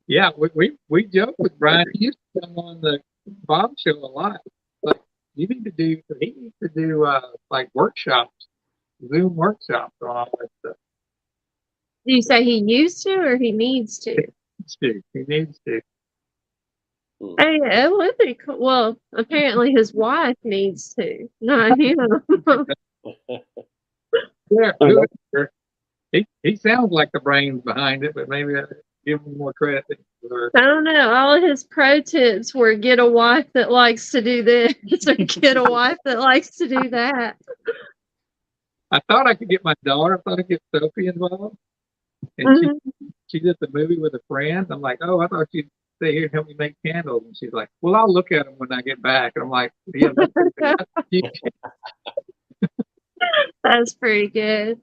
yeah, we joke with Brian. He used to come on the Bob show a lot. But he needs to do like workshops, Zoom workshops on all that stuff. Do you say he used to or he needs to? He needs to. Oh, yeah, it would be cool. Well, apparently his wife needs to, not him. Yeah, whoever. He sounds like the brains behind it, but maybe I give him more credit than he deserves. I don't know. All of his pro tips were get a wife that likes to do this or get a wife that likes to do that. I thought I could get my daughter. I thought I'd get Sophie involved. And Mhm. she's at the movie with a friend. I'm like, oh, I thought you'd stay here and help me make candles. And she's like, well, I'll look at them when I get back. And I'm like, yeah, That's pretty good.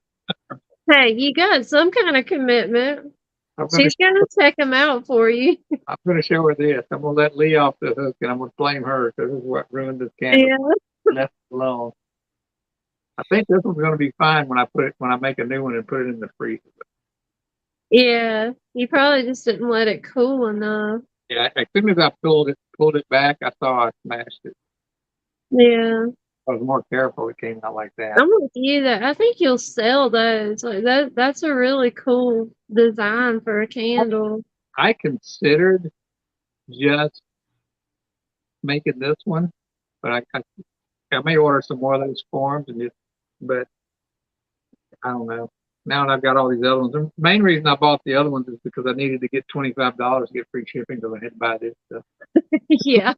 Hey, you got some kind of commitment. I'm gonna She's gonna check them out for you. I'm gonna show her this. I'm gonna let Lee off the hook, and I'm gonna blame her because this is what ruined this candle. Yeah, Left it alone. I think this one's gonna be fine when I make a new one and put it in the freezer. yeah. You probably just didn't let it cool enough. Yeah, as soon as I pulled it back, I saw I smashed it. Yeah, I was more careful. It came out like that. I'm with you. That I think you'll sell those. Like that. That's a really cool design for a candle. I considered just making this one, but I may order some more of those forms but I don't know. Now that I've got all these other ones, the main reason I bought the other ones is because I needed to get $25 to get free shipping because I had to buy this stuff. Yeah.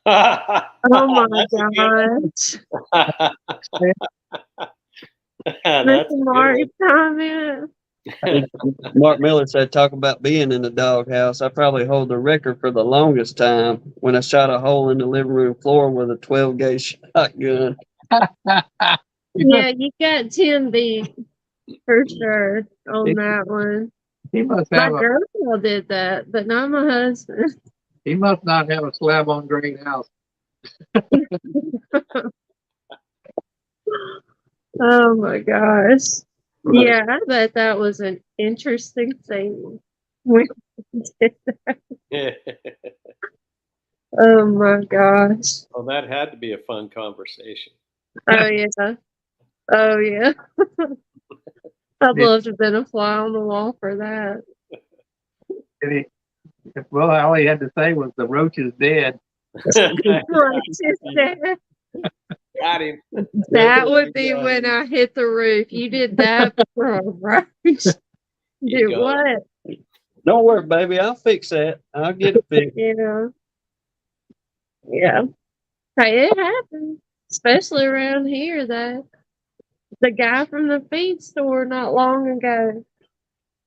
Oh Oh my gosh. Mr. Mark comment. Mark Miller said, talk about being in the doghouse. I probably hold the record for the longest time when I shot a hole in the living room floor with a 12-gauge shotgun. Yeah, you got Tim beat for sure on that one. He must My have girl did that, but not my husband. he must not have a slab on grade house. Oh my gosh. Yeah, I bet that was an interesting thing. when we did that. Oh my gosh. Well, that had to be a fun conversation. Oh yeah. Oh yeah. I'd love to have been a fly on the wall for that. And well, all he had to say was the roach is dead. Right, just that. Got him. That would be when I hit the roof. You did that for a roach. You Do go. what? Don't worry, baby. I'll fix that. I'll get it fixed. You know? Yeah. Hey, it happens. Especially around here, though. The guy from the feed store not long ago.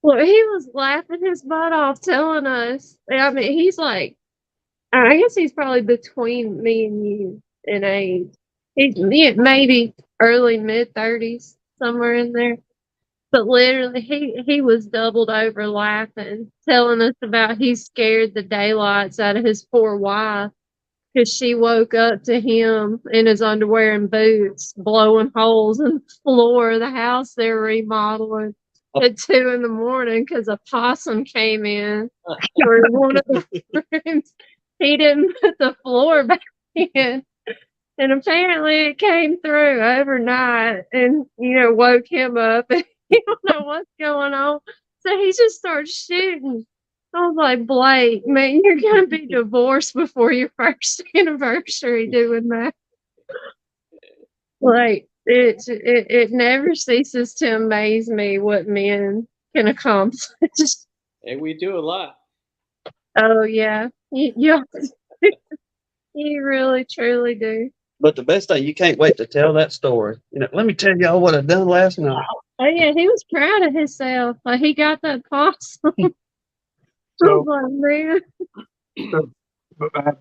Well, he was laughing his butt off telling us. I mean, he's like, I guess he's probably between me and you in age. He's maybe early mid-30s, somewhere in there. But literally, he was doubled over laughing, telling us about he scared the daylights out of his poor wife because she woke up to him in his underwear and boots, blowing holes in the floor of the house they're remodeling at 2 in the morning because a possum came in or one of the rooms. He didn't put the floor back in. And apparently it came through overnight and, woke him up and he don't know what's going on. So he just starts shooting. I was like, Blake, man, you're going to be divorced before your first anniversary doing that. Like, it never ceases to amaze me what men can accomplish. And we do a lot. Oh, yeah. You really, truly do. But the best thing, you can't wait to tell that story. Let me tell y'all what I done last night. Oh, yeah, he was proud of himself. Like, he got that possum. So, oh, man.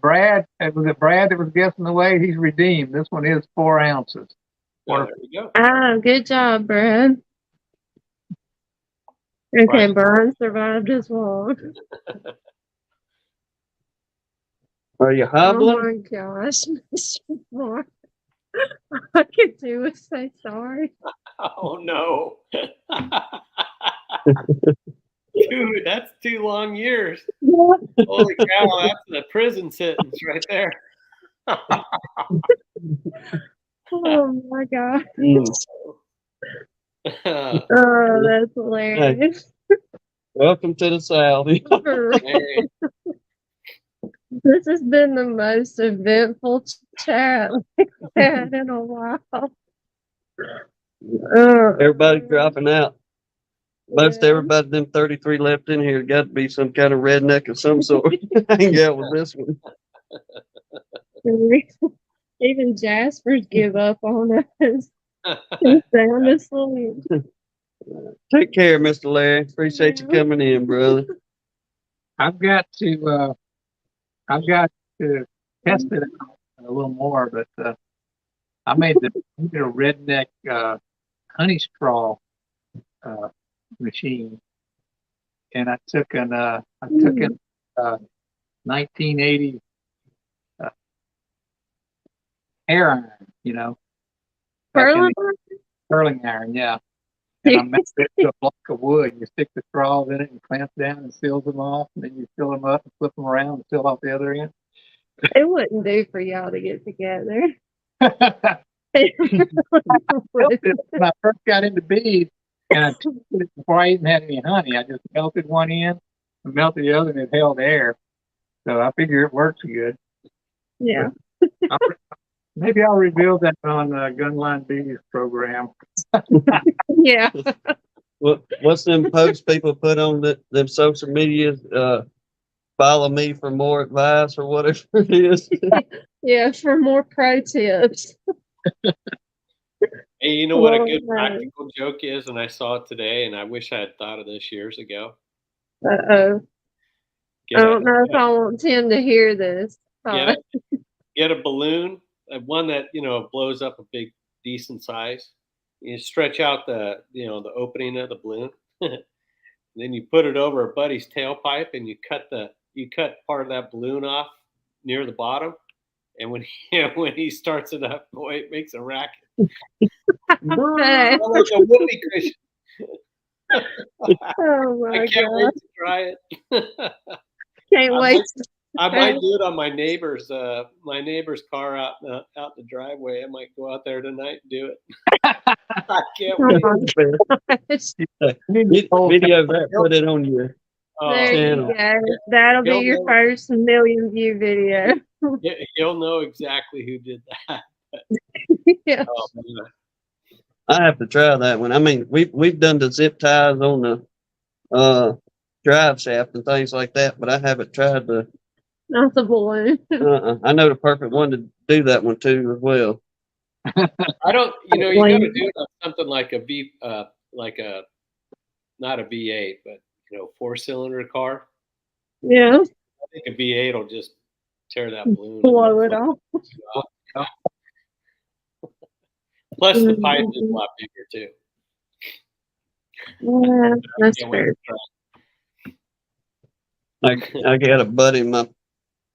Brad, was it Brad that was guessing the weight? He's redeemed. This one is 4 ounces. There we go. Ah, good job, Brad. Okay, Brian survived as well. Are you Oh hobbling? my gosh, Mr. Moore. All I could do was say sorry. Oh no. Dude, that's 2 long years. Holy cow, that's a prison sentence right there. Oh my god. Hey, Oh, that's hilarious. Welcome to the South. For real. This has been the most eventful chat we've had in a while. Everybody dropping out. Most Yeah. everybody, them 33 left in here, got to be some kind of redneck of some sort. Hang out with this one. Even Jasper's give up on us. He's sound asleep. Take care, Mr. Larry. Appreciate you coming in, brother. I've got to test it out a little more, but I made a redneck honey straw machine, and I took an 1980 hair iron, back in Pearl the curling iron, yeah. And I made it to a block of wood. You stick the straws in it and clamp down and seals them off, and then you fill them up and flip them around and seal off the other end. It wouldn't do for y'all to get together. When I first got into bees, and I took it before I even had any honey, I just melted one end and melted the other, and it held air. So I figure it works good. Yeah. Maybe I'll reveal that on Gunline Bees program. Yeah. What's them posts people put on them social media? Follow me for more advice or whatever it is. Yeah, for more pro tips. Hey, you know what a Well, good no. practical joke is? And I saw it today, and I wish I had thought of this years ago. Uh-oh. Get I a- don't know if I want Tim to hear this. get a balloon, one that blows up a big, decent size. You stretch out the opening of the balloon, and then you put it over a buddy's tailpipe, and you cut part of that balloon off near the bottom. And when he starts it up, boy, it makes a racket. Okay. Like a whoopee cushion. Oh my I can't God. wait to try it. Can't wait. I might do it on my neighbor's car out in the driveway. I might go out there tonight and do it. I can't wait. Video that, put it on your There channel. you go. That'll be your He'll know. first million view video. He'll know exactly who did that. Yeah. Oh, man. I have to try that one. I mean, we've done the zip ties on the drive shaft and things like that, but I haven't tried the. Not the balloon. I know the perfect one to do that one too as well. I don't. You got to do it on something like not a V8, but 4-cylinder car. Yeah. I think a V8 will just tear that balloon. Blow it off. Plus, the pipe is a lot bigger too. Yeah, that's Can't wait fair. to try. I got a buddy, my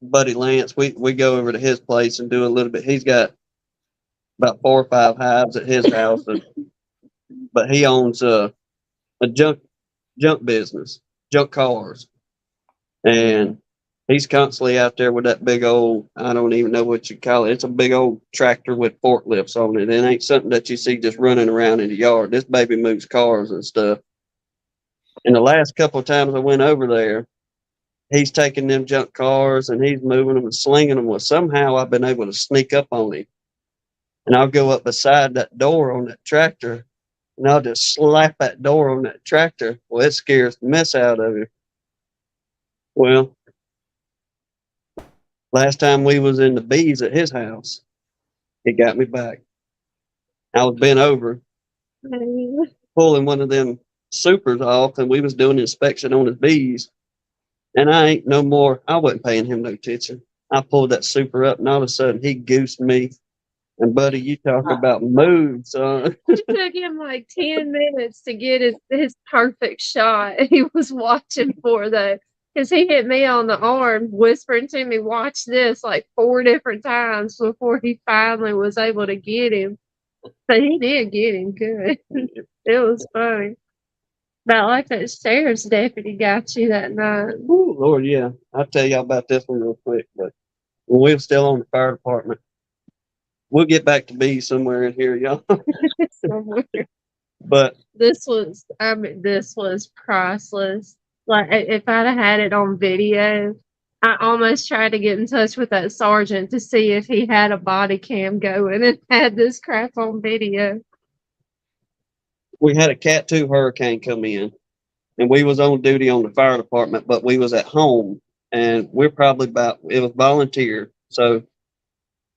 buddy Lance. We go over to his place and do a little bit. He's got about 4 or 5 hives at his house, but he owns a junk business, junk cars, and he's constantly out there with that big old, I don't even know what you call it. It's a big old tractor with forklifts on it. It ain't something that you see just running around in the yard. This baby moves cars and stuff. And the last couple of times I went over there, he's taking them junk cars and he's moving them and slinging them. Well, somehow I've been able to sneak up on him. And I'll go up beside that door on that tractor and I'll just slap that door on that tractor. Well, it scares the mess out of him. Well, last time we was in the bees at his house, it got me back. I was bent over, pulling one of them supers off, and we was doing an inspection on his bees. And I wasn't paying him no attention. I pulled that super up, and all of a sudden he goosed me. And buddy, you talk about moves, son. It took him like 10 minutes to get his perfect shot. He was watching for that because he hit me on the arm, whispering to me, "Watch this," like 4 different times before he finally was able to get him. But he did get him good. It was funny. About like that sheriff's deputy got you that night. Ooh, Lord, yeah. I'll tell y'all about this one real quick. But when we were still on the fire department, we'll get back to bees somewhere in here, y'all. Somewhere. But This was priceless. Like if I'd have had it on video, I almost tried to get in touch with that sergeant to see if he had a body cam going and had this crap on video. we had a Cat 2 hurricane come in, and we was on duty on the fire department, but we was at home, and it was volunteer, so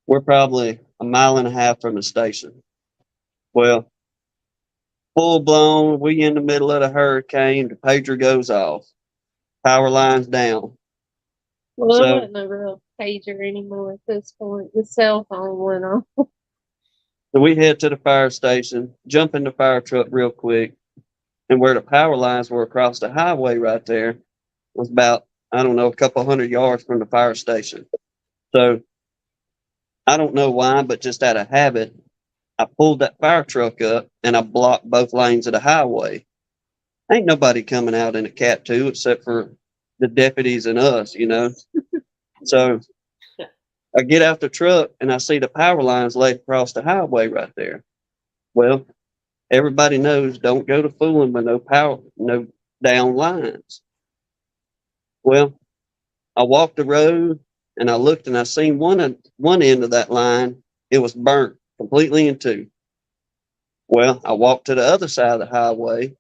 we're probably a mile and a half from the station. Well, full blown. We in the middle of the hurricane. The pager goes off. Power lines down. Well, So- there wasn't a real pager anymore at this point. The cell phone went off. So we head to the fire station, jump in the fire truck real quick, and where the power lines were across the highway right there was about, I don't know, a couple hundred yards from the fire station. So I don't know why, but just out of habit, I pulled that fire truck up and I blocked both lanes of the highway. Ain't nobody coming out in a Cat 2 except for the deputies and us, you know. So I get out the truck and I see the power lines laid across the highway right there. Well, everybody knows don't go to fooling with no down lines. Well, I walked the road and I looked and I seen one end of that line, it was burnt completely in two. Well, I walked to the other side of the highway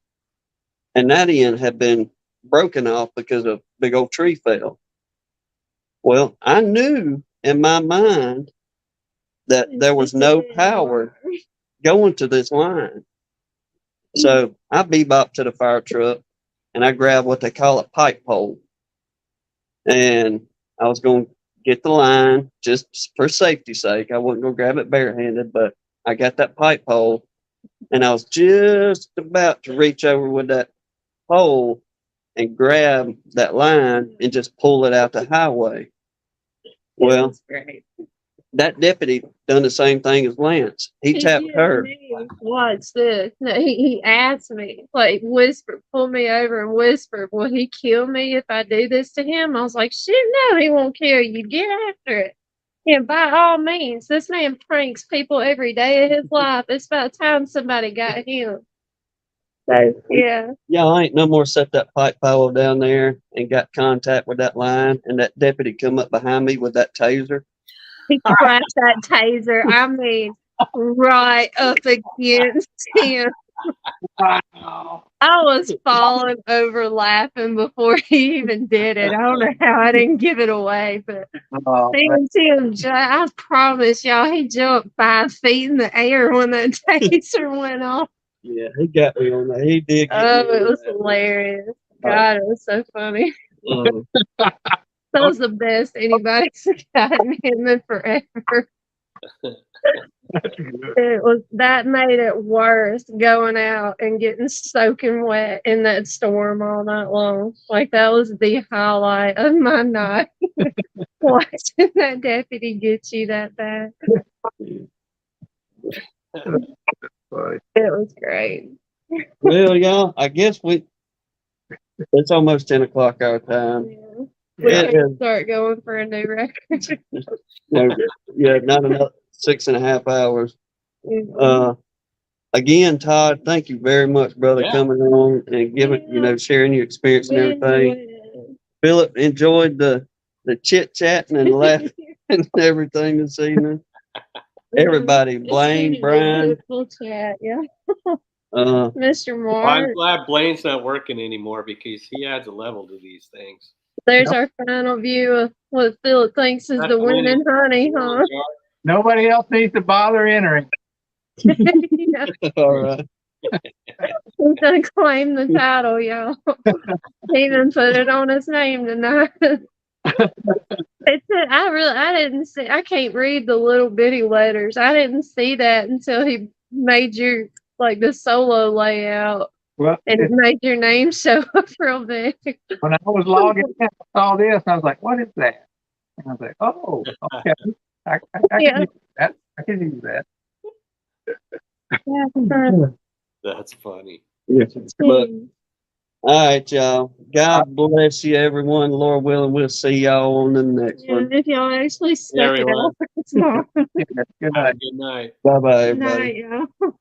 and that end had been broken off because a big old tree fell. Well, I knew in my mind that there was no power going to this line. So I bebopped to the fire truck and I grabbed what they call a pipe pole. And I was going to get the line just for safety's sake. I wasn't going to grab it barehanded, but I got that pipe pole and I was just about to reach over with that pole and grab that line and just pull it out the highway. Well, That's great. that deputy done the same thing as Lance. He tapped did her. me. Watch this. No, he asked me, like, whispered, pulled me over and whispered, will he kill me if I do this to him? I was like, shit, no, he won't kill you. Get after it. And by all means, this man pranks people every day of his life. It's about time somebody got him. So, yeah. Y'all ain't no more set that pipe pole down there and got contact with that line, and that deputy come up behind me with that taser. He crashed that taser. I mean, right up against him. Wow. I was falling over laughing before he even did it. I don't know how I didn't give it away, but Oh, seeing him, I promise y'all, he jumped 5 feet in the air when that taser went off. Yeah, he got me on that. He did get Oh, me on it was that. hilarious. God, it was so funny. That was the best anybody's gotten him in forever. that's good. It was that made it worse going out and getting soaking wet in that storm all night long. Like that was the highlight of my night. Watching that deputy get you that bad. Funny. It was great. Well, y'all, I guess it's almost 10 o'clock our time. Yeah. We It can is, start going for a new record. yeah, not enough 6.5 hours. Again, Todd, thank you very much, brother, Yeah. coming on and sharing your experience and everything. Philip enjoyed the chit chatting and laughing and everything this evening. Everybody, Blaine, Brian, Full chat, yeah. Uh, Mr. Well, I'm Mark. glad Blaine's not working anymore because he adds a level to these things. There's our final view of what Philip thinks is That's the the winning. winning honey, huh? Nobody else needs to bother entering. Yeah, all right. he's gonna claim the title, y'all. He even put it on his name tonight. I didn't see. I can't read the little bitty letters. I didn't see that until he made your the solo layout Well, and it made your name show up real big. when I was logging in, I saw this, and I was like, what is that? And I was like, oh, okay. I Yeah. can use that. I can use that. Yeah, That's funny. Yeah. But all right, y'all. God bless you, everyone. Lord willing, we'll see y'all on the next yeah, one. if y'all actually stuck it everyone. out for tomorrow. Good Have night. a good night. Bye bye, Good everybody. night, y'all.